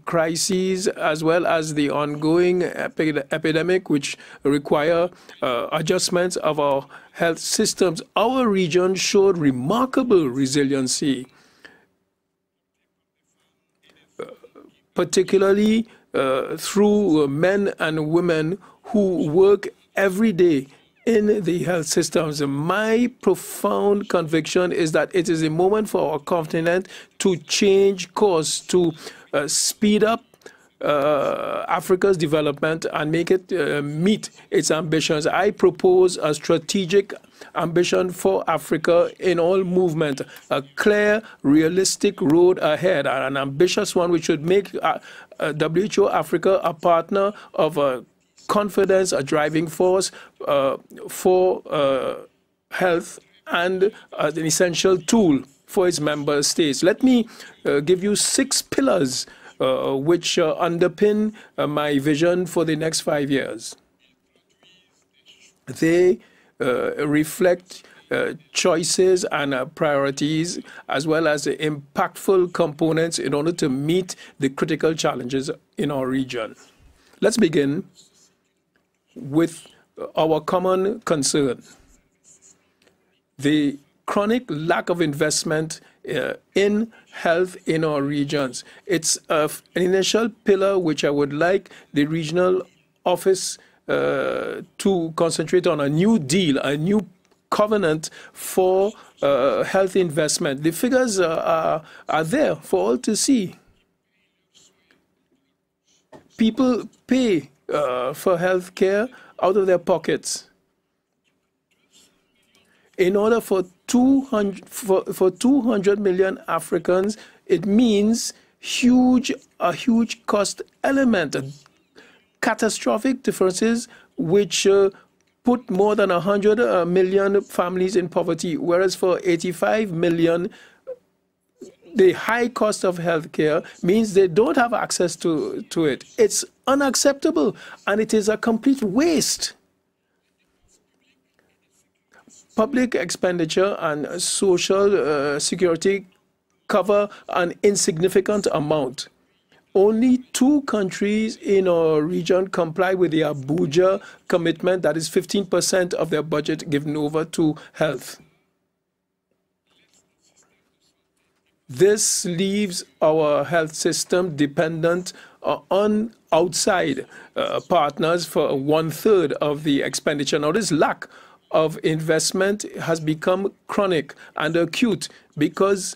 crises, as well as the ongoing epidemic, which require adjustments of our health systems. Our region showed remarkable resiliency, particularly through men and women who work every day in the health systems. My profound conviction is that it is a moment for our continent to change course, to speed up Africa's development and make it meet its ambitions. I propose a strategic ambition for Africa in all movement, a clear, realistic road ahead, and an ambitious one which should make WHO Africa a partner of confidence, a driving force for health, and an essential tool for its member states. Let me give you 6 pillars which underpin my vision for the next 5 years. They reflect choices and priorities, as well as impactful components in order to meet the critical challenges in our region. Let's begin with our common concern: the chronic lack of investment in health in our regions. It's an initial pillar which I would like the regional office to concentrate on: a new deal, a new covenant for health investment. The figures are there for all to see. People pay for health care out of their pockets. In order for 200 million Africans, it means a huge cost element, catastrophic differences which put more than 100 million families in poverty, whereas for 85 million, the high cost of healthcare means they don't have access to it. It's unacceptable, and it is a complete waste. Public expenditure and social security cover an insignificant amount. Only 2 countries in our region comply with the Abuja commitment, that is 15% of their budget given over to health. This leaves our health system dependent on outside partners for 1/3 of the expenditure. Now, this lack of investment has become chronic and acute because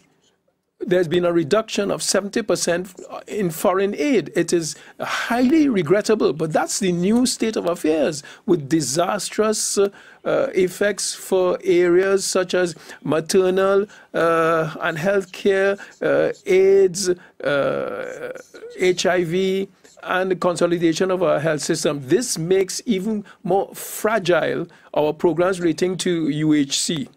there's been a reduction of 70% in foreign aid. It is highly regrettable, but that's the new state of affairs, with disastrous effects for areas such as maternal and healthcare, AIDS, HIV, and the consolidation of our health system. This makes even more fragile our programs relating to UHC.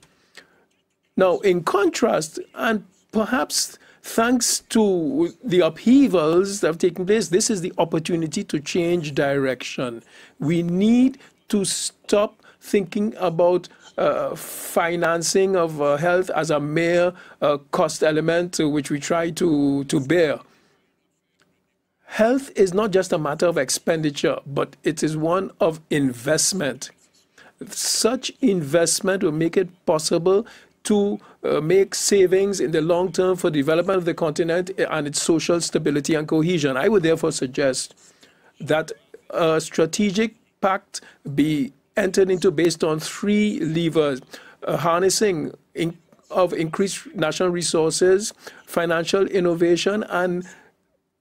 Now, in contrast, and perhaps thanks to the upheavals that have taken place, this is the opportunity to change direction. We need to stop thinking about financing of health as a mere cost element which we try to bear. Health is not just a matter of expenditure, but it is one of investment. Such investment will make it possible to make savings in the long term for the development of the continent and its social stability and cohesion. I would therefore suggest that a strategic pact be entered into based on 3 levers: harnessing of increased national resources, financial innovation, and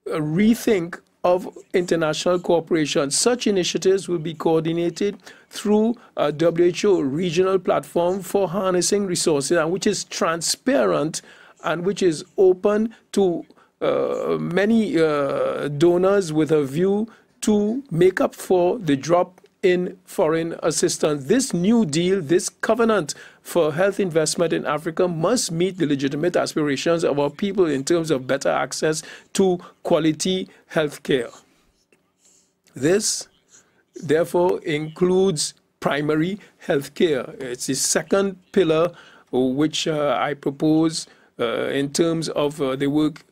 a rethink of international cooperation. Such initiatives will be coordinated through a WHO regional platform for harnessing resources, and which is transparent and which is open to many donors with a view to make up for the drop in foreign assistance. This new deal, this covenant for health investment in Africa must meet the legitimate aspirations of our people in terms of better access to quality health care. This, therefore, includes primary health care. It's the second pillar which I propose in terms of the work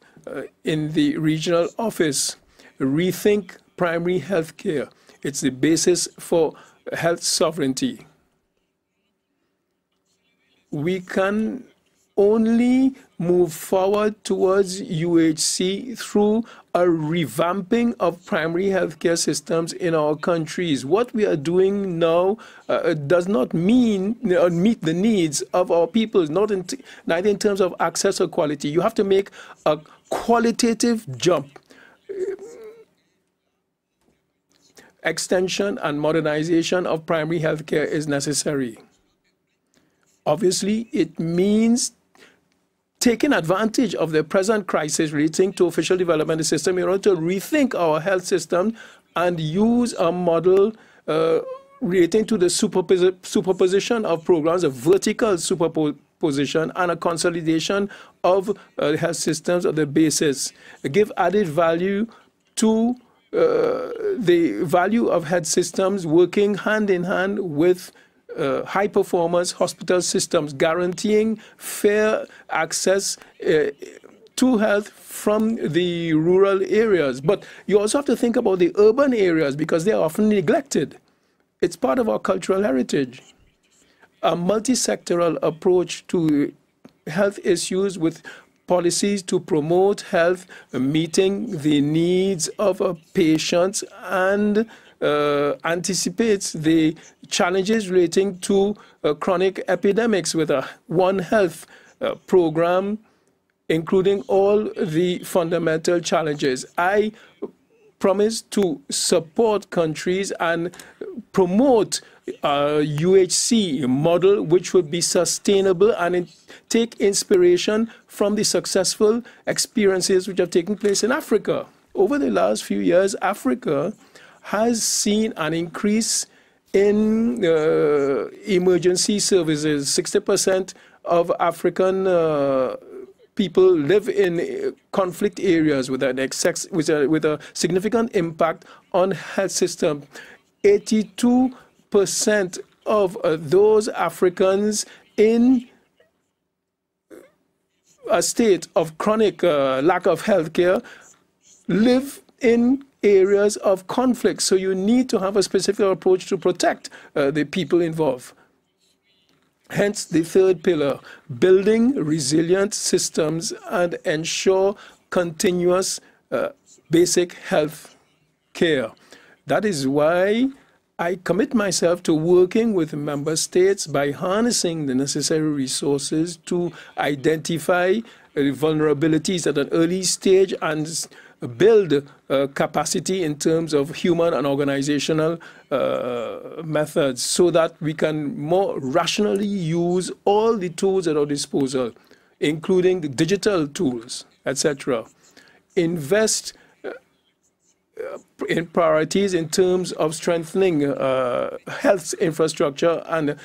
in the regional office. Rethink primary health care. It's the basis for health sovereignty. We can only move forward towards UHC through a revamping of primary healthcare systems in our countries. What we are doing now does not meet the needs of our people, neither in terms of access or quality. You have to make a qualitative jump. Extension and modernization of primary healthcare is necessary. Obviously, it means taking advantage of the present crisis relating to official development system in order to rethink our health system and use a model relating to the superposition of programs, a vertical superposition, and a consolidation of health systems on the basis. Give added value to the value of health systems working hand in hand with high-performance hospital systems, guaranteeing fair access to health from the rural areas. But you also have to think about the urban areas because they are often neglected. It's part of our cultural heritage. A multi-sectoral approach to health issues with policies to promote health, meeting the needs of patients, and anticipates the challenges relating to chronic epidemics with a One Health program, including all the fundamental challenges. I promise to support countries and promote a UHC model which would be sustainable and take inspiration from the successful experiences which have taken place in Africa. Over the last few years, Africa has seen an increase in emergency services. 60% of African people live in conflict areas with a significant impact on health system. 82% of those Africans in a state of chronic lack of health care live in areas of conflict. So you need to have a specific approach to protect the people involved. Hence the third pillar, building resilient systems and ensure continuous basic health care. That is why I commit myself to working with member states by harnessing the necessary resources to identify vulnerabilities at an early stage and build capacity in terms of human and organizational methods so that we can more rationally use all the tools at our disposal, including the digital tools, etc. Invest in priorities in terms of strengthening health infrastructure and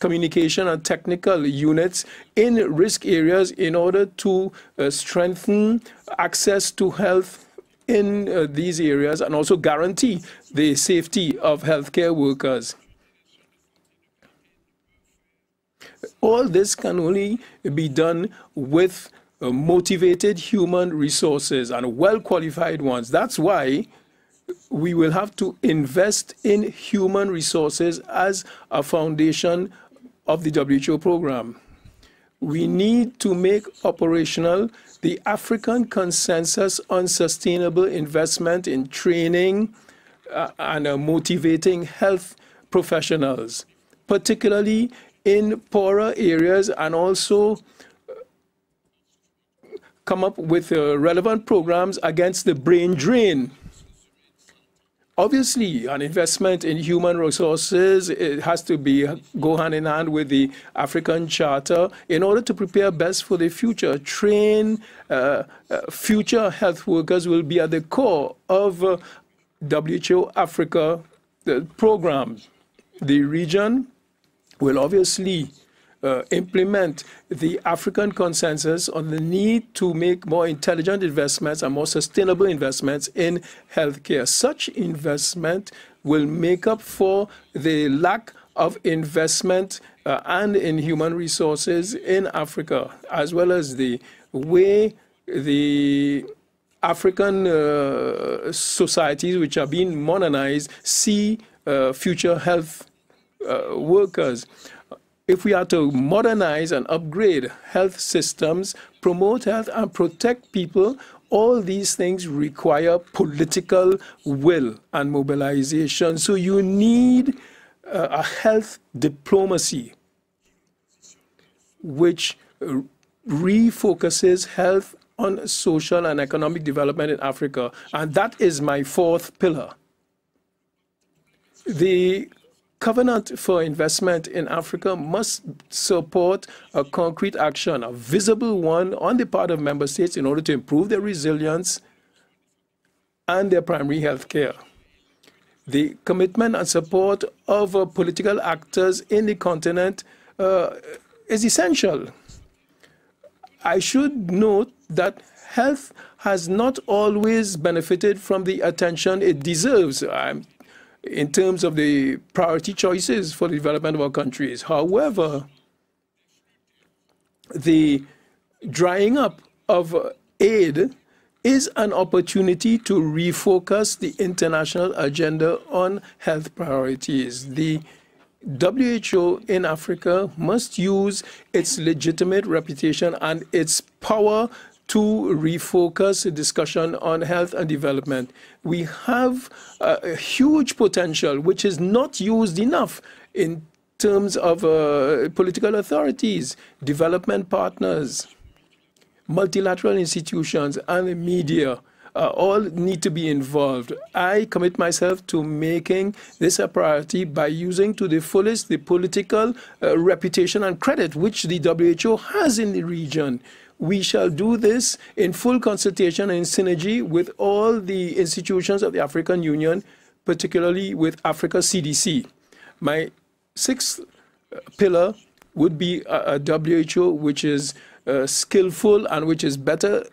communication and technical units in risk areas in order to strengthen access to health in these areas and also guarantee the safety of healthcare workers. All this can only be done with motivated human resources and well-qualified ones. That's why we will have to invest in human resources as a foundation of the WHO program. We need to make operational the African Consensus on Sustainable Investment in Training and motivating health professionals, particularly in poorer areas, and also come up with relevant programs against the brain drain. Obviously, an investment in human resources, it has to go hand in hand with the African Charter in order to prepare best for the future. Train future health workers will be at the core of WHO Africa programs. The region will obviously implement the African consensus on the need to make more intelligent investments and more sustainable investments in healthcare. Such investment will make up for the lack of investment and in human resources in Africa, as well as the way the African societies which are being modernized see future health workers. If we are to modernize and upgrade health systems, promote health and protect people, all these things require political will and mobilization. So you need a health diplomacy which refocuses health on social and economic development in Africa. And that is my fourth pillar. The Covenant for Investment in Africa must support a concrete action, a visible one on the part of member states in order to improve their resilience and their primary health care. The commitment and support of political actors in the continent is essential. I should note that health has not always benefited from the attention it deserves in terms of the priority choices for the development of our countries. However, the drying up of aid is an opportunity to refocus the international agenda on health priorities. The WHO in Africa must use its legitimate reputation and its power to refocus the discussion on health and development. We have a huge potential which is not used enough in terms of political authorities, development partners, multilateral institutions, and the media. All need to be involved. I commit myself to making this a priority by using to the fullest the political reputation and credit which the WHO has in the region. We shall do this in full consultation and synergy with all the institutions of the African Union, particularly with Africa CDC. My sixth pillar would be a WHO which is skillful and which is better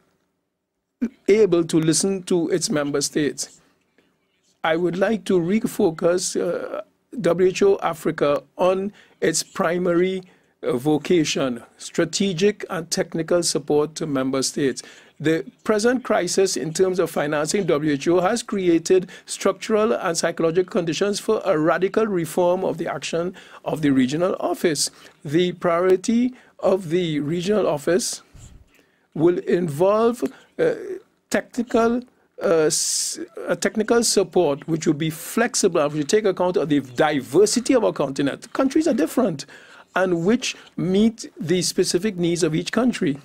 able to listen to its member states. I would like to refocus WHO Africa on its primary vocation, strategic and technical support to member states. The present crisis in terms of financing WHO has created structural and psychological conditions for a radical reform of the action of the regional office. The priority of the regional office will involve technical support which will be flexible and will take account of the diversity of our continent. Countries are different and which meet the specific needs of each country.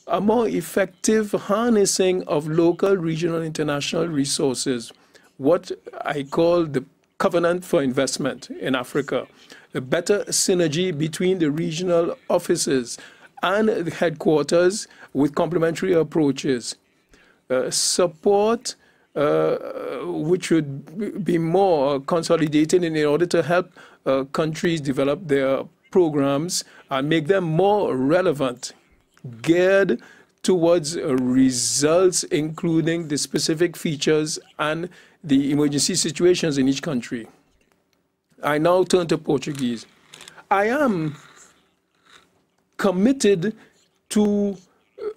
A more effective harnessing of local, regional, international resources, what I call the Covenant for Investment in Africa, a better synergy between the regional offices and the headquarters with complementary approaches, support which would be more consolidated in order to help countries develop their programs and make them more relevant, geared towards results, including the specific features and the emergency situations in each country. I now turn to Portuguese. I am committed to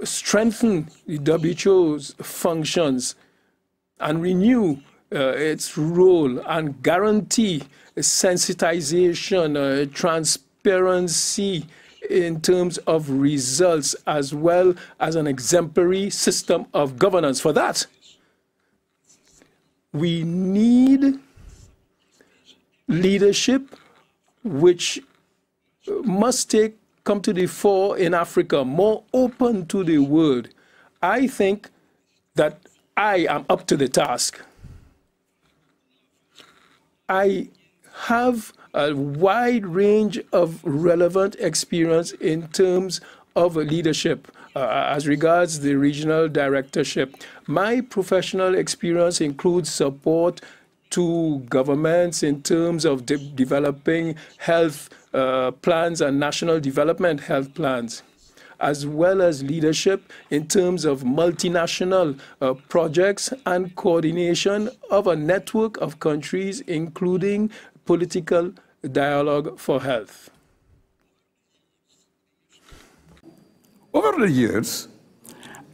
strengthen the WHO's functions and renew its role and guarantee sensitization, transparency in terms of results, as well as an exemplary system of governance. For that, we need leadership which must come to the fore in Africa, more open to the world. I think that I am up to the task. I have a wide range of relevant experience in terms of leadership as regards the regional directorship. My professional experience includes support to governments in terms of developing health plans and national development health plans, as well as leadership in terms of multinational projects and coordination of a network of countries, including political dialogue for health. Over the years,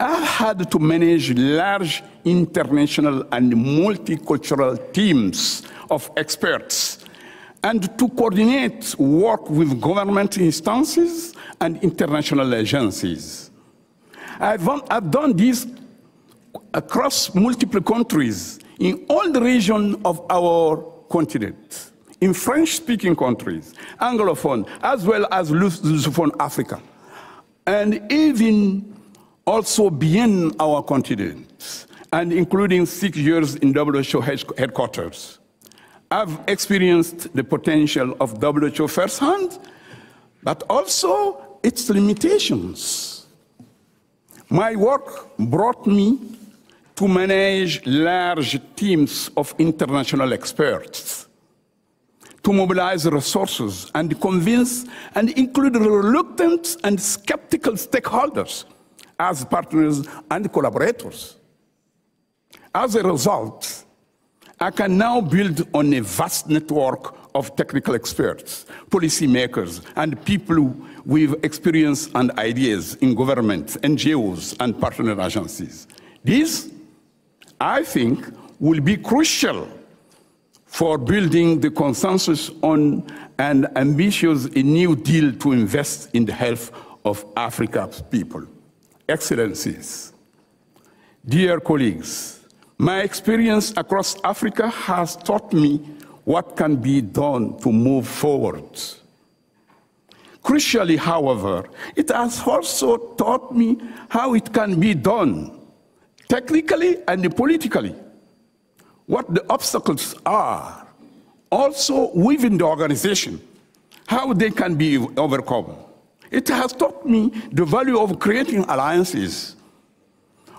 I've had to manage large international and multicultural teams of experts and to coordinate work with government instances and international agencies. I've done this across multiple countries in all the regions of our continent, in French-speaking countries, Anglophone, as well as Lusophone Africa, and even also beyond our continent, and including 6 years in WHO headquarters. I've experienced the potential of WHO firsthand, but also its limitations. My work brought me to manage large teams of international experts, to mobilize resources and convince and include reluctant and skeptical stakeholders as partners and collaborators. As a result, I can now build on a vast network of technical experts, policymakers, and people with experience and ideas in government, NGOs, and partner agencies. This, I think, will be crucial for building the consensus on an ambitious New Deal to invest in the health of Africa's people. Excellencies, dear colleagues, my experience across Africa has taught me what can be done to move forward. Crucially, however, it has also taught me how it can be done, technically and politically, what the obstacles are, also within the organization, how they can be overcome. It has taught me the value of creating alliances,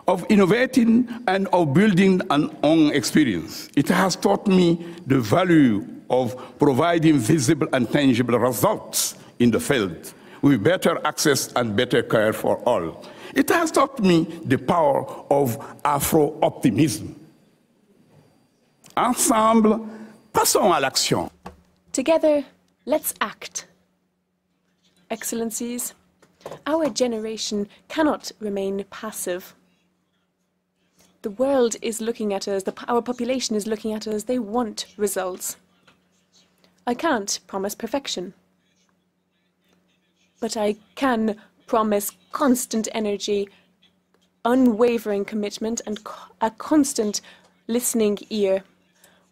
of innovating and of building an own experience. It has taught me the value of providing visible and tangible results in the field with better access and better care for all. It has taught me the power of Afro-optimism. Ensemble, passons à l'action. Together, let's act. Excellencies, our generation cannot remain passive. The world is looking at us, our population is looking at us, they want results. I can't promise perfection, but I can promise constant energy, unwavering commitment, and a constant listening ear.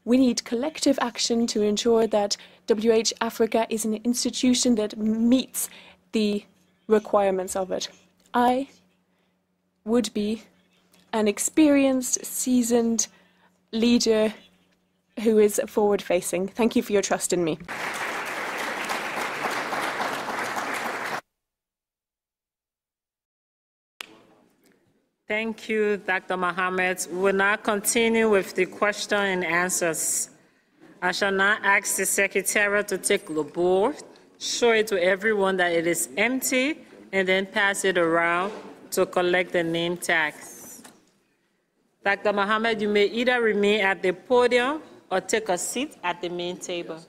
We need collective action to ensure that WH Africa is an institution that meets the requirements of it. I would be an experienced, seasoned leader who is forward-facing. Thank you for your trust in me. Thank you, Dr. Mohammed. We will now continue with the question and answers. I shall now ask the Secretariat to take the board, show it to everyone that it is empty, and then pass it around to collect the name tags. Dr. Mohammed, you may either remain at the podium or take a seat at the main table.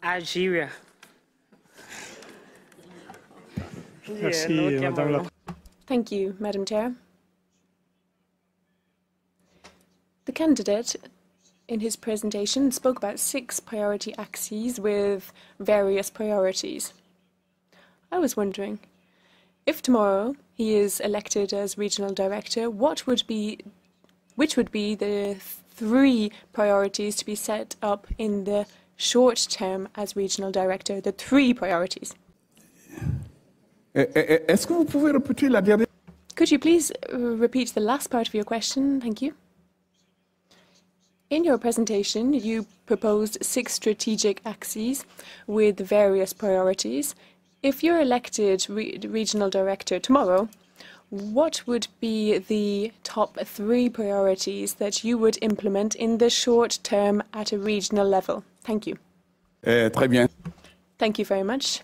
Algeria. Thank you, Madam Chair. The candidate, in his presentation, spoke about 6 priority axes with various priorities. I was wondering, if tomorrow he is elected as regional director, which would be the 3 priorities to be set up in the short term as regional director, the 3 priorities? Could you please repeat the last part of your question? Thank you. In your presentation, you proposed 6 strategic axes with various priorities. If you're elected regional director tomorrow, what would be the top 3 priorities that you would implement in the short term at a regional level? Thank you. Très bien. Thank you very much.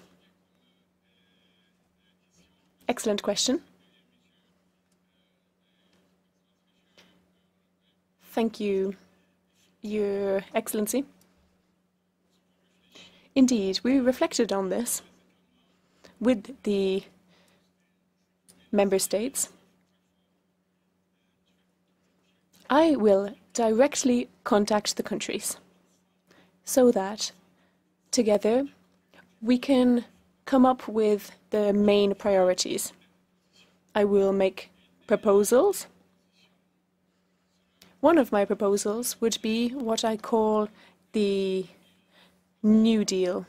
Excellent question. Thank you, Your Excellency. Indeed, we reflected on this with the member states. I will directly contact the countries so that together we can come up with the main priorities. I will make proposals. One of my proposals would be what I call the New Deal,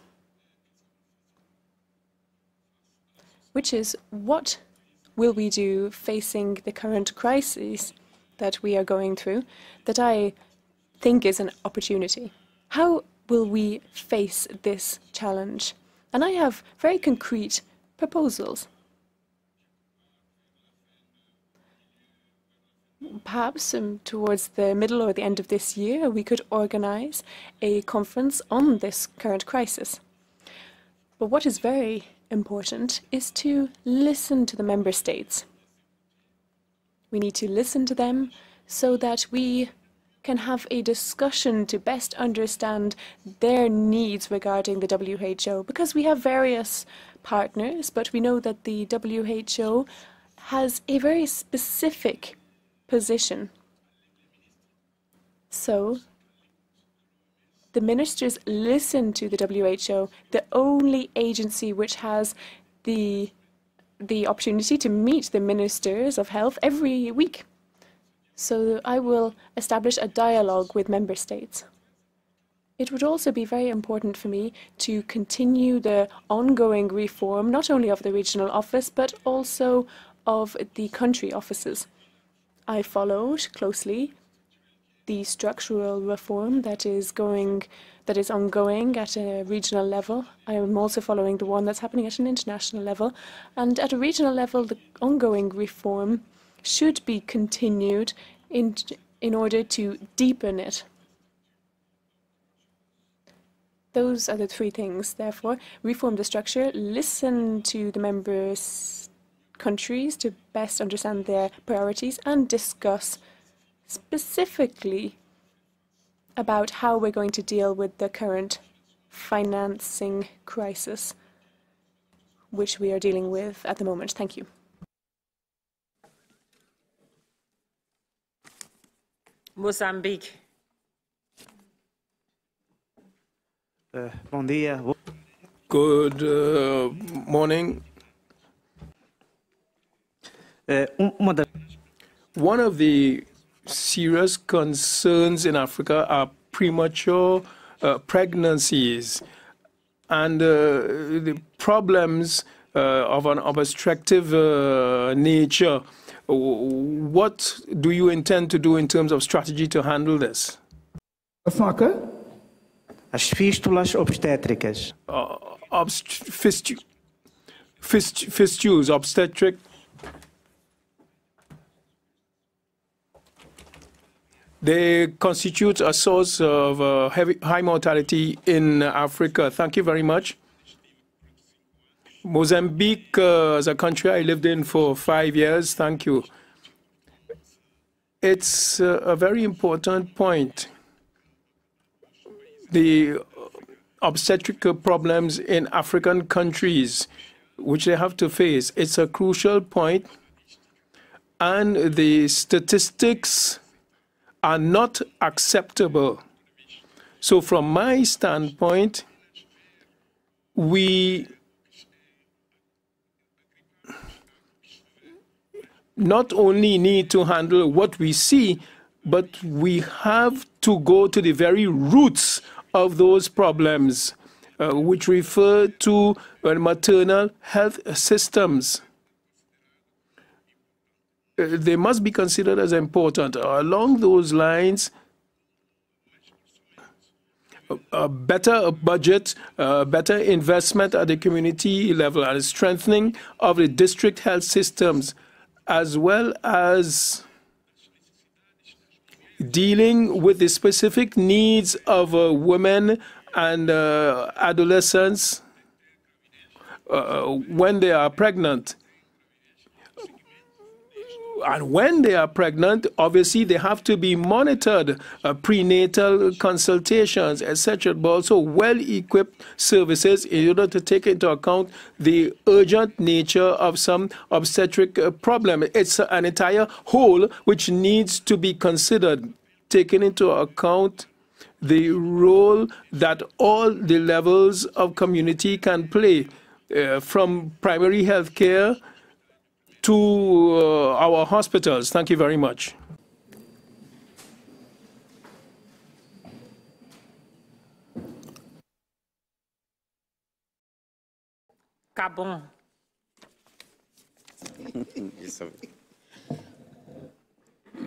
which is what will we do facing the current crisis that we are going through, that I think is an opportunity. How will we face this challenge? And I have very concrete proposals. Perhaps towards the middle or the end of this year, we could organize a conference on this current crisis. But what is very important is to listen to the member states. We need to listen to them so that we can have a discussion to best understand their needs regarding the WHO, because we have various partners, but we know that the WHO has a very specific position. So the ministers listen to the WHO, the only agency which has the opportunity to meet the ministers of health every week. So I will establish a dialogue with member states. It would also be very important for me to continue the ongoing reform, not only of the regional office, but also of the country offices. I followed closely the structural reform that is ongoing at a regional level. I am also following the one that's happening at an international level. And at a regional level, the ongoing reform should be continued in order to deepen it. Those are the 3 things, therefore. Reform the structure, listen to the countries to best understand their priorities, and discuss specifically about how we're going to deal with the current financing crisis which we are dealing with at the moment. Thank you. Mozambique. Bom dia. Good morning. One of the serious concerns in Africa are premature pregnancies and the problems of an obstructive nature. What do you intend to do in terms of strategy to handle this? As fístulas obstétricas. Fistulas, obstetric. They constitute a source of high mortality in Africa. Thank you very much. Mozambique is a country I lived in for 5 years. Thank you. It's a very important point. The obstetric problems in African countries, which they have to face. It's a crucial point, and the statistics are not acceptable. So from my standpoint, we not only need to handle what we see, but we have to go to the very roots of those problems, which refer to maternal health systems. They must be considered as important. Along those lines, a better budget, better investment at the community level, and strengthening of the district health systems, as well as dealing with the specific needs of women and adolescents when they are pregnant. And when they are pregnant, obviously they have to be monitored, prenatal consultations, etc., but also well-equipped services in order to take into account the urgent nature of some obstetric problem. It's an entire whole which needs to be considered, taking into account the role that all the levels of community can play, from primary health care to our hospitals. Thank you very much. Gabon.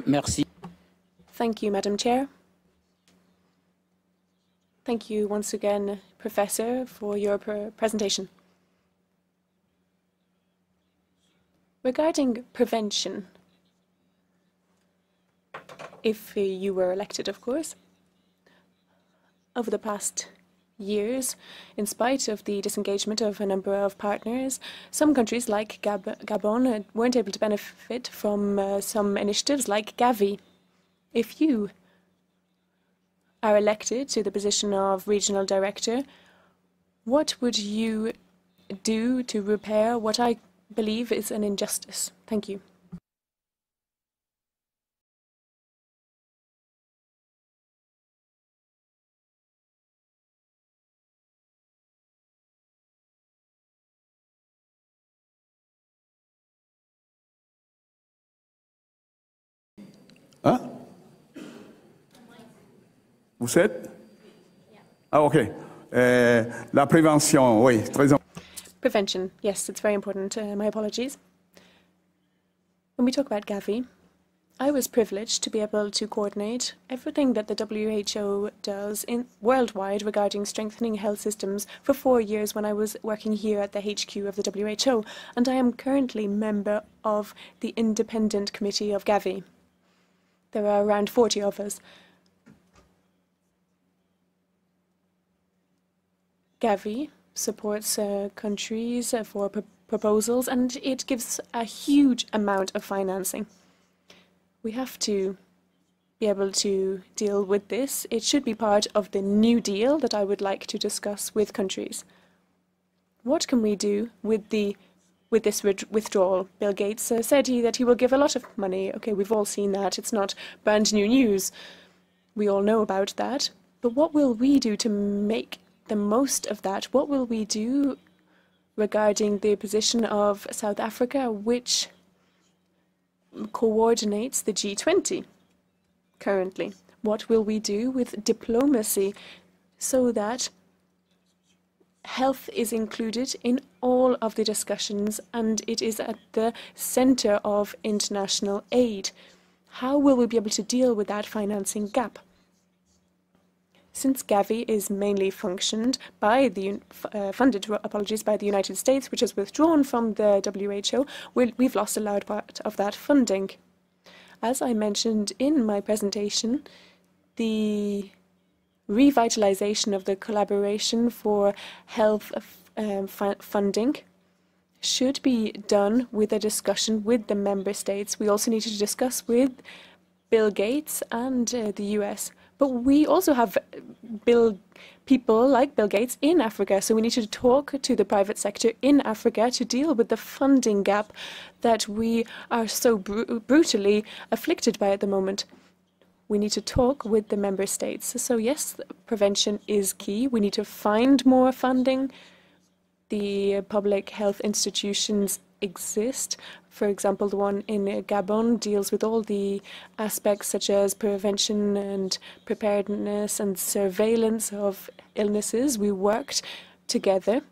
Merci. Thank you, Madam Chair. Thank you once again, Professor, for your presentation. Regarding prevention, if you were elected, of course, over the past years, in spite of the disengagement of a number of partners, some countries like Gabon weren't able to benefit from some initiatives like Gavi. If you are elected to the position of regional director, what would you do to repair what I believe is an injustice? Thank you. Hein? Vous êtes? Ah, OK. La prévention, oui, très important. Prevention, yes, it's very important. My apologies. When we talk about Gavi, I was privileged to be able to coordinate everything that the WHO does worldwide regarding strengthening health systems for 4 years when I was working here at the HQ of the WHO, and I am currently member of the Independent Committee of Gavi. There are around 40 of us. Gavi supports countries for proposals, and it gives a huge amount of financing. We have to be able to deal with this. It should be part of the New Deal that I would like to discuss with countries. What can we do with this withdrawal? Bill Gates said that he will give a lot of money. Okay, we've all seen that. It's not brand new news. We all know about that. But what will we do to make the most of that? What will we do regarding the position of South Africa, which coordinates the G20 currently? What will we do with diplomacy so that health is included in all of the discussions and it is at the center of international aid? How will we be able to deal with that financing gap? Since Gavi is mainly funded by the United States, which has withdrawn from the WHO, we've lost a large part of that funding. As I mentioned in my presentation, the revitalization of the collaboration for health funding should be done with a discussion with the member states. We also need to discuss with Bill Gates and the US. But we also have people like Bill Gates in Africa. So we need to talk to the private sector in Africa to deal with the funding gap that we are so brutally afflicted by at the moment. We need to talk with the member states. So yes, prevention is key. We need to find more funding. The public health institutions exist. For example, the one in Gabon deals with all the aspects such as prevention and preparedness and surveillance of illnesses. We worked together.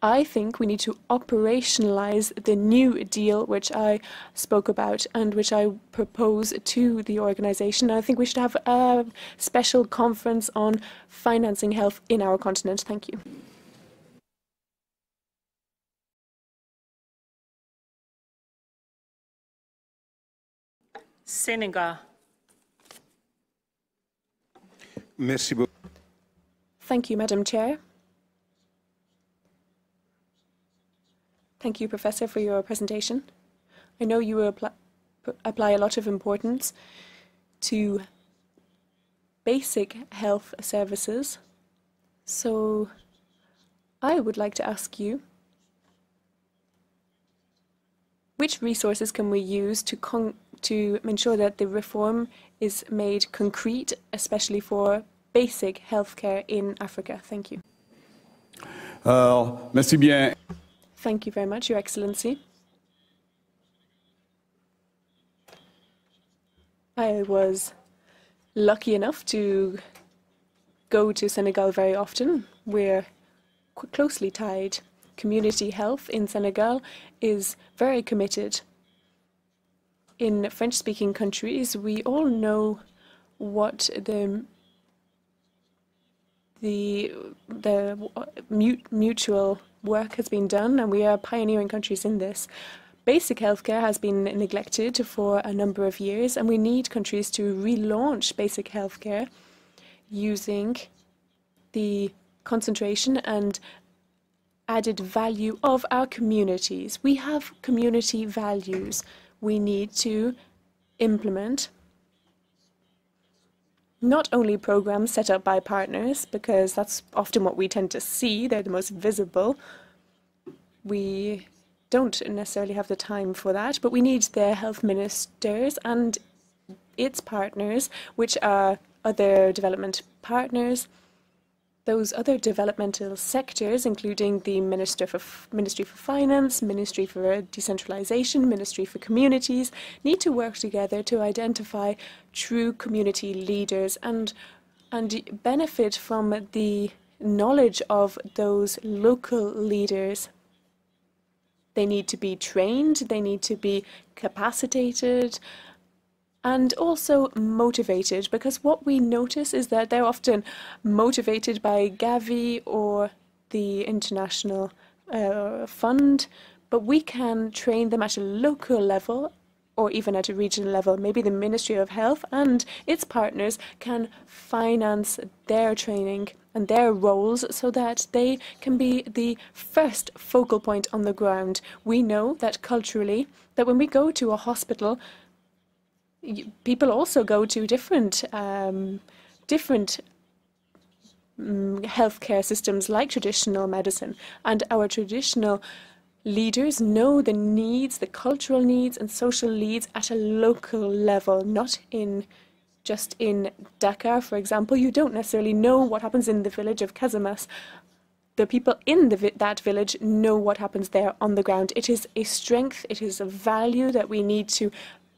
I think we need to operationalize the new deal which I spoke about and which I propose to the organization. I think we should have a special conference on financing health in our continent. Thank you. Senegal. Merci beaucoup. Thank you, Madam Chair. Thank you, Professor, for your presentation. I know you apply a lot of importance to basic health services. So I would like to ask you, which resources can we use to ensure that the reform is made concrete, especially for basic healthcare in Africa? Thank you. Merci bien. Thank you very much, Your Excellency. I was lucky enough to go to Senegal very often. We're closely tied. Community health in Senegal is very committed. In French-speaking countries, we all know what the mutual work has been done, and we are pioneering countries in this. Basic healthcare has been neglected for a number of years, and we need countries to relaunch basic healthcare using the concentration and added value of our communities. We have community values we need to implement. Not only programs set up by partners, because that's often what we tend to see, they're the most visible. We don't necessarily have the time for that, but we need the health ministers and its partners, which are other development partners. Those other developmental sectors, including the Ministry for Finance, Ministry for Decentralization, Ministry for Communities, need to work together to identify true community leaders and benefit from the knowledge of those local leaders. They need to be trained, they need to be capacitated, and also motivated, because what we notice is that they're often motivated by Gavi or the International Fund, but we can train them at a local level or even at a regional level. Maybe the Ministry of Health and its partners can finance their training and their roles so that they can be the first focal point on the ground. We know that culturally, that when we go to a hospital, people also go to different healthcare systems like traditional medicine, and our traditional leaders know the needs, the cultural needs and social needs at a local level, not just in Dakar, for example. You don't necessarily know what happens in the village of Casamas. The people in that village know what happens there on the ground. It is a strength, it is a value that we need to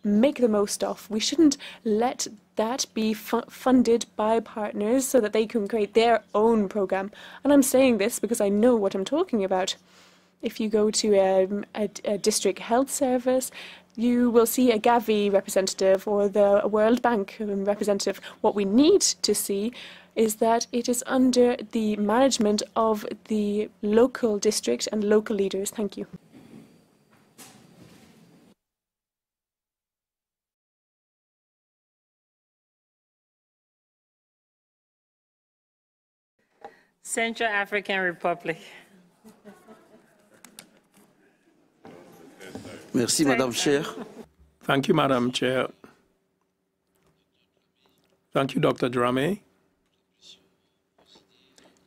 make the most of. We shouldn't let that be funded by partners so that they can create their own program. And I'm saying this because I know what I'm talking about. If you go to a district health service, you will see a Gavi representative or the World Bank representative. What we need to see is that it is under the management of the local district and local leaders. Thank you. Central African Republic. Merci, Madam Chair. Thank you, Madam Chair. Thank you, Dr. Dramé.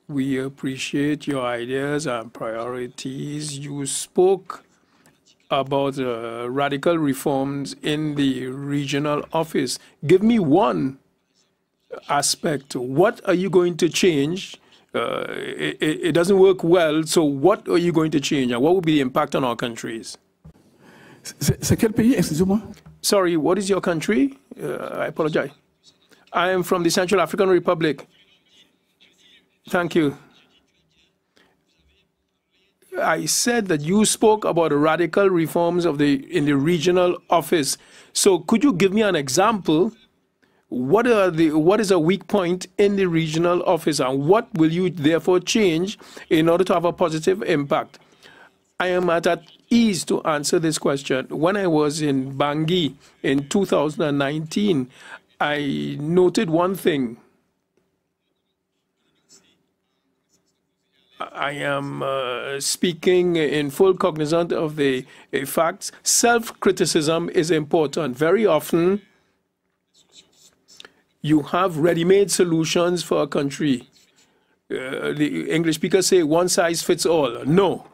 We appreciate your ideas and priorities. You spoke about radical reforms in the regional office. Give me one aspect. What are you going to change? It doesn't work well, so what are you going to change, and what will be the impact on our countries? C'est quel pays, excusez-moi? Sorry, what is your country? I apologize. I am from the Central African Republic. Thank you. I said that you spoke about the radical reforms in the regional office. So could you give me an example? What is a weak point in the regional office, and what will you therefore change in order to have a positive impact? I am at ease to answer this question. When I was in Bangui in 2019, I noted one thing. I am speaking in full cognizance of the facts. Self-criticism is important. Very often, you have ready-made solutions for a country. The English speakers say one size fits all. No.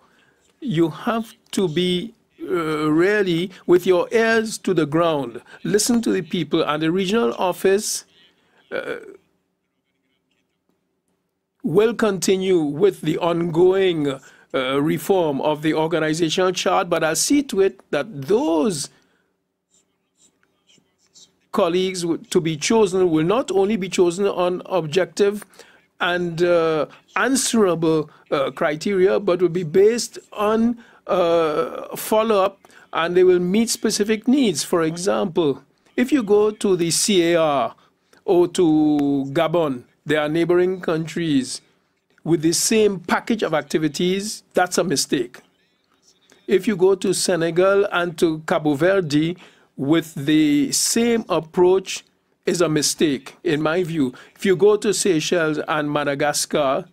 You have to be really with your ears to the ground. Listen to the people, and the regional office will continue with the ongoing reform of the organizational chart, but I'll see to it that those colleagues to be chosen will not only be chosen on objective and answerable criteria, but will be based on follow-up, and they will meet specific needs. For example, if you go to the CAR or to Gabon, they are neighboring countries with the same package of activities, that's a mistake. If you go to Senegal and to Cabo Verde with the same approach, is a mistake, in my view. If you go to Seychelles and Madagascar,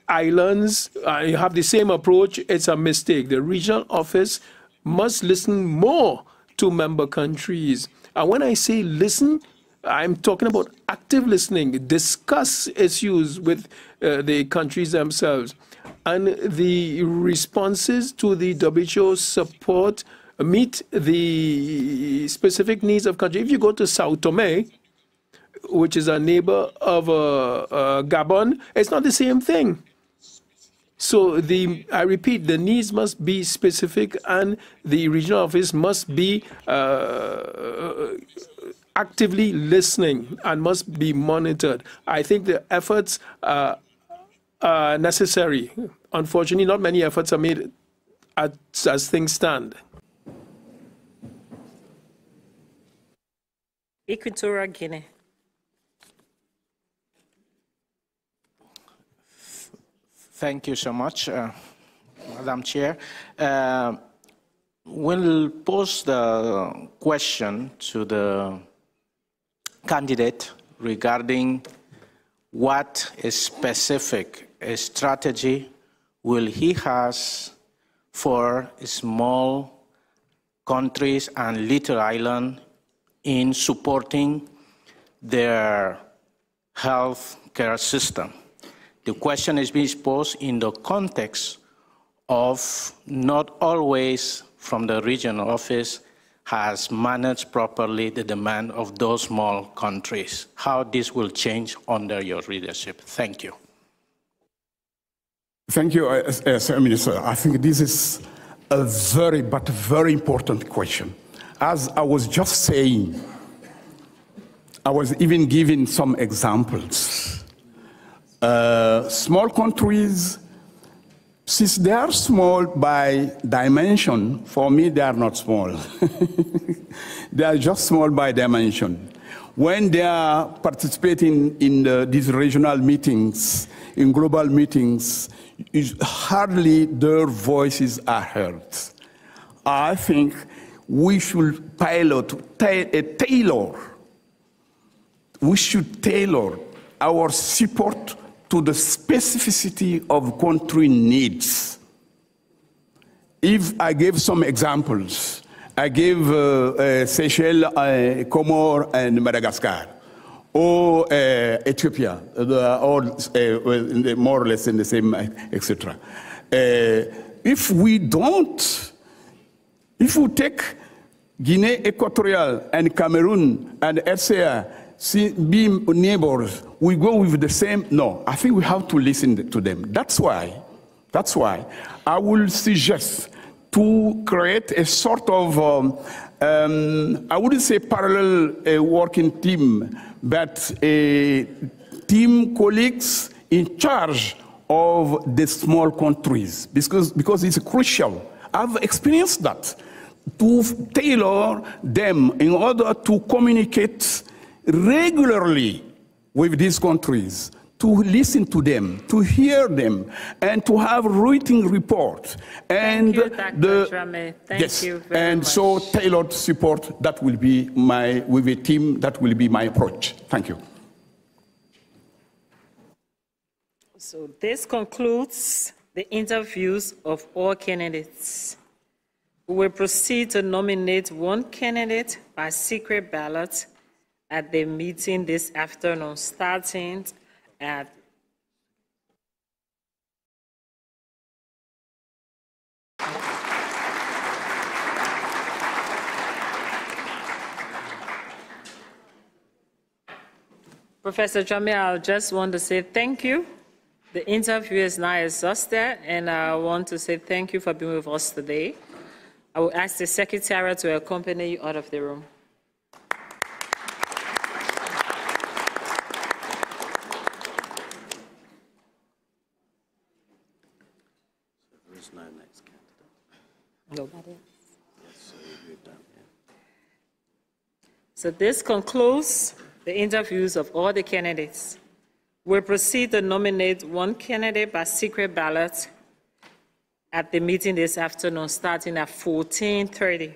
islands, you have the same approach, it's a mistake. The regional office must listen more to member countries. And when I say listen, I'm talking about active listening, discuss issues with the countries themselves. And the responses to the WHO support meet the specific needs of countries. If you go to Sao Tome, which is a neighbor of Gabon, it's not the same thing. So I repeat, the needs must be specific, and the regional office must be actively listening and must be monitored. I think the efforts are necessary. Unfortunately, not many efforts are made as things stand. Equatorial Guinea. Thank you so much, Madam Chair. We'll pose the question to the candidate regarding what specific strategy will he has for small countries and little islands in supporting their health care system. The question is being posed in the context of not always from the regional office has managed properly the demand of those small countries. How this will change under your leadership. Thank you. Thank you, Sir Minister. I think this is a very important question. As I was just saying, I was even giving some examples. Small countries, since they are small by dimension, for me they are not small. They are just small by dimension. When they are participating in these regional meetings, in global meetings, hardly their voices are heard. I think we should we should tailor our support to the specificity of country needs. If I give some examples, I give Seychelles, Comoros, and Madagascar. or Ethiopia, all more or less in the same, etc. If we take Guinea Equatorial and Cameroon and RCA, be neighbors, we go with the same, no, I think we have to listen to them. That's why I will suggest to create a sort of, I wouldn't say parallel working team, but a team colleagues in charge of the small countries, because it's crucial. I've experienced that, to tailor them in order to communicate regularly with these countries, to listen to them, to hear them, and to have written report. And Thank you, Dr. Drame. Thank you very much. So tailored support, that will be with a team, that will be my approach. Thank you. So this concludes the interviews of all candidates. We will proceed to nominate one candidate by secret ballot at the meeting this afternoon, starting at Professor Drame, I just want to say thank you. The interview is now exhausted, and I want to say thank you for being with us today. I will ask the Secretary to accompany you out of the room. There is no next candidate. Nobody. Yes, so we moved down here. So this concludes the interviews of all the candidates. We'll proceed to nominate one candidate by secret ballot at the meeting this afternoon, starting at 14:30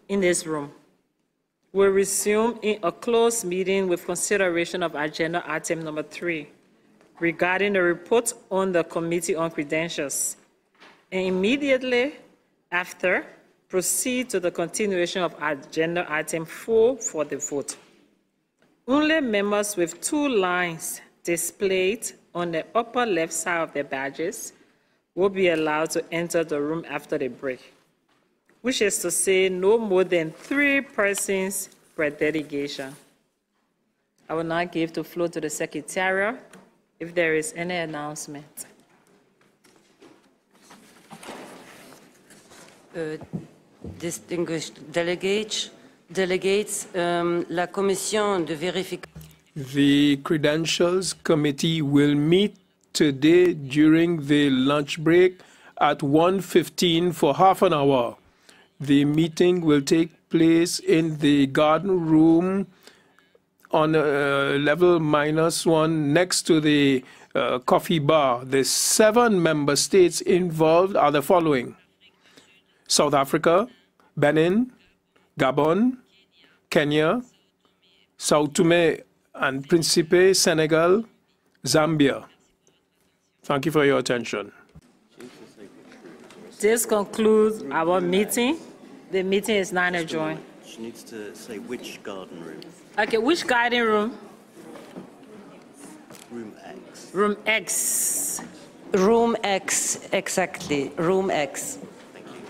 in this room. We'll resume in a closed meeting with consideration of agenda item number 3 regarding the report on the Committee on Credentials. And immediately after, proceed to the continuation of agenda item 4 for the vote. Only members with 2 lines displayed on the upper left side of their badges will be allowed to enter the room after the break, which is to say no more than 3 persons per delegation. I will now give the floor to the Secretariat if there is any announcement. Distinguished delegates, la commission de vérification. The Credentials Committee will meet today during the lunch break at 1:15 for half an hour. The meeting will take place in the garden room on level -1 next to the coffee bar. The 7 member states involved are the following: South Africa, Benin, Gabon, Kenya, Sao Tome and Principe, Senegal, Zambia. Thank you for your attention. This concludes our meeting. The meeting is now adjourned. She needs to say which garden room. Okay, which garden room? Room X. Room X. Room X, exactly. Room X. Thank you.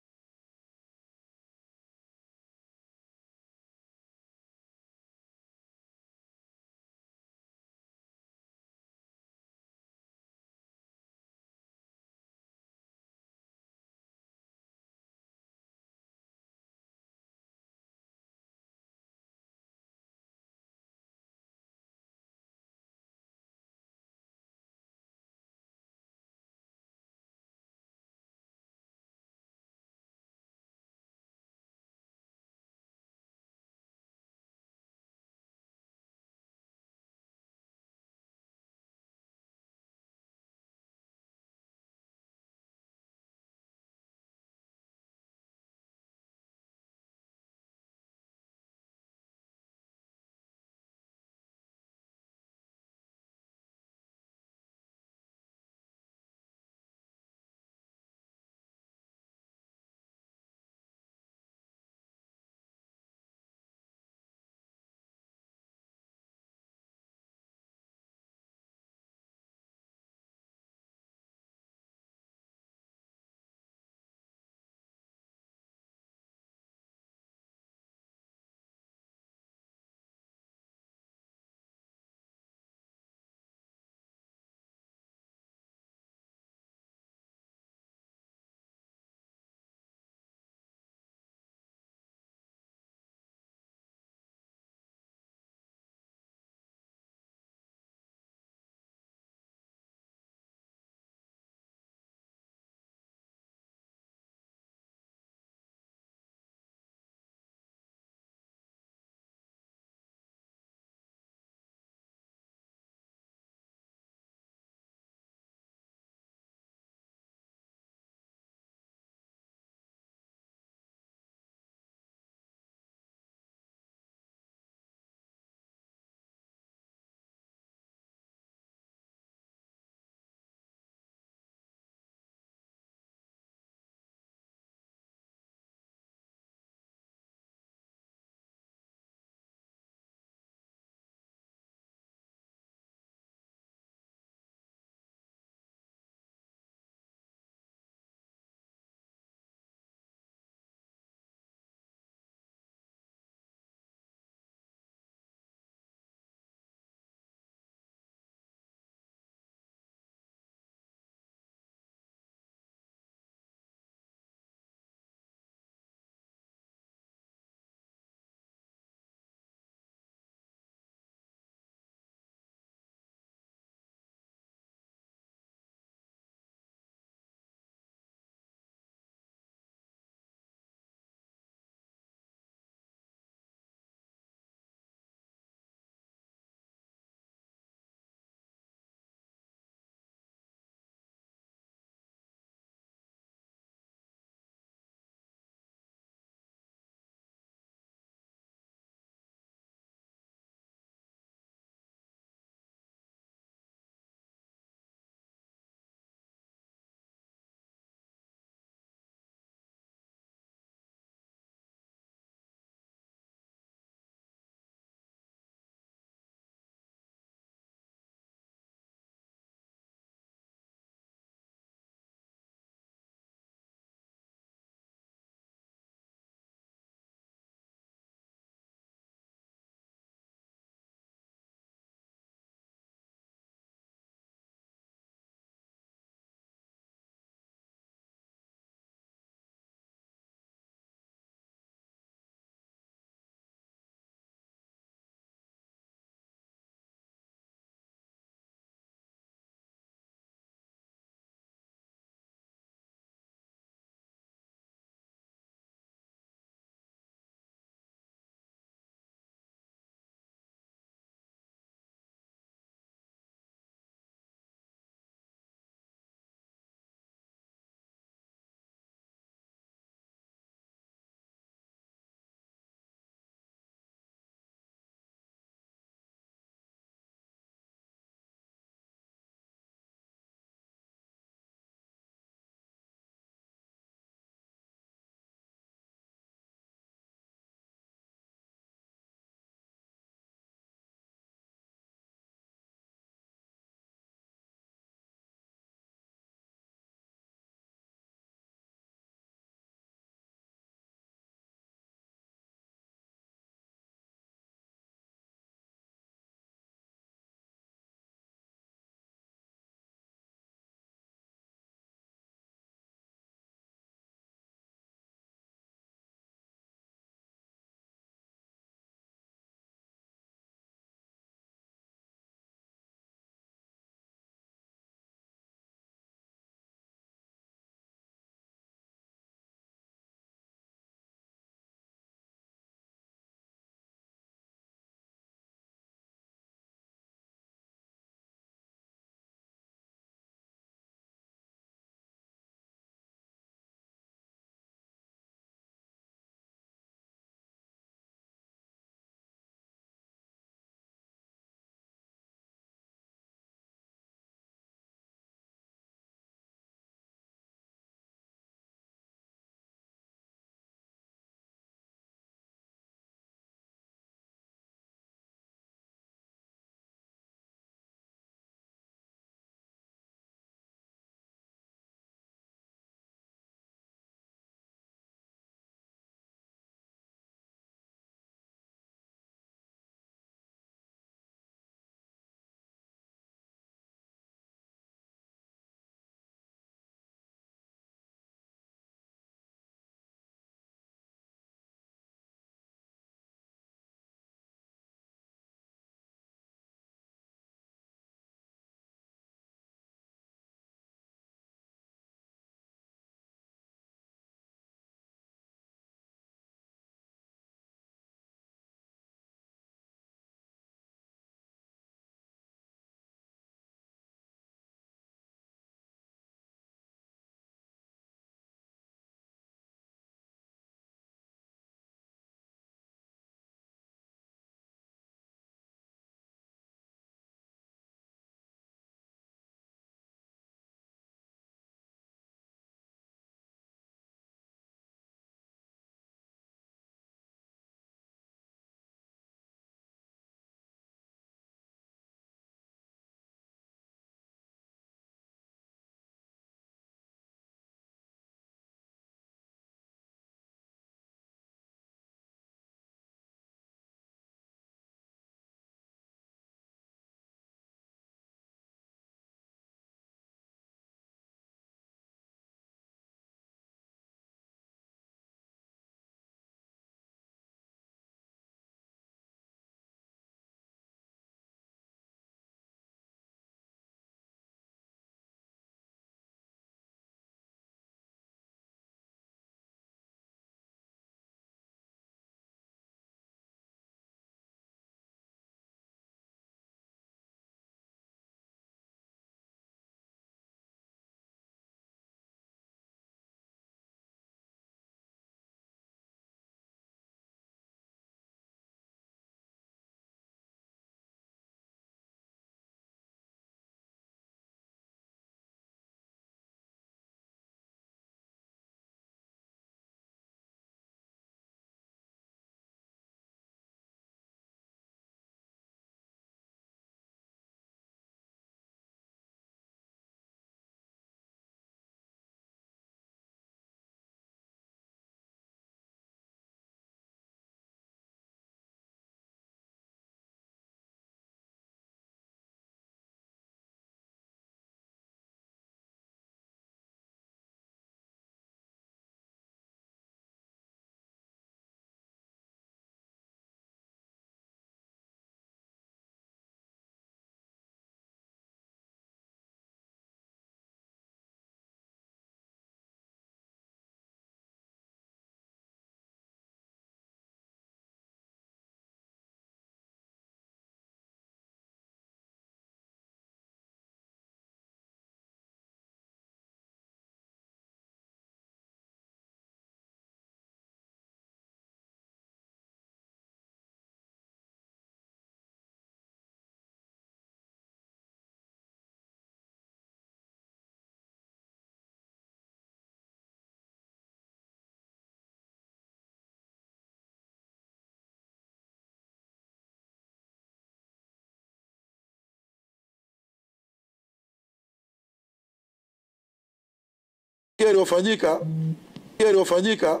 iliyofanyika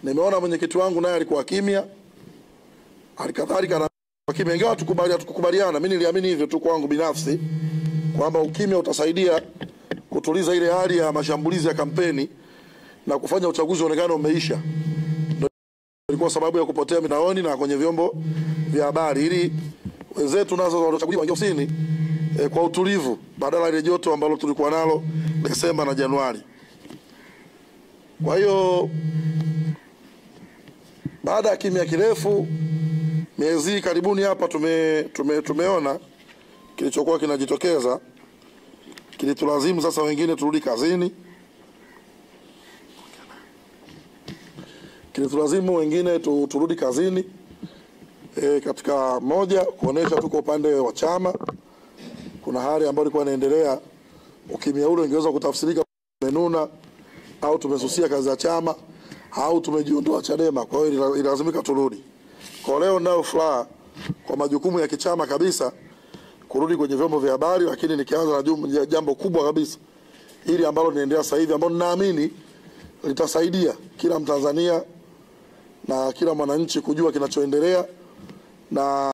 nimeona mwenyekiti wangu naye alikuwa kimya, alikadhalika na kimya, ingawa tukubaliana. Mimi niliamini hivyo tu kwangu binafsi kwamba ukimya utasaidia kutuliza ile hali ya mashambulizi ya kampeni na kufanya uchaguzi uonekane umeisha. Ndio ilikuwa sababu ya kupotea mitandaoni na kwenye vyombo vya habari, ili wenzetu nazo wanachaguliwa ofisini kwa utulivu badala ile joto ambalo tulikuwa nalo Desemba na Januari. Kwa hiyo baada ya kimya kirefu, miezi karibuni hapa tumeona kilichokuwa kinajitokeza, kilitulazimu sasa wengine turudi kazini. Kilitulazimu wengine turudi kazini katika moja kuonesha tuko upande wa chama. Kuna hali ambayo ilikuwa inaendelea, ukimya ule ungeweza kutafsirika tumenuna au tumesusia kazi za chama au tumejiondoa Chadema. Kwa hiyo ilazimika turudi. Kwa leo nao furaha kwa majukumu ya kichama kabisa kurudi kwenye vyombo vya habari, lakini nikianza na jambo kubwa kabisa hili ambalo linaendelea sasa hivi, ambalo naamini litasaidia kila Mtanzania na kila mwananchi kujua kinachoendelea na